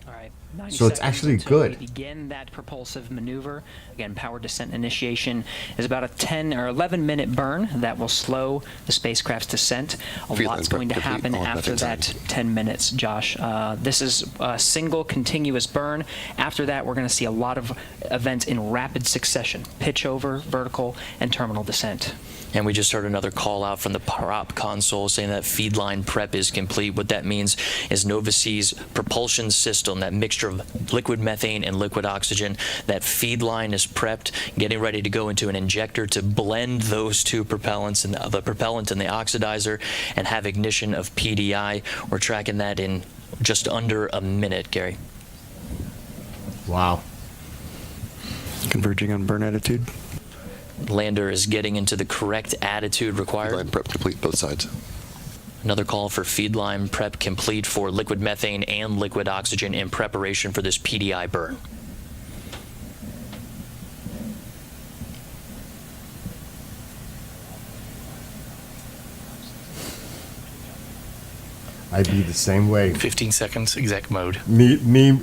So it's actually good.
We begin that propulsive maneuver. Again, power descent initiation is about a 10 or 11-minute burn that will slow the spacecraft's descent. A lot's going to happen after that 10 minutes, Josh. This is a single continuous burn. After that, we're going to see a lot of events in rapid succession: pitch over, vertical, and terminal descent.
And we just heard another call out from the prop console saying that feed line prep is complete. What that means is Nova C's propulsion system, that mixture of liquid methane and liquid oxygen, that feed line is prepped, getting ready to go into an injector to blend those two propellants, and the propellant and the oxidizer, and have ignition of PDI. We're tracking that in just under a minute, Gary.
Wow.
Converging on burn attitude.
Lander is getting into the correct attitude required.
Line prep complete, both sides.
Another call for feed line prep complete for liquid methane and liquid oxygen in preparation for this PDI burn.
I'd be the same way.
15 seconds, exec mode.
Me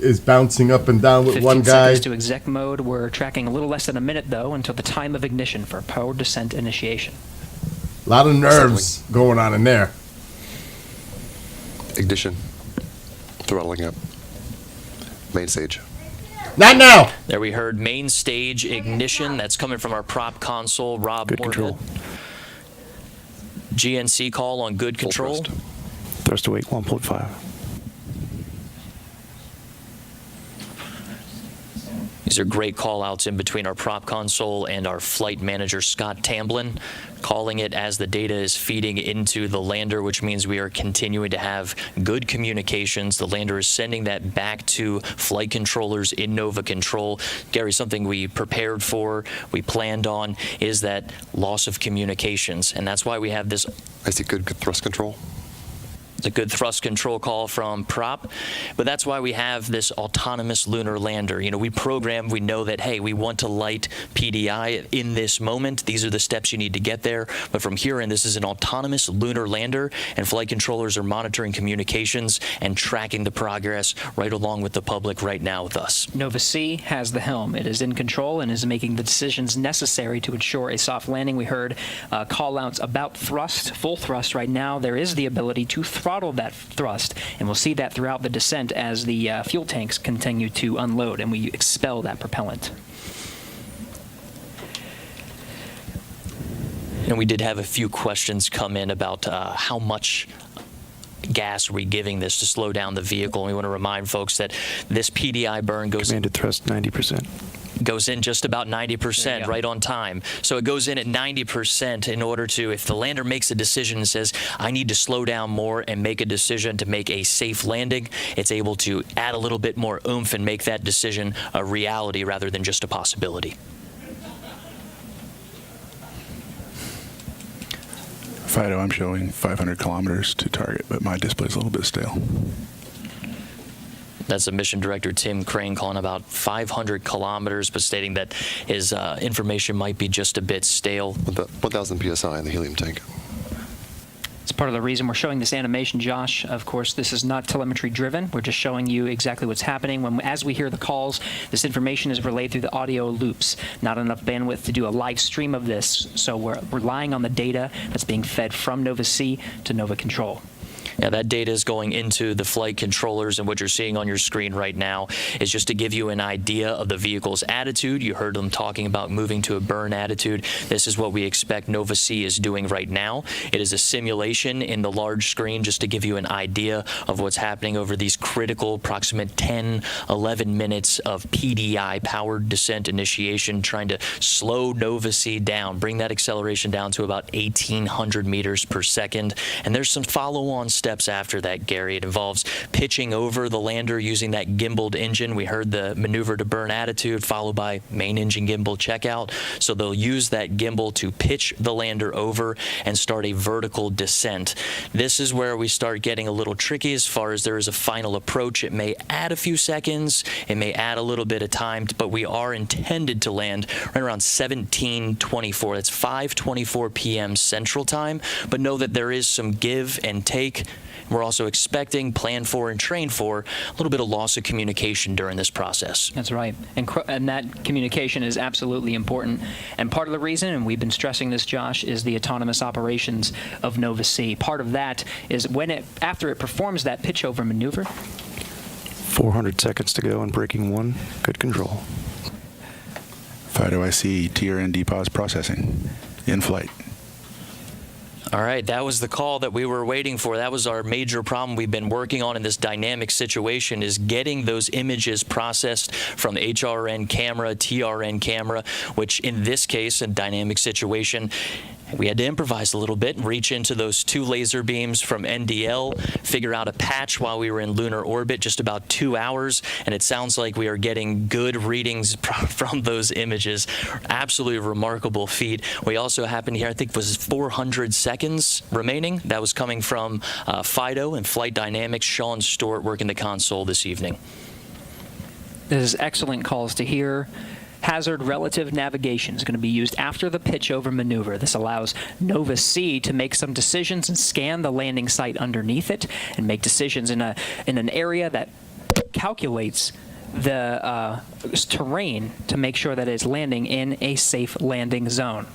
is bouncing up and down with
15
one guy.
seconds to exec mode. We're tracking a little less than a minute, though, until the time of ignition for power descent initiation.
A lot of nerves going on in there.
Ignition. Throttling up. Main stage.
Not now!
There we heard main stage ignition. That's coming from our prop console, Rob
Good
Moorhill. GNC call on good control.
Thrust to weight 1.5.
These are great call outs in between our prop console and our flight manager, Scott Tamblin, calling it as the data is feeding into the lander, which means we are continuing to have good communications. The lander is sending that back to flight controllers in Nova Control. Gary, something we prepared for, we planned on, is that loss of communications. And that's why we have this.
I see good thrust control.
It's a good thrust control call from prop, but that's why we have this autonomous lunar lander. You know, we program, we know that, hey, we want to light PDI in this moment. These are the steps you need to get there. But from here in, this is an autonomous lunar lander, and flight controllers are monitoring communications and tracking the progress right along with the public right now with us.
Nova C has the helm. It is in control and is making the decisions necessary to ensure a soft landing. We heard call-outs about thrust, full thrust right now. There is the ability to throttle that thrust, and we'll see that throughout the descent as the fuel tanks continue to unload and we expel that propellant.
And we did have a few questions come in about how much gas are we giving this to slow down the vehicle. And we want to remind folks that this PDI burn goes
Commanded thrust 90%.
Goes in just about 90%, right on time. So it goes in at 90% in order to, if the lander makes a decision and says, I need to slow down more and make a decision to make a safe landing, it's able to add a little bit more oomph and make that decision a reality rather than just a possibility.
Fido, I'm showing 500 kilometers to target, but my display's a little bit stale.
That's the mission director, Tim Crane, calling about 500 kilometers, but stating that his information might be just a bit stale.
1,000 psi in the helium tank.
It's part of the reason we're showing this animation, Josh. Of course, this is not telemetry driven. We're just showing you exactly what's happening. As we hear the calls, this information is relayed through the audio loops. Not enough bandwidth to do a live stream of this, so we're relying on the data that's being fed from Nova C to Nova Control.
Yeah, that data is going into the flight controllers, and what you're seeing on your screen right now is just to give you an idea of the vehicle's attitude. You heard them talking about moving to a burn attitude. This is what we expect Nova C is doing right now. It is a simulation in the large screen just to give you an idea of what's happening over these critical approximate 10, 11 minutes of PDI, powered descent initiation, trying to slow Nova C down, bring that acceleration down to about 1,800 meters per second. And there's some follow-on steps after that, Gary. It involves pitching over the lander using that gimbaled engine. We heard the maneuver to burn attitude followed by main engine gimbal checkout. So they'll use that gimbal to pitch the lander over and start a vertical descent. This is where we start getting a little tricky as far as there is a final approach. It may add a few seconds, it may add a little bit of time, but we are intended to land right around 17:24. That's 5:24 p.m. Central Time. But know that there is some give and take. We're also expecting, plan for, and train for a little bit of loss of communication during this process.
That's right. And that communication is absolutely important. And part of the reason, and we've been stressing this, Josh, is the autonomous operations of Nova C. Part of that is after it performs that pitch over maneuver.
400 seconds to go on braking 1. Good control.
Fido, I see TRN depause processing in flight.
All right, that was the call that we were waiting for. That was our major problem we've been working on in this dynamic situation, is getting those images processed from the HRN camera, TRN camera, which in this case, a dynamic situation, we had to improvise a little bit and reach into those 2 laser beams from NDL, figure out a patch while we were in lunar orbit, just about 2 hours, and it sounds like we are getting good readings from those images. Absolutely remarkable feat. We also happened here, I think it was 400 seconds remaining. That was coming from Fido and Flight Dynamics. Sean Stewart working the console this evening.
This is excellent calls to hear. Hazard relative navigation is going to be used after the pitch over maneuver. This allows Nova C to make some decisions and scan the landing site underneath it and make decisions in an area that calculates the terrain to make sure that it's landing in a safe landing zone.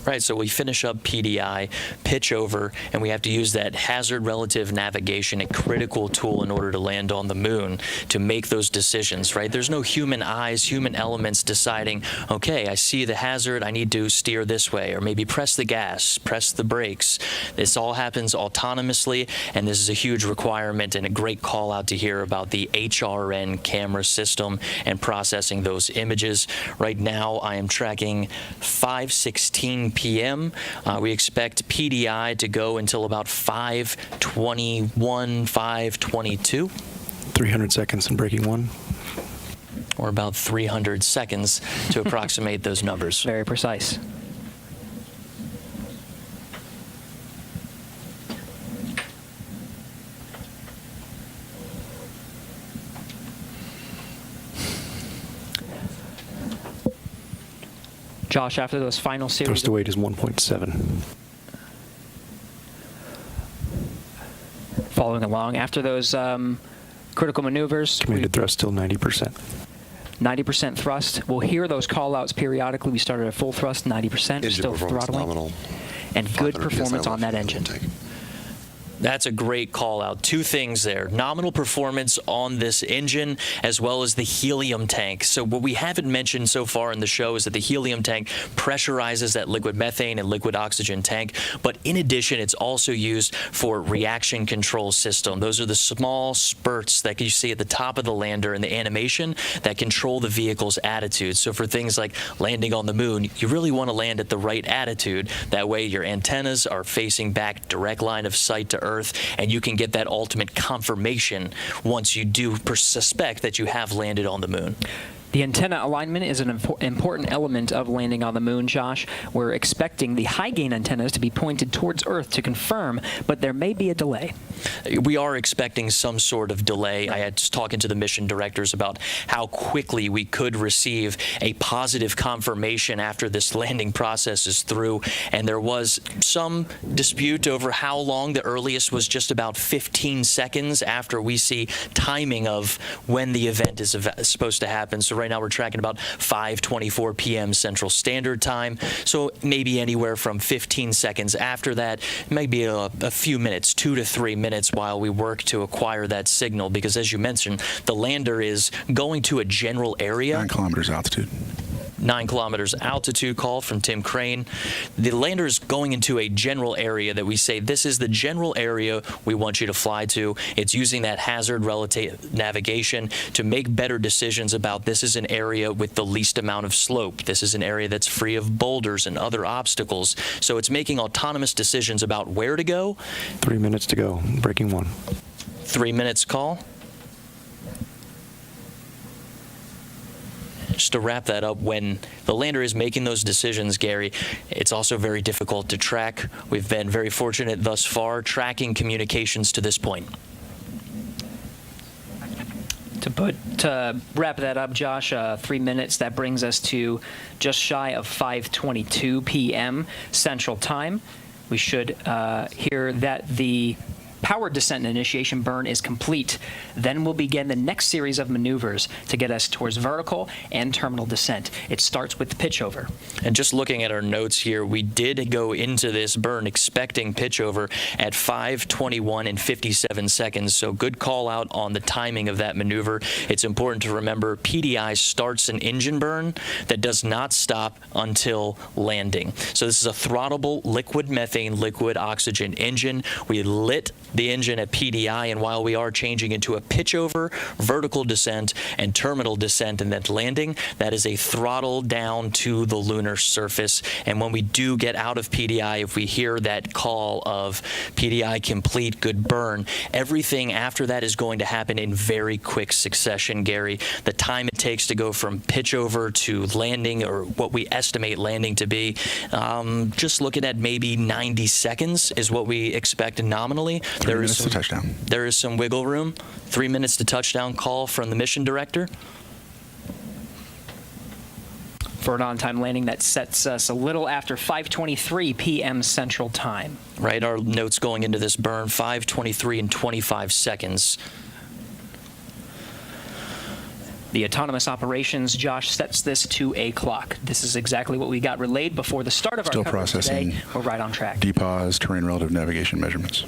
Right, so we finish up PDI, pitch over, and we have to use that hazard relative navigation, a critical tool in order to land on the moon, to make those decisions, right? There's no human eyes, human elements deciding, okay, I see the hazard, I need to steer this way, or maybe press the gas, press the brakes. This all happens autonomously, and this is a huge requirement and a great call out to hear about the HRN camera system and processing those images. Right now, I am tracking 5:16 p.m. We expect PDI to go until about 5:21, 5:22.
300 seconds in braking 1.
Or about 300 seconds to approximate those numbers.
Very precise. Josh, after those final series...
Thrust to weight is 1.7.
Following along, after those critical maneuvers...
Commanded thrust still 90%.
90% thrust. We'll hear those call-outs periodically. We started at full thrust, 90%, still throttling.
Nominal.
And good performance on that engine.
That's a great call out. Two things there. Nominal performance on this engine as well as the helium tank. So what we haven't mentioned so far in the show is that the helium tank pressurizes that liquid methane and liquid oxygen tank. But in addition, it's also used for reaction control system. Those are the small spurts that you see at the top of the lander in the animation that control the vehicle's attitude. So for things like landing on the moon, you really want to land at the right attitude. That way your antennas are facing back, direct line of sight to Earth, and you can get that ultimate confirmation once you do suspect that you have landed on the moon.
The antenna alignment is an important element of landing on the moon, Josh. We're expecting the high-gain antennas to be pointed towards Earth to confirm, but there may be a delay.
We are expecting some sort of delay. I had talking to the mission directors about how quickly we could receive a positive confirmation after this landing process is through, and there was some dispute over how long. The earliest was just about 15 seconds after we see timing of when the event is supposed to happen. So right now we're tracking about 5:24 p.m. Central Standard Time. So maybe anywhere from 15 seconds after that, maybe a few minutes, 2 to 3 minutes while we work to acquire that signal. Because as you mentioned, the lander is going to a general area.
9 kilometers altitude.
9 kilometers altitude call from Tim Crane. The lander is going into a general area that we say, this is the general area we want you to fly to. It's using that hazard relative navigation to make better decisions about this is an area with the least amount of slope. This is an area that's free of boulders and other obstacles. So it's making autonomous decisions about where to go.
3 minutes to go, breaking 1.
3 minutes call. Just to wrap that up, when the lander is making those decisions, Gary, it's also very difficult to track. We've been very fortunate thus far tracking communications to this point.
To wrap that up, Josh, 3 minutes, that brings us to just shy of 5:22 p.m. Central Time. We should hear that the power descent and initiation burn is complete. Then we'll begin the next series of maneuvers to get us towards vertical and terminal descent. It starts with pitch over.
And just looking at our notes here, we did go into this burn expecting pitch over at 5:21 and 57 seconds. So good call out on the timing of that maneuver. It's important to remember PDI starts an engine burn that does not stop until landing. So this is a throttleable liquid methane, liquid oxygen engine. We lit the engine at PDI, and while we are changing into a pitch over, vertical descent, and terminal descent and then landing, that is a throttle down to the lunar surface. And when we do get out of PDI, if we hear that call of PDI complete, good burn, everything after that is going to happen in very quick succession, Gary. The time it takes to go from pitch over to landing, or what we estimate landing to be, just looking at maybe 90 seconds is what we expect nominally.
3 minutes to touchdown.
There is some wiggle room. 3 minutes to touchdown call from the mission director.
For an on-time landing that sets us a little after 5:23 p.m. Central Time.
Right, our notes going into this burn, 5:23 and 25 seconds.
The autonomous operations, Josh, sets this to a clock. This is exactly what we got relayed before the start of
Still
our coverage
processing.
today. We're right on track.
DPAS, terrain relative navigation measurements.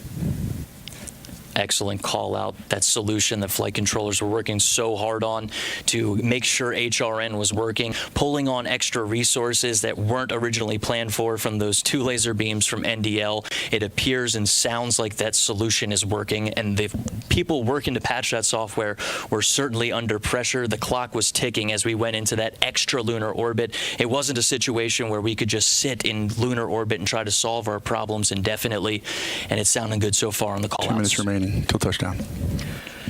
Excellent call out. That solution that flight controllers were working so hard on to make sure HRN was working, pulling on extra resources that weren't originally planned for from those 2 laser beams from NDL. It appears and sounds like that solution is working, and the people working to patch that software were certainly under pressure. The clock was ticking as we went into that extra lunar orbit. It wasn't a situation where we could just sit in lunar orbit and try to solve our problems indefinitely, and it's sounding good so far on the call outs.
2 minutes remaining till touchdown.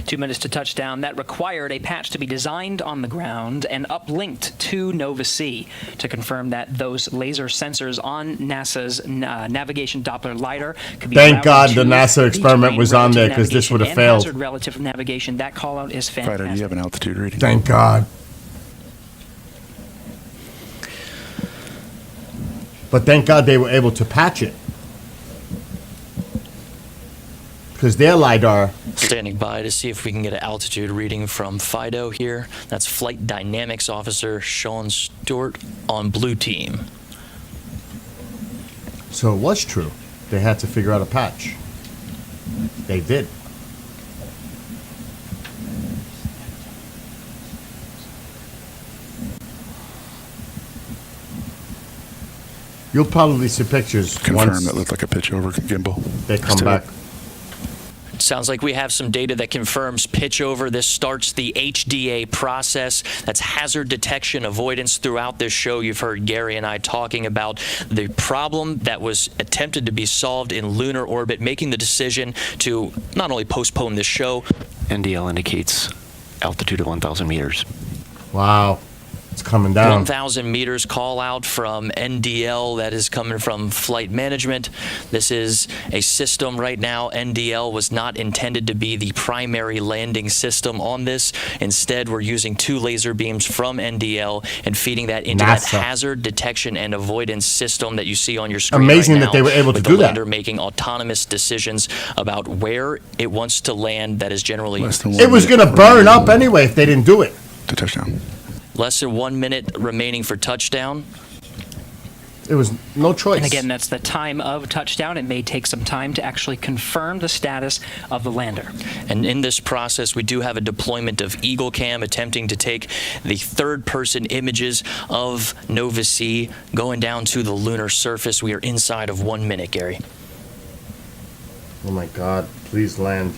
2 minutes to touchdown. That required a patch to be designed on the ground and uplinked to Nova C to confirm that those laser sensors on NASA's navigation Doppler lidar could be.
Thank God the NASA experiment was on there, because this would have failed.
Hazard relative navigation. That call out is fantastic.
Fighter, do you have an altitude reading?
Thank God. But thank God they were able to patch it, because their LiDAR...
Standing by to see if we can get an altitude reading from Fido here. That's Flight Dynamics Officer Sean Stewart on Blue Team.
So it was true. They had to figure out a patch. They did. You'll probably see pictures.
Confirm that looked like a pitch over gimbal.
They come back.
Sounds like we have some data that confirms pitch over. This starts the HDA process. That's hazard detection avoidance. Throughout this show, you've heard Gary and I talking about the problem that was attempted to be solved in lunar orbit, making the decision to not only postpone this show.
NDL indicates altitude of 1,000 meters.
Wow. It's coming down.
1,000 meters call out from NDL. That is coming from flight management. This is a system right now. NDL was not intended to be the primary landing system on this. Instead, we're using 2 laser beams from NDL and feeding that into that hazard detection and avoidance system that you see on your screen.
Amazing
right now,
that they were able to
with
do
the
that.
lander making autonomous decisions about where it wants to land. That is generally
It was going to burn up anyway if they didn't do it.
To touchdown.
less than 1 minute remaining for touchdown.
It was no choice.
And again, that's the time of touchdown. It may take some time to actually confirm the status of the lander.
And in this process, we do have a deployment of Eagle Cam attempting to take the third-person images of Nova C going down to the lunar surface. We are inside of 1 minute, Gary.
Oh my God, please land.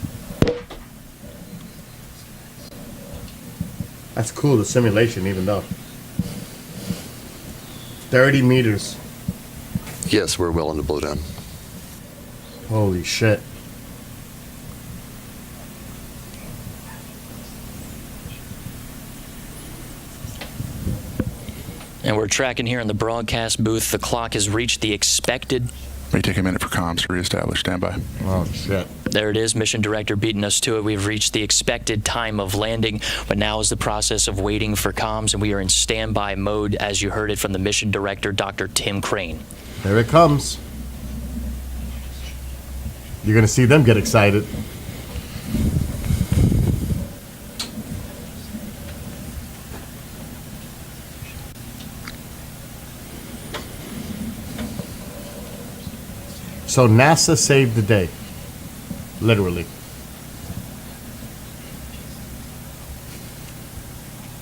That's cool, the simulation, even though. 30 meters.
Yes, we're well into blowdown.
Holy shit.
And we're tracking here in the broadcast booth. The clock has reached the expected.
May take a minute for comms to reestablish standby.
Oh, shit.
There it is, mission director beating us to it. We've reached the expected time of landing, but now is the process of waiting for comms, and we are in standby mode, as you heard it from the mission director, Dr. Tim Crane.
There it comes. You're going to see them get excited. So NASA saved the day, literally.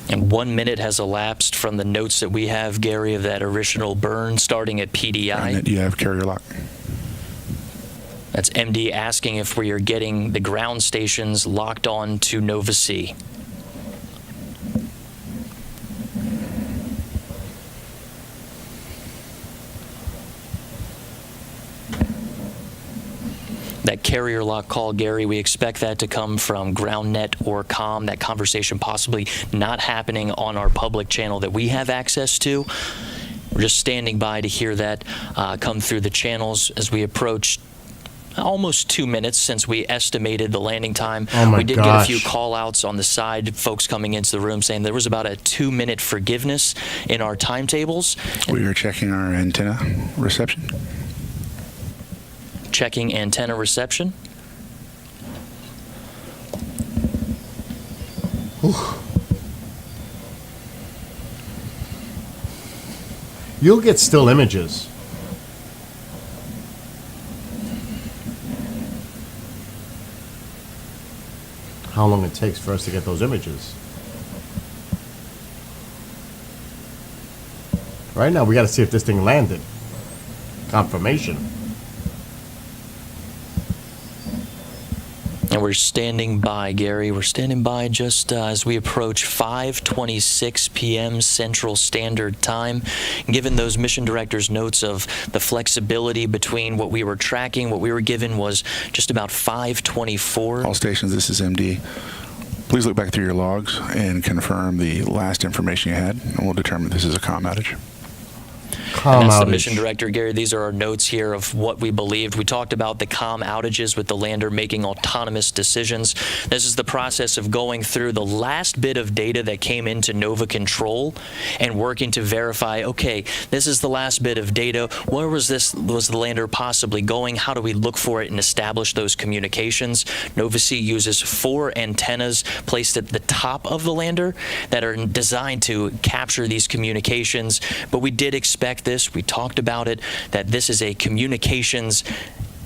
And 1 minute has elapsed from the notes that we have, Gary, of that original burn starting at PDI.
And you have carrier lock.
That's MD asking if we are getting the ground stations locked on to Nova C. That carrier lock call, Gary, we expect that to come from GroundNet or COM. That conversation possibly not happening on our public channel that we have access to. We're just standing by to hear that come through the channels as we approach almost 2 minutes since we estimated the landing time.
Oh my
we did
gosh.
get a few call outs on the side, folks coming into the room saying there was about a 2 minute forgiveness in our timetables.
We are checking our antenna reception.
Checking antenna reception.
Whew. You'll get still images. How long it takes for us to get those images. Right now, we got to see if this thing landed. Confirmation.
And we're standing by, Gary. We're standing by just as we approach 5:26 p.m. Central Standard Time. Given those mission directors' notes of the flexibility between what we were tracking, what we were given was just about 5:24.
All stations, this is MD. Please look back through your logs and confirm the last information you had, and we'll determine this is a comm outage.
And that's the mission director, Gary. These are our notes here of what we believed. We talked about the comm outages with the lander making autonomous decisions. This is the process of going through the last bit of data that came into Nova Control and working to verify, okay, this is the last bit of data. Where was the lander possibly going? How do we look for it and establish those communications? Nova C uses 4 antennas placed at the top of the lander that are designed to capture these communications, but we did expect this. We talked about it, that this is a communications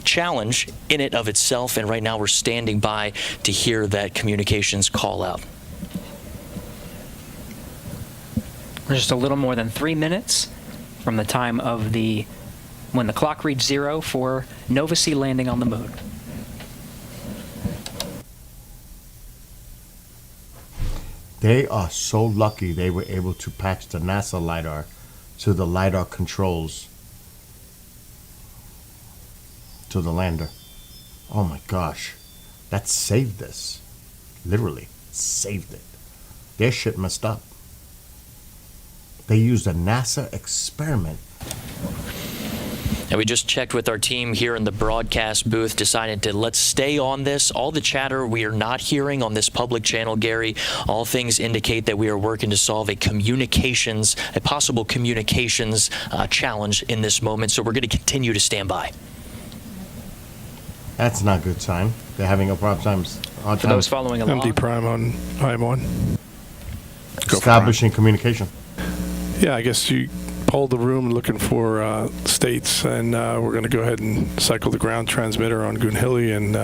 challenge in it of itself, and right now we're standing by to hear that communications call out.
We're just a little more than 3 minutes from the time of when the clock reads 0 for Nova-C landing on the moon.
They are so lucky they were able to patch the NASA LiDAR to the LiDAR controls to the lander. Oh my gosh. That saved this. Literally saved it. Their shit messed up. They used a NASA experiment.
And we just checked with our team here in the broadcast booth, decided to let's stay on this. All the chatter we are not hearing on this public channel, Gary, all things indicate that we are working to solve a possible communications challenge in this moment. So we're going to continue to stand by.
That's not a good sign. They're having a problem.
For those following along.
MD Prime on IM1.
Establishing communication.
Yeah, I guess you polled the room looking for states, and we're going to go ahead and cycle the ground transmitter on Goonhilly and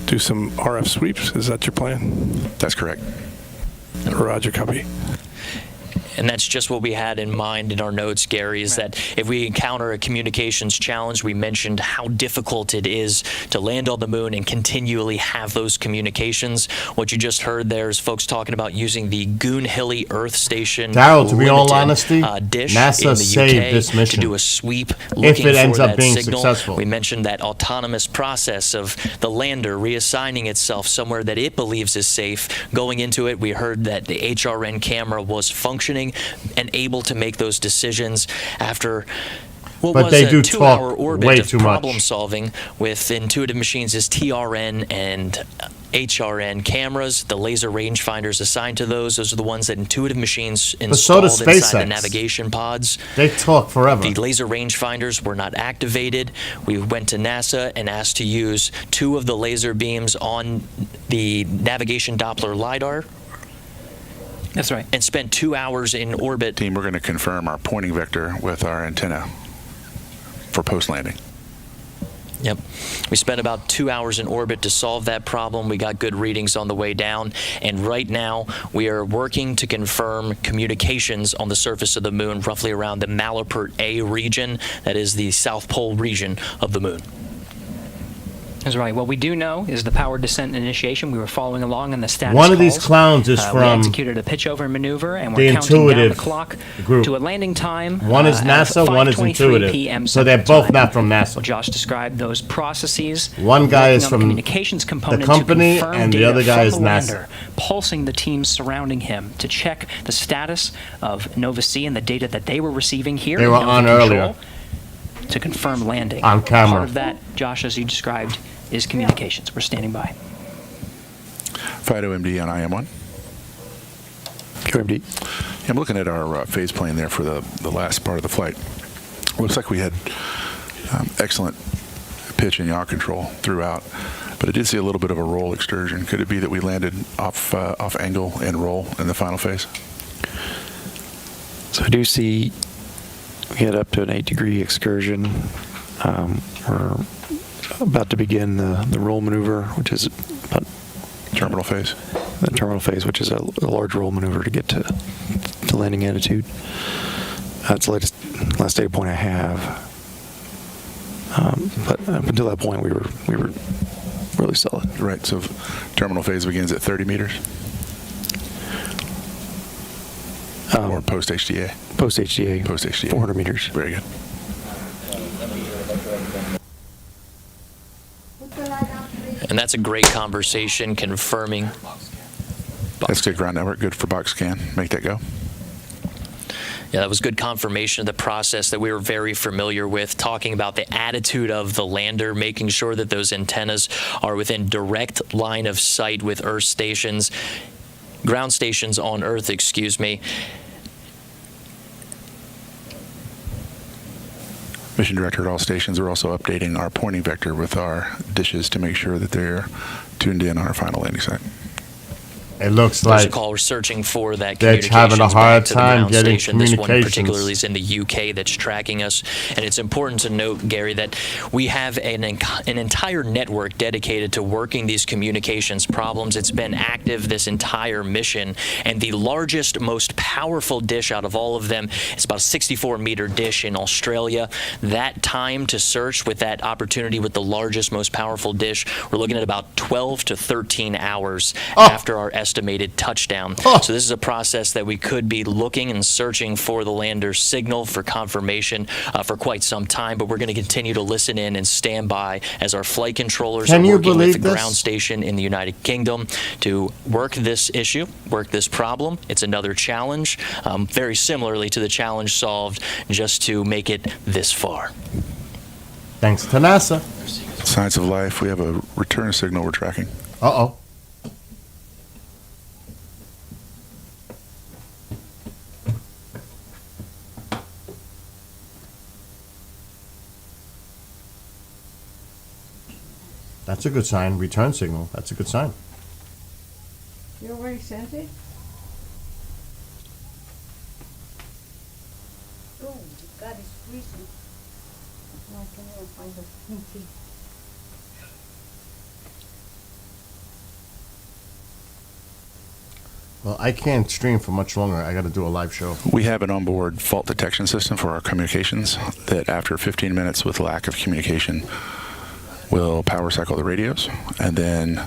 do some RF sweeps. Is that your plan?
That's correct.
Roger, copy.
And that's just what we had in mind in our notes, Gary, is that if we encounter a communications challenge, we mentioned how difficult it is to land on the moon and continually have those communications. What you just heard there is folks talking about using the Goonhilly Earth Station
Darryl, to be all honesty,
dish
NASA
in the
saved
UK
this mission
to do a sweep looking
if it ends
for
up
that
being
signal.
successful.
We mentioned that autonomous process of the lander reassigning itself somewhere that it believes is safe. Going into it, we heard that the HRN camera was functioning and able to make those decisions after what was a 2-hour orbit of problem solving with Intuitive Machines' TRN and HRN cameras. The laser rangefinders assigned to those are the ones that Intuitive Machines installed inside the navigation pods.
They talk forever.
The laser rangefinders were not activated. We went to NASA and asked to use 2 of the laser beams on the navigation Doppler LiDAR.
That's right.
And spent 2 hours in orbit.
Team, we're going to confirm our pointing vector with our antenna for post-landing.
Yep. We spent about 2 hours in orbit to solve that problem. We got good readings on the way down. And right now, we are working to confirm communications on the surface of the moon, roughly around the Malapert A region. That is the South Pole region of the moon.
That's right. What we do know is the powered descent initiation. We were following along in the status
One of these clowns is
we
from
executed a pitch-over maneuver, and
the
we're counting down the
Intuitive
clock
group.
to a landing time.
One is NASA, one is Intuitive.
PM
so they're both not from NASA.
Well, Josh described those processes.
One guy is
on
from
the communications component
the company,
to confirm
and the
data
other guy is
from the
NASA.
lander, pulsing the teams surrounding him to check the status of Nova-C and the data that they were receiving here.
They were on earlier.
To confirm landing.
On camera.
Part of that, Josh, as you described, is communications. We're standing by.
Fido MD on IM1.
QMD.
I'm looking at our phase plane there for the last part of the flight. Looks like we had excellent pitch and yaw control throughout, but I did see a little bit of a roll excursion. Could it be that we landed off angle and roll in the final phase?
So I do see we had up to an 8-degree excursion. We're about to begin the roll maneuver, which is about
terminal phase.
The terminal phase, which is a large roll maneuver to get to landing attitude. That's the last data point I have. But up until that point, we were really solid.
Right. So terminal phase begins at 30 meters. Or post HDA.
Post HDA.
Post HDA.
400 meters.
Very good.
And that's a great conversation confirming.
That's good ground network. Good for box scan. Make that go.
Yeah, that was good confirmation of the process that we were very familiar with, talking about the attitude of the lander, making sure that those antennas are within direct line of sight with Earth stations, ground stations on Earth, excuse me.
Mission director at all stations, we're also updating our pointing vector with our dishes to make sure that they're tuned in on our final landing site.
It looks
There's a
like
call we're searching for that
they're having a
communications
hard
back to the
time
ground
getting
station. This one
communications.
particularly is in the UK that's tracking us. And it's important to note, Gary, that we have an entire network dedicated to working these communications problems. It's been active this entire mission. And the largest, most powerful dish out of all of them is about a 64-meter dish in Australia. That time to search with that opportunity with the largest, most powerful dish, we're looking at about 12 to 13 hours after our estimated touchdown. So this is a process that we could be looking and searching for the lander's signal for confirmation for quite some time, but we're going to continue to listen in and stand by as our flight controllers are working with the ground station in the United Kingdom to work this issue, work this problem. It's another challenge, very similarly to the challenge solved just to make it this far.
Thanks to NASA.
Signs of life. We have a return signal we're tracking.
Uh-oh. That's a good sign. Return signal. That's a good sign.
You already sent it? Oh, God, it's freezing. No, I can't even find the pinky.
Well, I can't stream for much longer. I got to do a live show.
We have an onboard fault detection system for our communications that after 15 minutes with lack of communication will power cycle the radios, and then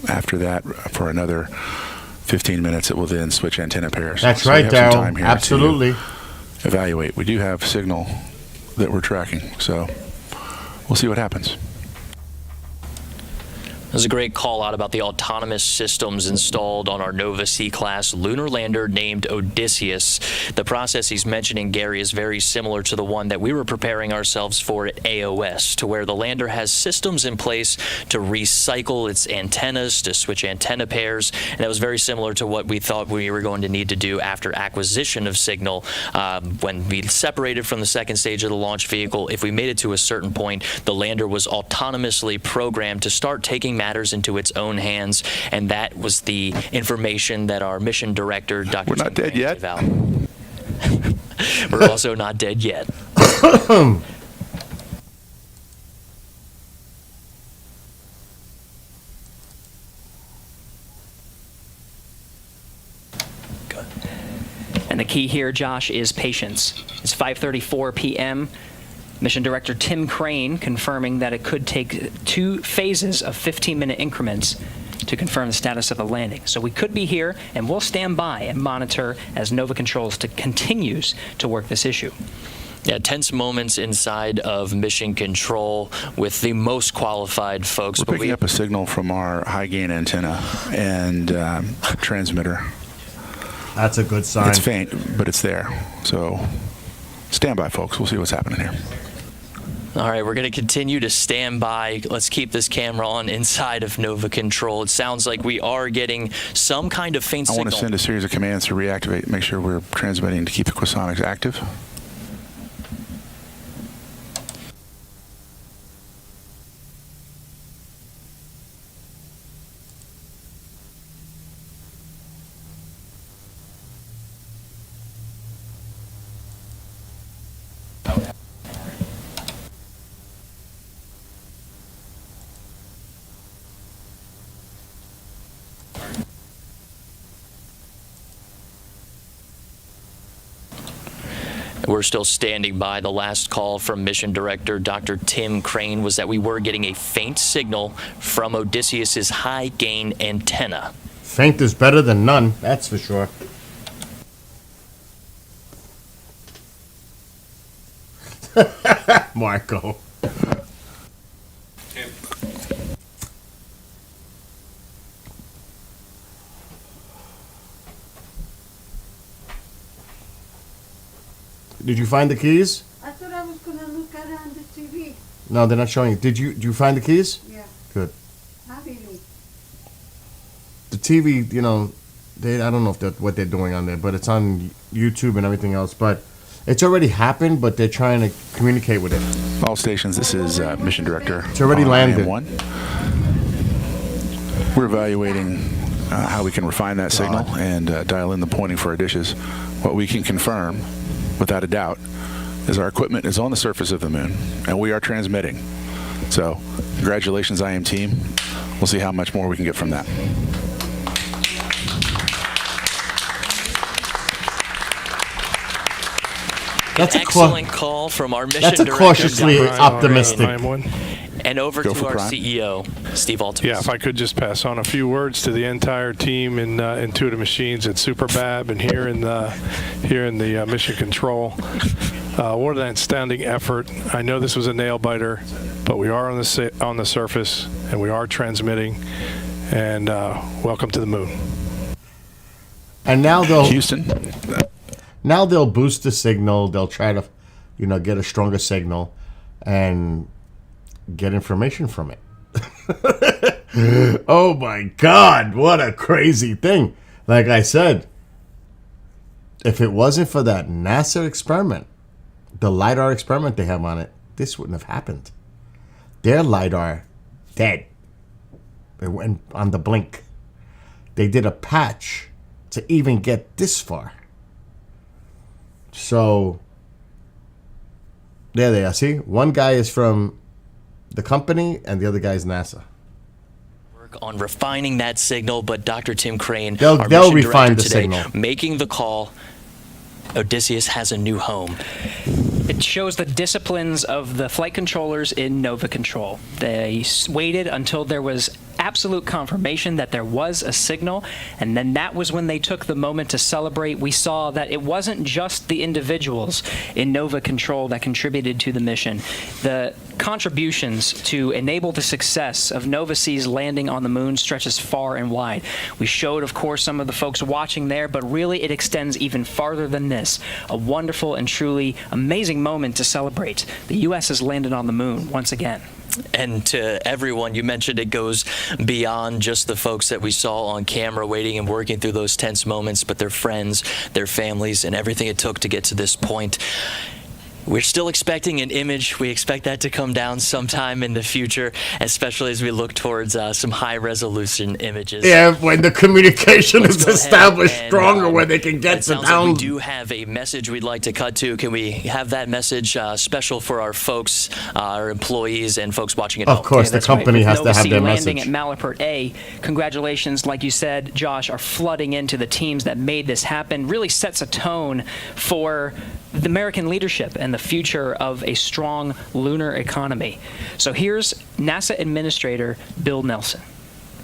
after that for another 15 minutes it will then switch antenna pairs.
That's
so
right,
we have some
Daryl.
time here
Absolutely.
to evaluate. We do have signal that we're tracking, so we'll see what happens.
There's a great call out about the autonomous systems installed on our Nova C-class lunar lander named Odysseus. The process he's mentioning, Gary, is very similar to the one that we were preparing ourselves for at AOS, to where the lander has systems in place to recycle its antennas, to switch antenna pairs, and that was very similar to what we thought we were going to need to do after acquisition of signal. When we separated from the second stage of the launch vehicle, if we made it to a certain point, the lander was autonomously programmed to start taking matters into its own hands, and that was the information that our mission director, Dr.
We're not dead yet.
We're also not dead yet.
And the key here, Josh, is patience. It's 5:34 p.m. Mission Director Tim Crane confirming that it could take 2 phases of 15-minute increments to confirm the status of the landing. So we could be here, and we'll stand by and monitor as Nova Controls continues to work this issue.
Yeah, tense moments inside of Mission Control with the most qualified folks.
We're picking up a signal from our high-gain antenna and transmitter.
That's a good sign.
It's faint, but it's there. So stand by, folks. We'll see what's happening here.
All right, we're going to continue to stand by. Let's keep this camera on inside of Nova Control. It sounds like we are getting some kind of faint signal.
I want to send a series of commands to reactivate, make sure we're transmitting to keep the Quasonics active.
We're still standing by. The last call from Mission Director Dr. Tim Crane was that we were getting a faint signal from Odysseus's high-gain antenna.
Faint is better than none, that's for sure. Marco. Did you find the keys?
I thought I was gonna look at it on the TV.
No, they're not showing you. Did you find the keys?
Yeah.
Good.
Happily.
The TV, you know, I don't know if what they're doing on there, but it's on YouTube and everything else. But it's already happened, but they're trying to communicate with it.
All stations, this is Mission Director.
It's already landed.
We're evaluating how we can refine that signal and dial in the pointing for our dishes. What we can confirm, without a doubt, is our equipment is on the surface of the moon, and we are transmitting. So, congratulations, IM team. We'll see how much more we can get from that.
That's
an excellent call from our mission
director. That's a cautiously optimistic.
And over to our CEO, Steve Altemus.
Yeah, if I could just pass on a few words to the entire team in Intuitive Machines at Superbab and here in the Mission Control. What an outstanding effort! I know this was a nail biter, but we are on the surface and we are transmitting. And welcome to the moon.
And now they'll
Houston.
Now they'll boost the signal. They'll try to, get a stronger signal, and get information from it. Oh my God, what a crazy thing. Like I said, if it wasn't for that NASA experiment, the LiDAR experiment they have on it, this wouldn't have happened. Their LiDAR, dead. It went on the blink. They did a patch to even get this far. So, there they are. See, one guy is from the company, and the other guy is NASA.
Work on refining that signal, but Dr. Tim Crane,
they'll
our mission
refine the
director today,
signal.
making the call. Odysseus has a new home.
It shows the disciplines of the flight controllers in Nova Control. They waited until there was absolute confirmation that there was a signal, and then that was when they took the moment to celebrate. We saw that it wasn't just the individuals in Nova Control that contributed to the mission. The contributions to enable the success of Nova C's landing on the moon stretches far and wide. We showed, of course, some of the folks watching there, but really it extends even farther than this. A wonderful and truly amazing moment to celebrate. The U.S. has landed on the moon once again.
And to everyone, you mentioned it goes beyond just the folks that we saw on camera waiting and working through those tense moments, but their friends, their families, and everything it took to get to this point. We're still expecting an image. We expect that to come down sometime in the future, especially as we look towards some high-resolution images.
Yeah, when the communication is established stronger, where they can get the down.
Like we do have a message we'd like to cut to. Can we have that message special for our folks, our employees, and folks watching at home?
Of course, the company has to have their message.
Landing at Malapert A, congratulations, like you said, Josh, are flooding into the teams that made this happen. Really sets a tone for the American leadership and the future of a strong lunar economy. So here's NASA Administrator Bill Nelson.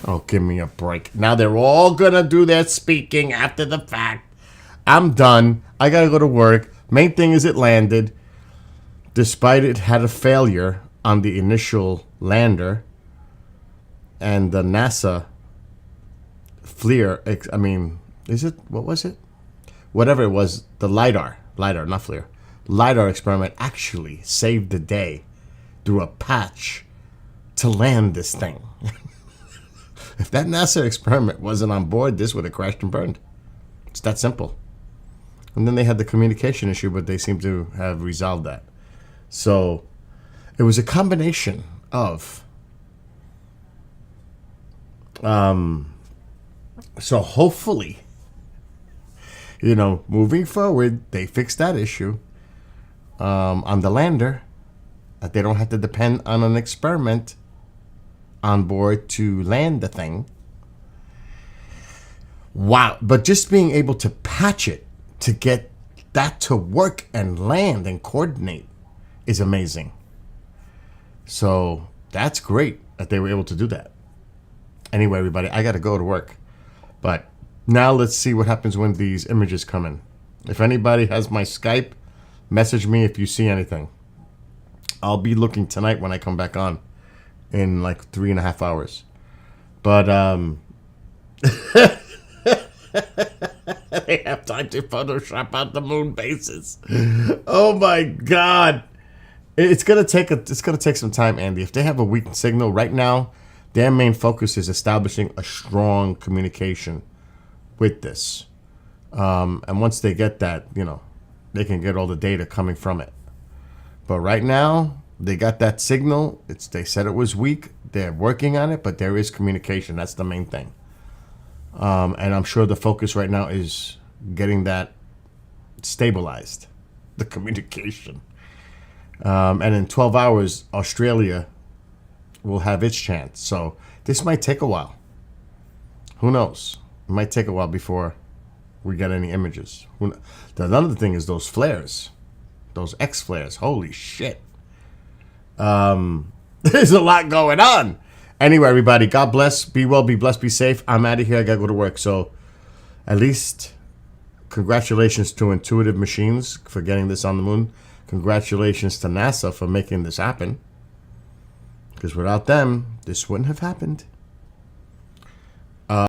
Oh, give me a break. Now they're all going to do their speaking after the fact. I'm done. I got to go to work. Main thing is it landed. Despite it had a failure on the initial lander. And the NASA FLIR, what was it? Whatever it was, the LiDAR, not FLIR. LiDAR experiment actually saved the day through a patch to land this thing. If that NASA experiment wasn't on board, this would have crashed and burned. It's that simple. And then they had the communication issue, but they seem to have resolved that. So it was a combination of so hopefully, moving forward, they fix that issue on the lander, that they don't have to depend on an experiment on board to land the thing. Wow. But just being able to patch it to get that to work and land and coordinate is amazing. So that's great that they were able to do that. Anyway, everybody, I got to go to work. But now let's see what happens when these images come in. If anybody has my Skype, message me if you see anything. I'll be looking tonight when I come back on in like 3.5 hours. But they have time to Photoshop out the moon bases. Oh my God. It's gonna take some time, Andy. If they have a weak signal right now, their main focus is establishing a strong communication with this. And once they get that, they can get all the data coming from it. But right now, they got that signal. They said it was weak. They're working on it, but there is communication. That's the main thing. And I'm sure the focus right now is getting that stabilized, the communication. And in 12 hours, Australia will have its chance. So this might take a while. Who knows? It might take a while before we get any images. Another thing is those flares, those X flares. Holy shit. There's a lot going on. Anyway, everybody, God bless. Be well, be blessed, be safe. I'm out of here. I got to go to work. So at least congratulations to Intuitive Machines for getting this on the moon. Congratulations to NASA for making this happen. Because without them, this wouldn't have happened.